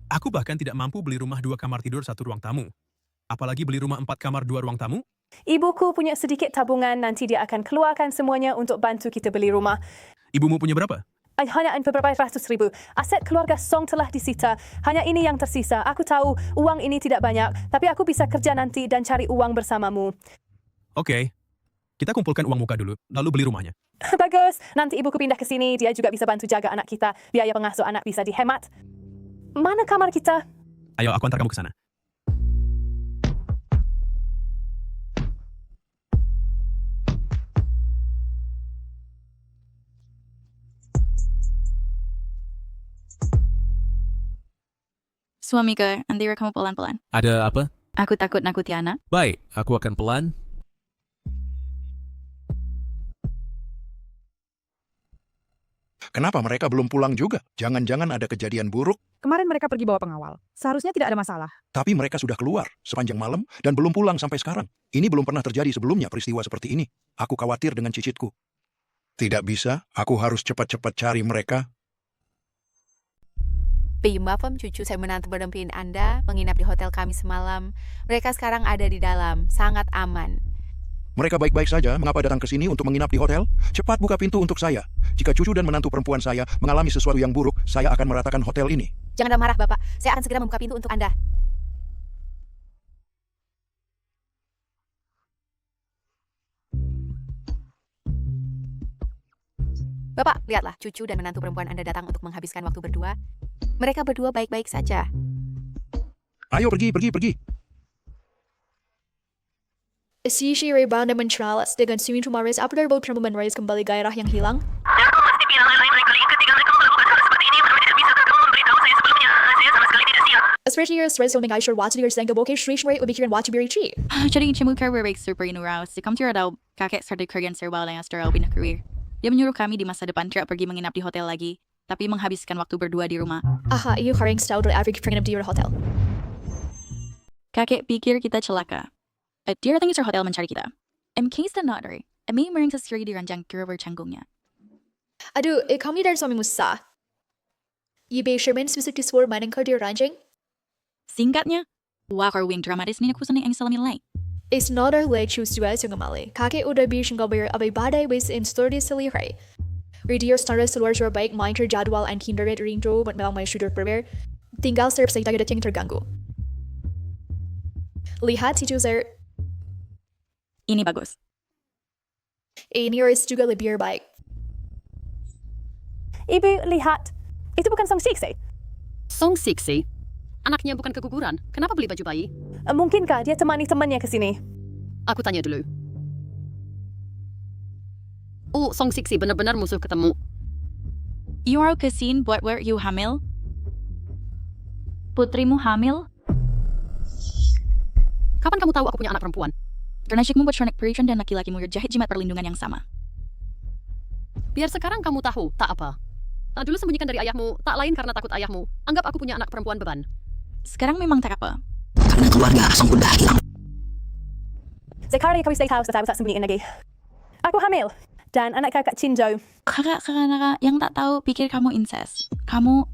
Aku bahkan tidak mampu beli rumah 2 kamar tidur 1 ruang tamu. Apalagi beli rumah 4 kamar 2 ruang tamu. Ibuku punya sedikit tabungan. Nanti dia akan keluarkan semuanya untuk bantu kita beli rumah. Ibumu punya berapa? Hanya beberapa ratus ribu. Aset keluarga Song telah disita. Hanya ini yang tersisa. Aku tahu uang ini tidak banyak, tapi aku bisa kerja nanti dan cari uang bersamamu. Oke. Kita kumpulkan uang muka dulu, lalu beli rumahnya. Bagus. Nanti ibuku pindah ke sini. Dia juga bisa bantu jaga anak kita. Biaya pengasuh anak bisa dihemat. Mana kamar kita? Ayo, aku antar kamu ke sana. Suami ke, nanti kamu pelan-pelan. Ada apa? Aku takut nakuti anak. Baik, aku akan pelan. Kenapa mereka belum pulang juga? Jangan-jangan ada kejadian buruk, Kemarin mereka pergi bawa pengawal. Seharusnya tidak ada masalah. tapi mereka sudah keluar sepanjang malam dan belum pulang sampai sekarang. Ini belum pernah terjadi sebelumnya peristiwa seperti ini. Aku khawatir dengan cicitku. Tidak bisa, aku harus cepat-cepat cari mereka. Maafkan cucu saya menantu berdampingin Anda menginap di hotel kami semalam. Mereka sekarang ada di dalam, sangat aman. Mereka baik-baik saja, mengapa datang ke sini untuk menginap di hotel? Cepat buka pintu untuk saya. Jika cucu dan menantu perempuan saya mengalami sesuatu yang buruk, saya akan meratakan hotel ini. Jangan marah, Bapak. Saya akan segera membuka pintu untuk Anda. Bapak, lihatlah, cucu dan menantu perempuan Anda datang untuk menghabiskan waktu berdua. Mereka berdua baik-baik saja. Ayo pergi. Shishi rebound dan mentralas dengan swing Tumaris after both perempuan meraih kembali gairah yang hilang. Especially your stress filming I sure watch your sang boke shrish where ubikiran watch biri tree. Jadi cemukar berbalik super inuraw. Si kamtira daw kakek started kerjaan serba yang astral pindah career. Dia menyuruh kami di masa depan tidak pergi menginap di hotel lagi, tapi menghabiskan waktu berdua di rumah. Aha, iyo karing style dari average pengen di your hotel. Kakek pikir kita celaka. Dia datang ke hotel mencari kita. Case dan notary. May mering security di ranjang kira bercanggungnya. Aduh, kami dari suami Musa. Ibe Sherman spesifik di suara mainin kau di ranjang? Singkatnya, wakar wing dramatis ni nakusan yang salami lain. It's not our leg choose to as yung amali. Kakek udah bising kabar abay badai ways in story seliray. Radio standard seluar suara baik monitor jadwal and kindergarten rinto but melang may shooter prepare. Tinggal serap sa dagat yang terganggu. Lihat si Juzer. Ini bagus. Ini harus juga lebih baik. Ibu, lihat. Itu bukan Song Siksi. Song Siksi? Anaknya bukan keguguran. Kenapa beli baju bayi? Mungkinkah dia temani temannya ke sini? Aku tanya dulu. Oh, Song Siksi benar-benar musuh ketemu. You mau kesin buat where you hamil? Putrimu hamil? Kapan kamu tahu aku punya anak perempuan? Karena syekmu buat Shernik Persian dan laki-lakimu jahit jimat perlindungan yang sama. Biar sekarang kamu tahu, tak apa. Dulu sembunyikan dari ayahmu, tak lain karena takut ayahmu. Anggap aku punya anak perempuan beban. Sekarang memang tak apa. Karena keluarga Song dah hilang. Sekarang kami sudah tahu setelah tak sembunyikan lagi. Aku hamil. Dan anak kakak Chinjo. Kakak yang tak tahu pikir kamu incest. Kamu...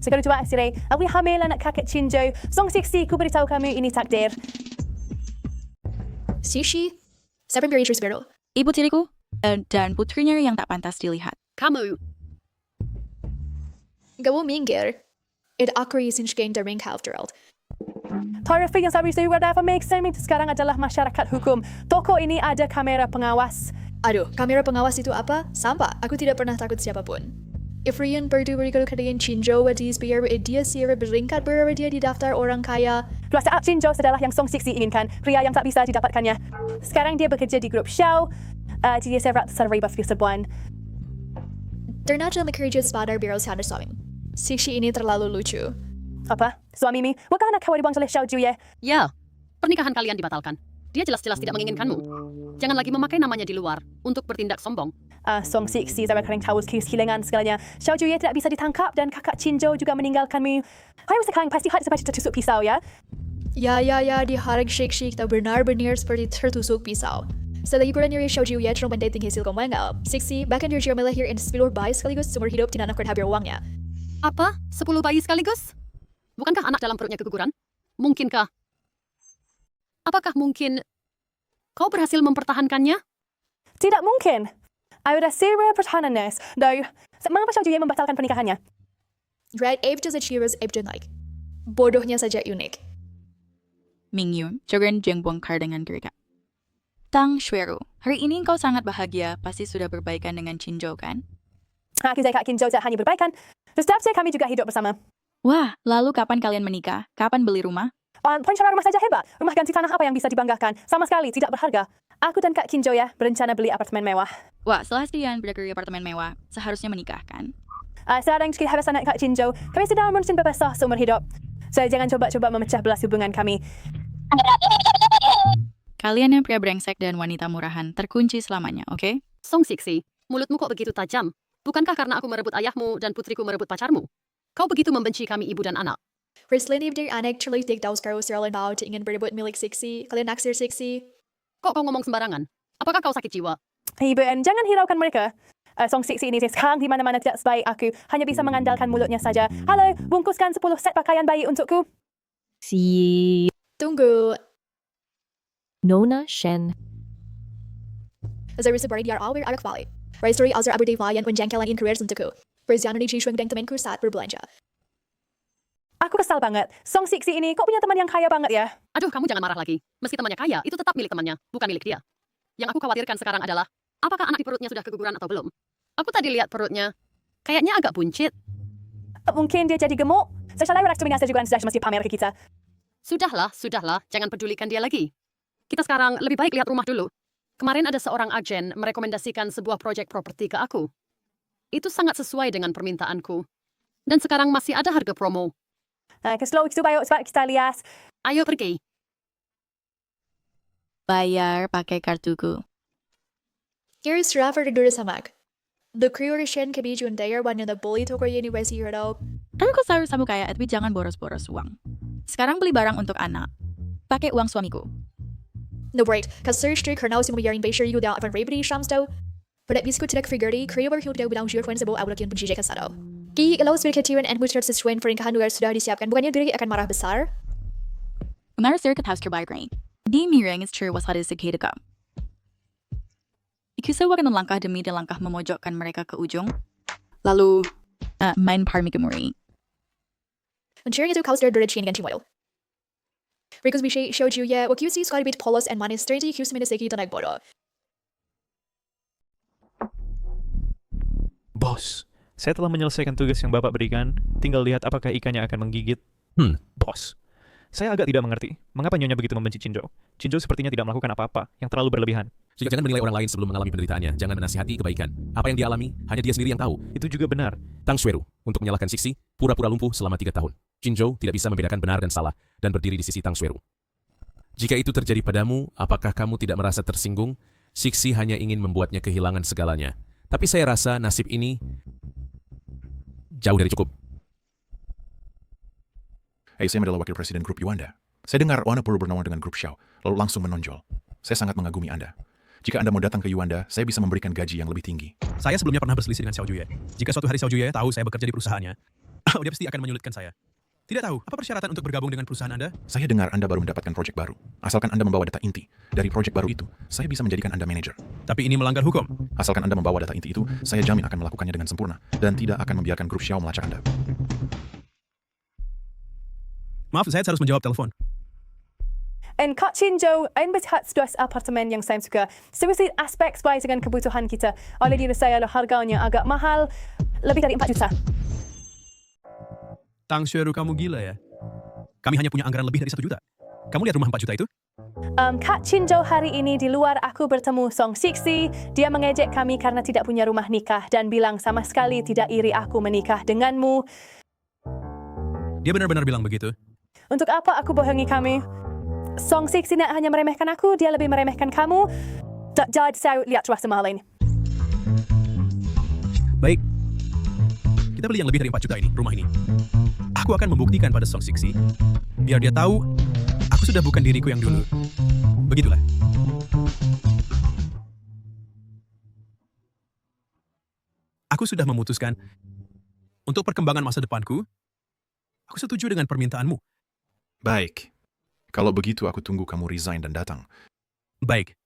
Sekarang coba Asire, aku hamil anak kakak Chinjo. Song Siksi, ku beritahu kamu ini takdir. Sishi, siapa yang beri baru? Ibu tiriku dan putrinya yang tak pantas dilihat. Kamu. Kamu minggir. It akri sinshking the ring half-world. Tarifik yang sabi saya whatever makes sense sekarang adalah masyarakat hukum. Toko ini ada kamera pengawas. Aduh, kamera pengawas itu apa? Sampah. Aku tidak pernah takut siapapun. If Rian berdua kalian Chinjo wadis biar dia sira beringkat berapa dia di daftar orang kaya. Dua saat Chinjo adalah yang Song Siksi inginkan, pria yang tak bisa didapatkannya. Sekarang dia bekerja di grup Xiao. Dia serat sarriba sebuan. Ternyata bekerja sebagai biro sana suami. Siksi ini terlalu lucu. Apa? Suamimu? Bukan anak kau dibuang oleh Xiao Juye? Ya, pernikahan kalian dibatalkan. Dia jelas-jelas tidak menginginkanmu. Jangan lagi memakai namanya di luar untuk bertindak sombong. Song Siksi saya kering tahu kehilangan segalanya. Xiao Juye tidak bisa ditangkap dan kakak Chinjo juga meninggalkanmu. Hari sekarang pasti hati seperti tertusuk pisau ya? Ya, di hari Shik tak benar-benar seperti tertusuk pisau. Setelah hiburan dari Xiao Juye terus mendating hasil komengal, Siksi bahkan dia melahir in 10 bayi sekaligus seumur hidup tidak akan habis uangnya. Apa? 10 bayi sekaligus? Bukankah anak dalam perutnya keguguran? Mungkinkah? Apakah mungkin kau berhasil mempertahankannya? Tidak mungkin. Ada serius pertahanannya. Though, mengapa Xiao Juye membatalkan pernikahannya? Red Ape does achievers Ape don't like. Bodohnya saja unik. Mingyun, jangan jeng bongkar dengan mereka. Tang Shueru, hari ini engkau sangat bahagia, pasti sudah berbaikan dengan Chinjo kan? Aku dan Kak Chinjo tak hanya berbaikan, setiap kami juga hidup bersama. Wah, lalu kapan kalian menikah? Kapan beli rumah? Perencanaan rumah saja hebat. Rumah ganti tanah apa yang bisa dibanggakan? Sama sekali tidak berharga. Aku dan Kak Chinjo ya berencana beli apartemen mewah. Wah, setelah kalian berdiri apartemen mewah, seharusnya menikah kan? Sekarang kita habis anak Kak Chinjo, kami sedang menuntut bebas seumur hidup. Saya jangan coba-coba memecah belah hubungan kami. Kalian yang pria brengsek dan wanita murahan terkunci selamanya, oke? Song Siksi, mulutmu kok begitu tajam? Bukankah karena aku merebut ayahmu dan putriku merebut pacarmu? Kau begitu membenci kami ibu dan anak. Restlin dari anak terlihat dik daus karo seralin mau ingin berebut milik Siksi. Kalian naksir Siksi. Kok kau ngomong sembarangan? Apakah kau sakit jiwa? Ibu, jangan hiraukan mereka. Song Siksi ini sekarang di mana-mana tidak sebaik aku. Hanya bisa mengandalkan mulutnya saja. Halo, bungkuskan 10 set pakaian bayi untukku. Tunggu. Nona Shen. Saya seperti dia awal arak balik. Raisuri azar abu devayan penjangkalan in career untukku. Berzianan di jisweng dan temanku saat berbelanja. Aku kesal banget. Song Siksi ini kok punya teman yang kaya banget ya? Aduh, kamu jangan marah lagi. Meski temannya kaya, itu tetap milik temannya, bukan milik dia. Yang aku khawatirkan sekarang adalah, apakah anak di perutnya sudah keguguran atau belum? Aku tadi lihat perutnya. Kayaknya agak buncit. Mungkin dia jadi gemuk. Secara reaksi juga sudah mesti pamer ke kita. Sudahlah. Jangan pedulikan dia lagi. Kita sekarang lebih baik lihat rumah dulu. Kemarin ada seorang agen merekomendasikan sebuah proyek properti ke aku. Itu sangat sesuai dengan permintaanku. Dan sekarang masih ada harga promo. Keseluruh itu baik sebab kita lihat. Ayo pergi. Bayar pakai kartuku. Here's Rafa tidur sama aku. The creation can be jundaya wanyo the bully toko university hero. Aku selalu sama kaya, tapi jangan boros-boros uang. Sekarang beli barang untuk anak. Pakai uang suamiku. No break, cause search through kernels yung bayaring bay sure you down upon rapery shams daw. But at music tidak figurity, creator hill daw bilang sure sa buong awalak yun penjijay kasado. Ki ilaw spirikatiran and mustard sa swin for ingkahan lugar sudah disiapkan. Bukannya diri akan marah besar? Umar sir kat house by grain. Di miring is true was hadis sa ka. Ikusawa ka ng langkah demi de langkah memojokkan mereka ke ujung. Lalu, main parmi kemuri. Mencuri itu kaus dari direction ganti model. Because we showed you yeah, what you see Scotty beat Polos and Manis 30 Qs miniseki dan bodo. Bos, saya telah menyelesaikan tugas yang Bapak berikan. Tinggal lihat apakah ikannya akan menggigit. Bos. Saya agak tidak mengerti, mengapa Nyonya begitu membenci Chinjo. Chinjo sepertinya tidak melakukan apa-apa yang terlalu berlebihan. Jangan menilai orang lain sebelum mengalami penderitaannya. Jangan menasihati kebaikan. Apa yang dia alami, hanya dia sendiri yang tahu. Itu juga benar. Tang Shueru, untuk menyalahkan Sixi, pura-pura lumpuh selama 3 tahun. Chinjo tidak bisa membedakan benar dan salah, dan berdiri di sisi Tang Shueru. Jika itu terjadi padamu, apakah kamu tidak merasa tersinggung? Sixi hanya ingin membuatnya kehilangan segalanya. Tapi saya rasa nasib ini jauh dari cukup. Saya adalah wakil presiden grup Yuanda. Saya dengar Wana baru bernaung dengan grup Xiao, lalu langsung menonjol. Saya sangat mengagumi Anda. Jika Anda mau datang ke Yuanda, saya bisa memberikan gaji yang lebih tinggi. Saya sebelumnya pernah berselisih dengan Xiao Juye. Jika suatu hari Xiao Juye tahu saya bekerja di perusahaannya, dia pasti akan menyulitkan saya. Tidak tahu, apa persyaratan untuk bergabung dengan perusahaan Anda? Saya dengar Anda baru mendapatkan proyek baru. Asalkan Anda membawa data inti. Dari proyek baru itu, saya bisa menjadikan Anda manajer. Tapi ini melanggar hukum. Asalkan Anda membawa data inti itu, saya jamin akan melakukannya dengan sempurna dan tidak akan membiarkan grup Xiao melacak Anda. Maaf, saya harus menjawab telepon. And Kak Chinjo, ein berhad stuas apartemen yang saya suka. Seriously, aspek sesuai dengan kebutuhan kita. Oleh diri saya, harganya agak mahal, lebih dari 4 juta. Tang Shueru, kamu gila ya? Kami hanya punya anggaran lebih dari 1 juta. Kamu lihat rumah 4 juta itu? Kak Chinjo hari ini di luar aku bertemu Song Sixi. Dia mengejek kami karena tidak punya rumah nikah dan bilang sama sekali tidak iri aku menikah denganmu. Dia benar-benar bilang begitu. Untuk apa aku bohongi kami? Song Sixi tidak hanya meremehkan aku, dia lebih meremehkan kamu. Jadi saya lihat rasa mahal ini. Baik. Kita beli yang lebih dari 4 juta ini, rumah ini. Aku akan membuktikan pada Song Sixi. Biar dia tahu, aku sudah bukan diriku yang dulu. Begitulah. Aku sudah memutuskan untuk perkembangan masa depanku. Aku setuju dengan permintaanmu. Baik. Kalau begitu aku tunggu kamu resign dan datang. Baik.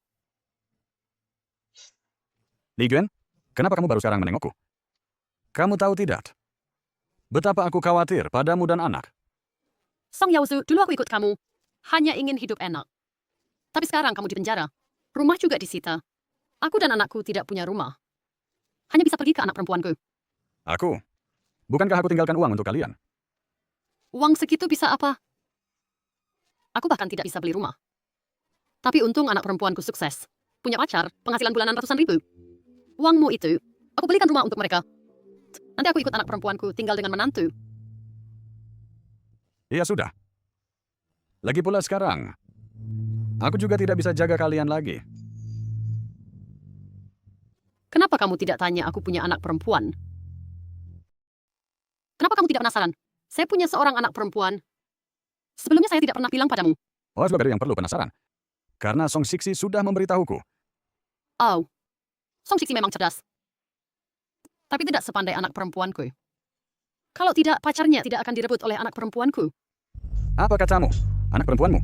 Li Guan, kenapa kamu baru sekarang menengokku? Kamu tahu tidak? Betapa aku khawatir padamu dan anak. Song Yaozu, dulu aku ikut kamu. Hanya ingin hidup enak. Tapi sekarang kamu di penjara. Rumah juga disita. Aku dan anakku tidak punya rumah. Hanya bisa pergi ke anak perempuanku. Aku? Bukankah aku tinggalkan uang untuk kalian? Uang segitu bisa apa? Aku bahkan tidak bisa beli rumah. Tapi untung anak perempuanku sukses. Punya pacar, penghasilan bulanan ratusan ribu. Uangmu itu, aku belikan rumah untuk mereka. Nanti aku ikut anak perempuanku tinggal dengan menantu. Iya sudah. Lagi pula sekarang, aku juga tidak bisa jaga kalian lagi. Kenapa kamu tidak tanya aku punya anak perempuan? Kenapa kamu tidak penasaran? Saya punya seorang anak perempuan. Sebelumnya saya tidak pernah bilang padamu. Oh, sebab yang perlu penasaran. Karena Song Sixi sudah memberitahuku. Oh, Song Sixi memang cerdas. Tapi tidak sepandai anak perempuanku. Kalau tidak, pacarnya tidak akan direbut oleh anak perempuanku. Apa katamu? Anak perempuanmu?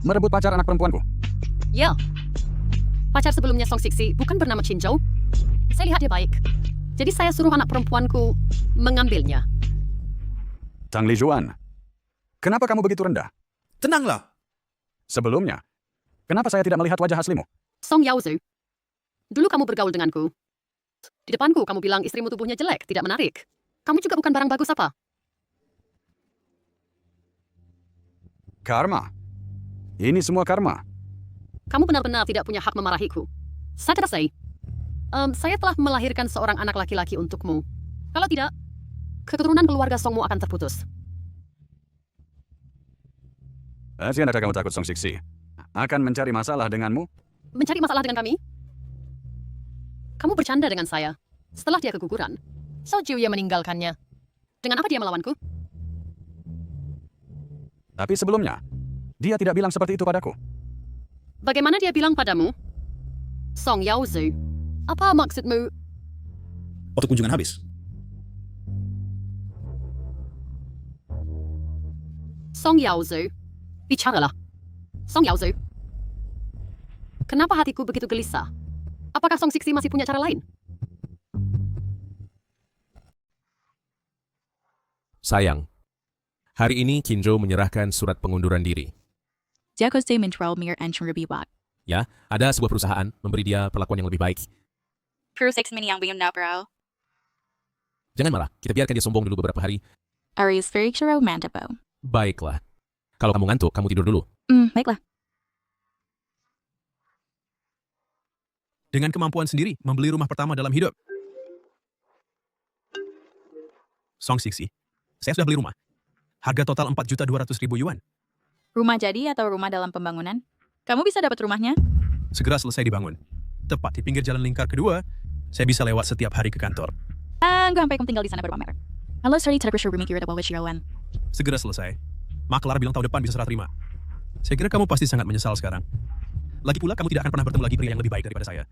Merebut pacar anak perempuanku? Ya. Pacar sebelumnya Song Sixi bukan bernama Chinjo. Saya lihat dia baik. Jadi saya suruh anak perempuanku mengambilnya. Tang Lijuan, kenapa kamu begitu rendah? Tenanglah. Sebelumnya, kenapa saya tidak melihat wajah aslimu? Song Yaozu, dulu kamu bergaul denganku. Di depanku kamu bilang istrimu tubuhnya jelek, tidak menarik. Kamu juga bukan barang bagus apa? Karma. Ini semua karma. Kamu benar-benar tidak punya hak memarahiku. Saya saya telah melahirkan seorang anak laki-laki untukmu. Kalau tidak, keturunan keluarga Songmu akan terputus. Tidakkah kamu takut Song Siksi akan mencari masalah denganmu? Mencari masalah dengan kami? Kamu bercanda dengan saya. Setelah dia keguguran, Xiao Jiuye meninggalkannya. Dengan apa dia melawanku? Tapi sebelumnya, dia tidak bilang seperti itu padaku. Bagaimana dia bilang padamu? Song Yaozu, apa maksudmu? Waktu kunjungan habis. Song Yaozu, bicaralah. Song Yaozu. Kenapa hatiku begitu gelisah? Apakah Song Siksi masih punya cara lain? Sayang, hari ini Qinzhou menyerahkan surat pengunduran diri. Dia koste menjual mir and rubiwak. Ya, ada sebuah perusahaan memberi dia perlakuan yang lebih baik. Pro 6 mini yang bingung nabrau. Jangan marah, kita biarkan dia sombong dulu beberapa hari. Aris Fericero Mandabo. Baiklah. Kalau kamu ngantuk, kamu tidur dulu. Baiklah. Dengan kemampuan sendiri membeli rumah pertama dalam hidup. Song Siksi, saya sudah beli rumah. Harga total 4.200.000 yuan. Rumah jadi atau rumah dalam pembangunan? Kamu bisa dapat rumahnya? Segera selesai dibangun. Tepat di pinggir jalan lingkar kedua, saya bisa lewat setiap hari ke kantor. Gue sampai kamu tinggal di sana baru pamer. Halo, sorry, tidak bersyukur mikir ada bawa Shirawan. Segera selesai. Maklar bilang tahun depan bisa serah terima. Saya kira kamu pasti sangat menyesal sekarang. Lagi pula kamu tidak akan pernah bertemu lagi pria yang lebih baik daripada saya.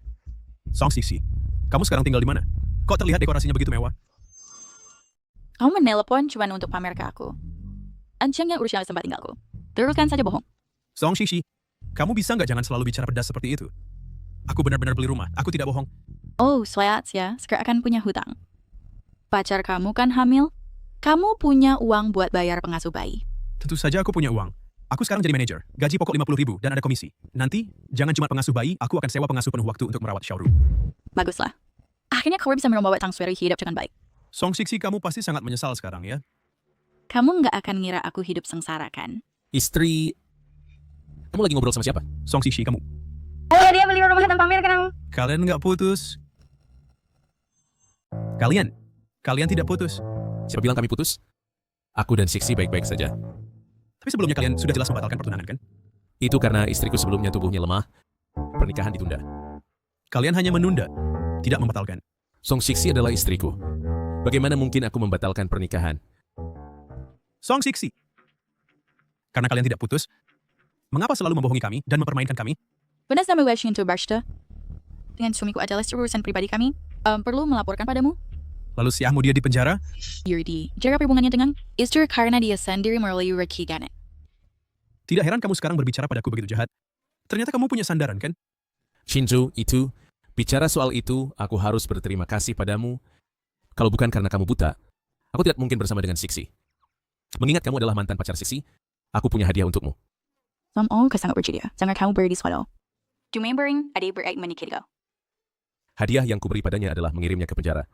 Song Siksi, kamu sekarang tinggal di mana? Kok terlihat dekorasinya begitu mewah? Kamu menelepon cuma untuk pamer ke aku. Ancangnya urusnya tempat tinggalku. Teruskan saja bohong. Song Siksi, kamu bisa nggak jangan selalu bicara pedas seperti itu? Aku benar-benar beli rumah, aku tidak bohong. Oh, sweat ya, sekarang akan punya hutang. Pacar kamu kan hamil? Kamu punya uang buat bayar pengasuh bayi. Tentu saja aku punya uang. Aku sekarang jadi manajer, gaji pokok 50.000 dan ada komisi. Nanti, jangan cuma pengasuh bayi, aku akan sewa pengasuh penuh waktu untuk merawat Xiaoru. Baguslah. Akhirnya kau bisa membawa Tang Sui hidup dengan baik. Song Siksi, kamu pasti sangat menyesal sekarang ya? Kamu nggak akan ngira aku hidup sengsara kan? Istri... Kamu lagi ngobrol sama siapa? Song Siksi, kamu. Oh ya, dia beli rumah tanpa pamer kan? Kalian nggak putus. Kalian tidak putus. Siapa bilang kami putus? Aku dan Siksi baik-baik saja. Tapi sebelumnya kalian sudah jelas membatalkan pertunangan kan? Itu karena istriku sebelumnya tubuhnya lemah. Pernikahan ditunda. Kalian hanya menunda, tidak membatalkan. Song Siksi adalah istriku. Bagaimana mungkin aku membatalkan pernikahan? Song Siksi. Karena kalian tidak putus, mengapa selalu membohongi kami dan mempermainkan kami? Benar sama Weshin to Barsta. Dengan suamiku adalah urusan pribadi kami. Perlu melaporkan padamu? Lalu siahmu dia di penjara? Yurdi, jaga hubungannya dengan istri karena dia sendiri melalui rekiganet. Tidak heran kamu sekarang berbicara padaku begitu jahat. Ternyata kamu punya sandaran kan? Qinzhou, bicara soal itu, aku harus berterima kasih padamu. Kalau bukan karena kamu buta, aku tidak mungkin bersama dengan Siksi. Mengingat kamu adalah mantan pacar Siksi, aku punya hadiah untukmu. Kau sangat bersedia. Jangan kamu beri di swallow. Remembering, ada berat menikah kau. Hadiah yang kuberi padanya adalah mengirimnya ke penjara.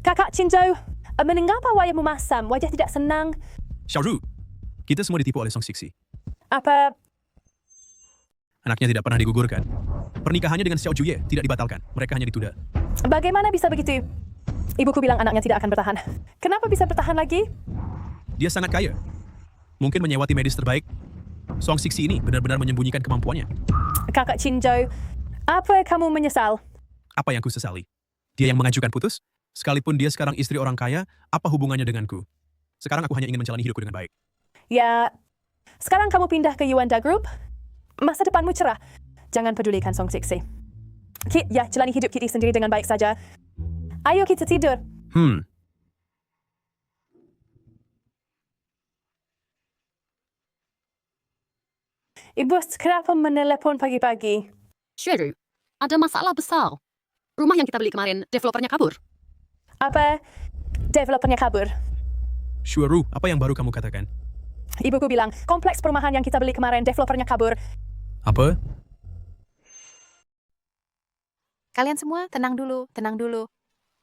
Kakak Qinzhou, mengapa wajahmu masam? Wajah tidak senang. Xiaoru, kita semua ditipu oleh Song Siksi. Apa? Anaknya tidak pernah digugurkan. Pernikahannya dengan Xiao Jiuye tidak dibatalkan. Mereka hanya ditunda. Bagaimana bisa begitu? Ibuku bilang anaknya tidak akan bertahan. Kenapa bisa bertahan lagi? Dia sangat kaya. Mungkin menyewa tim medis terbaik. Song Siksi ini benar-benar menyembunyikan kemampuannya. Kakak Qinzhou, apa kamu menyesal? Apa yang ku sesali? Dia yang mengajukan putus? Sekalipun dia sekarang istri orang kaya, apa hubungannya denganku? Sekarang aku hanya ingin menjalani hidupku dengan baik. Ya, sekarang kamu pindah ke Yuanda Group. Masa depanmu cerah. Jangan pedulikan Song Siksi. Ya, jalani hidup kita sendiri dengan baik saja. Ayo kita tidur. Ibu, kenapa menelepon pagi-pagi? Sheru, ada masalah besar. Rumah yang kita beli kemarin, developernya kabur. Apa? Developernya kabur? Shuaru, apa yang baru kamu katakan? Ibuku bilang, kompleks perumahan yang kita beli kemarin, developernya kabur. Apa? Kalian semua tenang dulu, tenang dulu.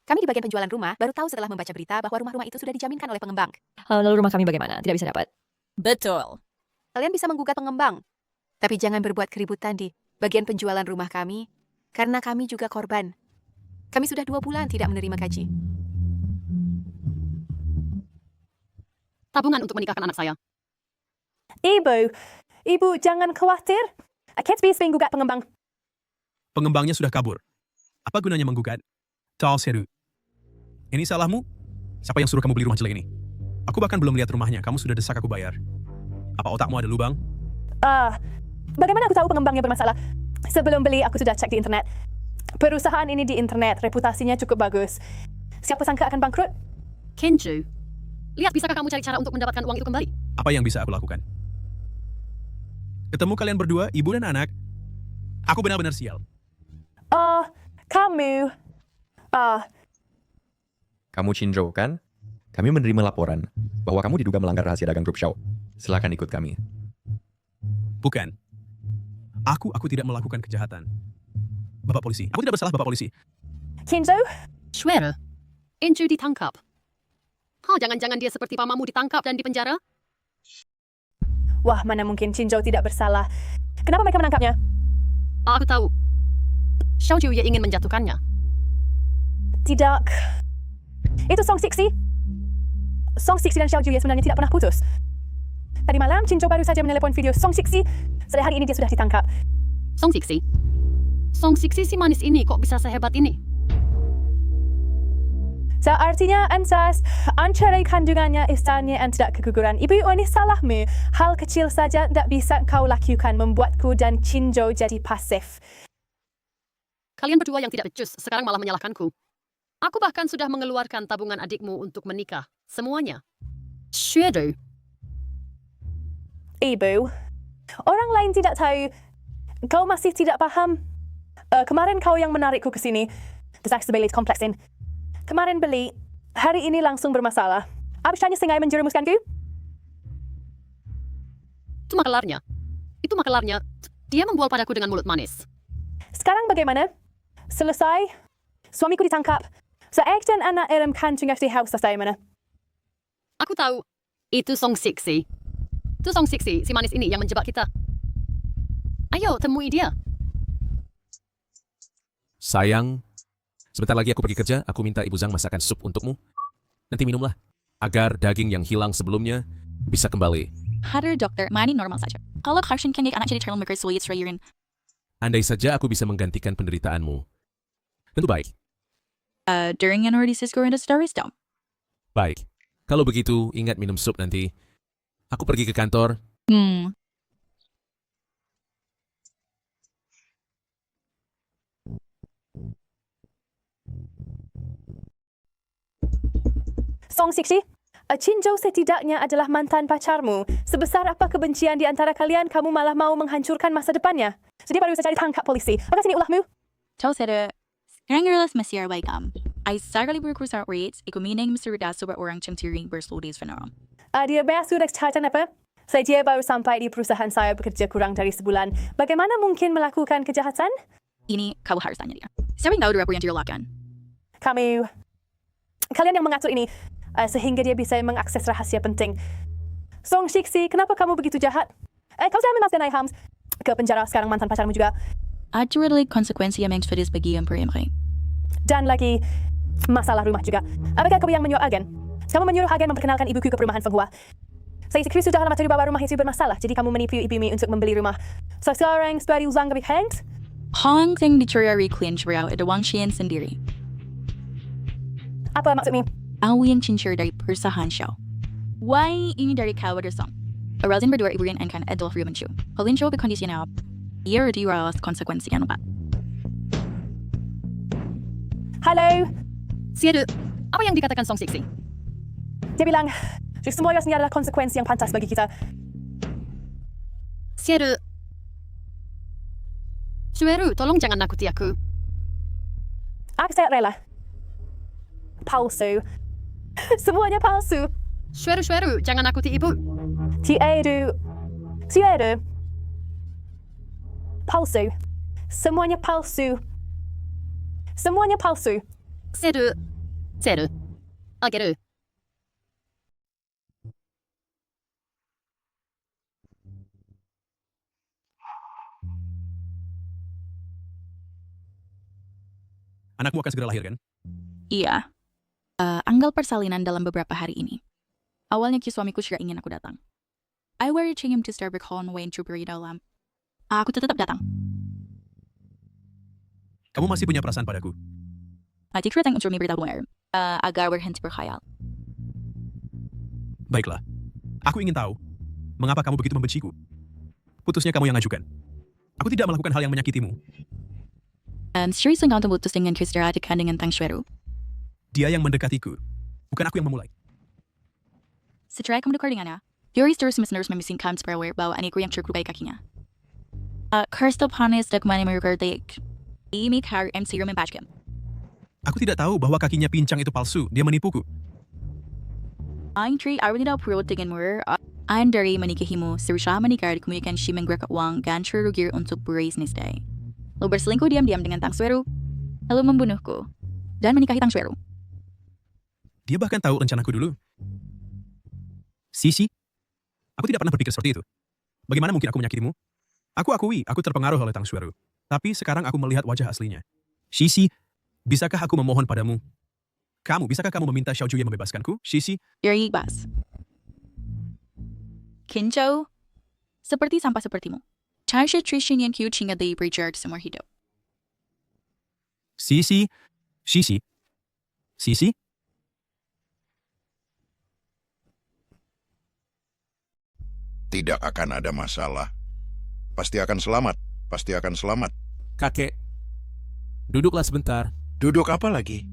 Kami di bagian penjualan rumah baru tahu setelah membaca berita bahwa rumah-rumah itu sudah dijaminkan oleh pengembang. Lalu rumah kami bagaimana? Tidak bisa dapat? Betul. Kalian bisa menggugat pengembang. Tapi jangan berbuat keributan di bagian penjualan rumah kami, karena kami juga korban. Kami sudah 2 bulan tidak menerima gaji. tabungan untuk menikahkan anak saya. Ibu jangan khawatir. Catesby sering gugat pengembang. Pengembangnya sudah kabur. Apa gunanya menggugat? Charles Heru. Ini salahmu? Siapa yang suruh kamu beli rumah jelek ini? Aku bahkan belum lihat rumahnya, kamu sudah desak aku bayar. Apa otakmu ada lubang? Bagaimana aku tahu pengembangnya bermasalah? Sebelum beli, aku sudah cek di internet. Perusahaan ini di internet, reputasinya cukup bagus. Siapa sangka akan bangkrut? Kenju, lihat bisakah kamu cari cara untuk mendapatkan uang itu kembali? Apa yang bisa aku lakukan? Ketemu kalian berdua, ibu dan anak. Aku benar-benar sial. Kamu... Kamu Chinjo, kan? Kami menerima laporan bahwa kamu diduga melanggar rahasia dagang grup Xiao. Silakan ikut kami. Bukan. Aku tidak melakukan kejahatan. Bapak polisi. Aku tidak bersalah, Bapak polisi. Kenzo? Schwere, Enju ditangkap. Jangan-jangan dia seperti pamamu ditangkap dan dipenjara? Wah, mana mungkin Chinjo tidak bersalah. Kenapa mereka menangkapnya? Aku tahu. Xiao Juye ingin menjatuhkannya. Tidak. Itu Song Sixi. Song Sixi dan Xiao Juye sebenarnya tidak pernah putus. Tadi malam, Chinjo baru saja menelepon video Song Sixi. Sore hari ini dia sudah ditangkap. Song Sixi? Song Sixi si manis ini kok bisa sehebat ini? Artinya, Ansas, ancarai kandungannya istanya dan tidak keguguran. Ibu ini salahmu. Hal kecil saja tidak bisa kau lakukan membuatku dan Chinjo jadi pasif. Kalian berdua yang tidak becus sekarang malah menyalahkanku. Aku bahkan sudah mengeluarkan tabungan adikmu untuk menikah. Semuanya. Shuedo. Ibu, orang lain tidak tahu. Kau masih tidak paham. Kemarin kau yang menarikku ke sini. Desaksebelit kompleksin. Kemarin beli, hari ini langsung bermasalah. Abisanya sengaja menjerumuskanku? Itu makelarnya. Dia membual padaku dengan mulut manis. Sekarang bagaimana? Selesai? Suamiku ditangkap. Saya dan anak Erem kan tinggal di house saya mana? Aku tahu. Itu Song Sixi. Si manis ini yang menjebak kita. Ayo, temui dia. Sayang, sebentar lagi aku pergi kerja, aku minta Ibu Zhang masakkan sup untukmu. Nanti minumlah, agar daging yang hilang sebelumnya bisa kembali. Hadir dokter, mani normal saja. Kalau Karshin kan anak jadi terlalu sulit serayurin. Andai saja aku bisa menggantikan penderitaanmu. Tentu baik. During an ordisis go into stories dong. Baik. Kalau begitu, ingat minum sup nanti. Aku pergi ke kantor. Song Sixi, Chinjo setidaknya adalah mantan pacarmu. Sebesar apa kebencian di antara kalian, kamu malah mau menghancurkan masa depannya. Jadi baru saja ditangkap polisi. Apakah sini ulahmu? Ciao Sera. Sekarang realize masih baikam. I sakali berkurang rates, iku meaning Mr. Daso orang cemtiri berslodies veneram. Dia biasa sudah kejahatan apa? Saya baru sampai di perusahaan saya bekerja kurang dari sebulan. Bagaimana mungkin melakukan kejahatan? Ini kau harus tanya dia. Siapa yang tahu apa yang dia lakukan? Kalian yang mengatur ini, sehingga dia bisa mengakses rahasia penting. Song Sixi, kenapa kamu begitu jahat? Kau jangan memasukkan Ihams ke penjara sekarang mantan pacarmu juga. Ada konsekuensi yang mengs bagi yang perimai. Dan lagi, masalah rumah juga. Apakah kau yang menyuruh agen? Kamu menyuruh agen memperkenalkan ibuku ke perumahan Fenghua. Saya sekali sudah lama tahu bahwa rumah itu bermasalah, jadi kamu menipu ibumu untuk membeli rumah. So sekarang sebagai Zhang lebih hanged? Hang yang dicuri clinch beliau ada Wang Xian sendiri. Apa maksudmu? Aku yang cincir dari perusahaan Xiao. Why ini dari kau bersong? Arazin berdua ibu yang kan Adolf Rubenchu. Halin Xiao berkondisi na ia diralas konsekuensi yang apa? Halo? Siedu, apa yang dikatakan Song Sixi? Dia bilang, semua ini adalah konsekuensi yang pantas bagi kita. Siedu, Shueru, tolong jangan nakuti aku. Saya rela. Palsu. Semuanya palsu. Shueru, jangan nakuti ibu. Siedu. Palsu. Semuanya palsu. Siedu. Ageru. Anakmu akan segera lahir, kan? Iya. Anggal persalinan dalam beberapa hari ini. Awalnya suamiku sudah ingin aku datang. I were reaching him to start berkawan Wayne Truberi dalam. Aku tetap datang. Kamu masih punya perasaan padaku. Jika datang untuk memberitahu agar berhenti berkhayal. Baiklah. Aku ingin tahu, mengapa kamu begitu membenciku? Putusnya kamu yang ajukan. Aku tidak melakukan hal yang menyakitimu. Serius engkau terputus dengan kesederhanakan dengan Tang Shueru. Dia yang mendekatiku, bukan aku yang memulai. Setelah kamu dekar dengannya, Yoris terus-menerus memisingkan spraware bahwa anakku yang terluka kakinya. Karsto panis dokumen meregardik. Ini kar MC Roman Bajkem. Aku tidak tahu bahwa kakinya pincang itu palsu. Dia menipuku. Ang tri awal tidak perlu dengan mur. Ang dari menikahimu, serusaha menikah kemudian si menggerakkan uang dan terugir untuk berbisnis day. Lalu berselingkuh diam-diam dengan Tang Shueru, lalu membunuhku, dan menikahi Tang Shueru. Dia bahkan tahu rencanaku dulu. Sisi, aku tidak pernah berpikir seperti itu. Bagaimana mungkin aku menyakitimu? Aku akui, aku terpengaruh oleh Tang Shueru. Tapi sekarang aku melihat wajah aslinya. Sisi, bisakah aku memohon padamu? Bisakah kamu meminta Xiao Juye membebaskanku, Sisi? Yuri Bas. Kinjo, seperti sampah sepertimu. Tansha Trishin yang Q hingga dari berjarak seumur hidup. Sisi. Tidak akan ada masalah. Pasti akan selamat. Kakek, duduklah sebentar. Duduk apa lagi?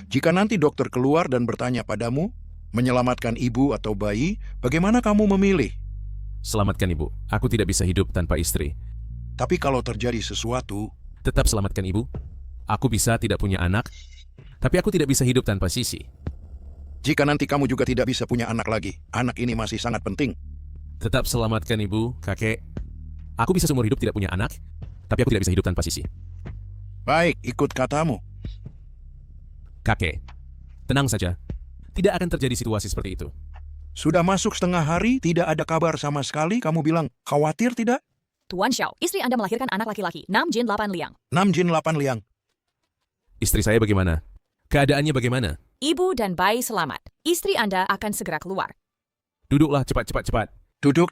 Jika nanti dokter keluar dan bertanya padamu, menyelamatkan ibu atau bayi, bagaimana kamu memilih? Selamatkan ibu. Aku tidak bisa hidup tanpa istri. Tapi kalau terjadi sesuatu... Tetap selamatkan ibu. Aku bisa tidak punya anak, tapi aku tidak bisa hidup tanpa Sisi. Jika nanti kamu juga tidak bisa punya anak lagi, anak ini masih sangat penting. Tetap selamatkan ibu, kakek. Aku bisa seumur hidup tidak punya anak, tapi aku tidak bisa hidup tanpa Sisi. Baik, ikut katamu. Kakek, tenang saja. Tidak akan terjadi situasi seperti itu. Sudah masuk setengah hari, tidak ada kabar sama sekali. Kamu bilang, khawatir tidak? Tuan Xiao, istri Anda melahirkan anak laki-laki, 6 Jin 8 Liang. 6 Jin 8 Liang. Istri saya bagaimana? Keadaannya bagaimana? Ibu dan bayi selamat. Istri Anda akan segera keluar. Duduklah, cepat. Duduk.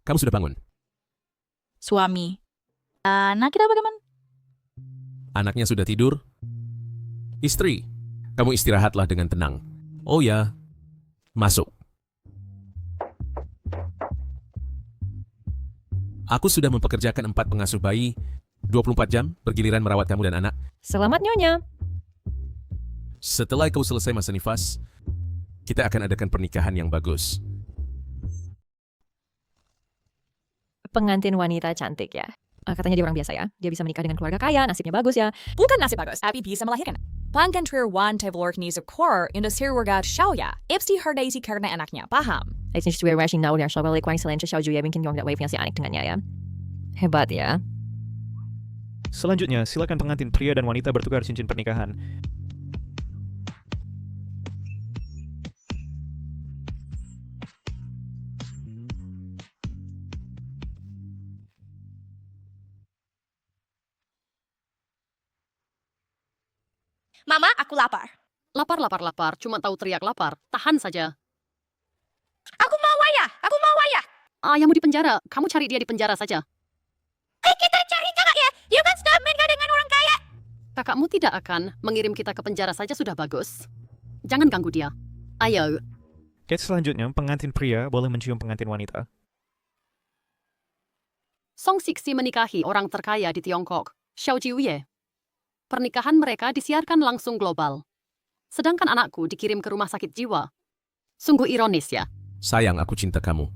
Kamu sudah bangun? Suami. Anak kita bagaimana? Anaknya sudah tidur? Istri, kamu istirahatlah dengan tenang. Oh ya, masuk. Aku sudah mempekerjakan 4 pengasuh bayi, 24 jam bergiliran merawat kamu dan anak. Selamat Nyonya. Setelah kau selesai masa nifas, kita akan adakan pernikahan yang bagus. Pengantin wanita cantik ya. Katanya dia orang biasa ya. Dia bisa menikah dengan keluarga kaya, nasibnya bagus ya. Bukan nasib bagus, tapi bisa melahirkan. Pangkan Trier Wan Tevlork ni Zakor in the Sirwagat Xiaoya. Ipsi Hardasi karena anaknya, paham? I think we're rushing now there. So balik kuang selain Xiao Juye mungkin yang wave punya si anak dengannya ya. Hebat ya. Selanjutnya, silakan pengantin pria dan wanita bertukar cincin pernikahan. Mama, aku lapar. Lapar. Cuma tahu teriak lapar. Tahan saja. Aku mau ayah. Ayahmu di penjara. Kamu cari dia di penjara saja. Kita cari kakak ya. You kan sudah menikah dengan orang kaya. Kakakmu tidak akan mengirim kita ke penjara saja sudah bagus. Jangan ganggu dia. Ayo. Oke, selanjutnya pengantin pria boleh mencium pengantin wanita. Song Sixi menikahi orang terkaya di Tiongkok, Xiao Jiuye. Pernikahan mereka disiarkan langsung global. Sedangkan anakku dikirim ke rumah sakit jiwa. Sungguh ironis ya. Sayang, aku cinta kamu.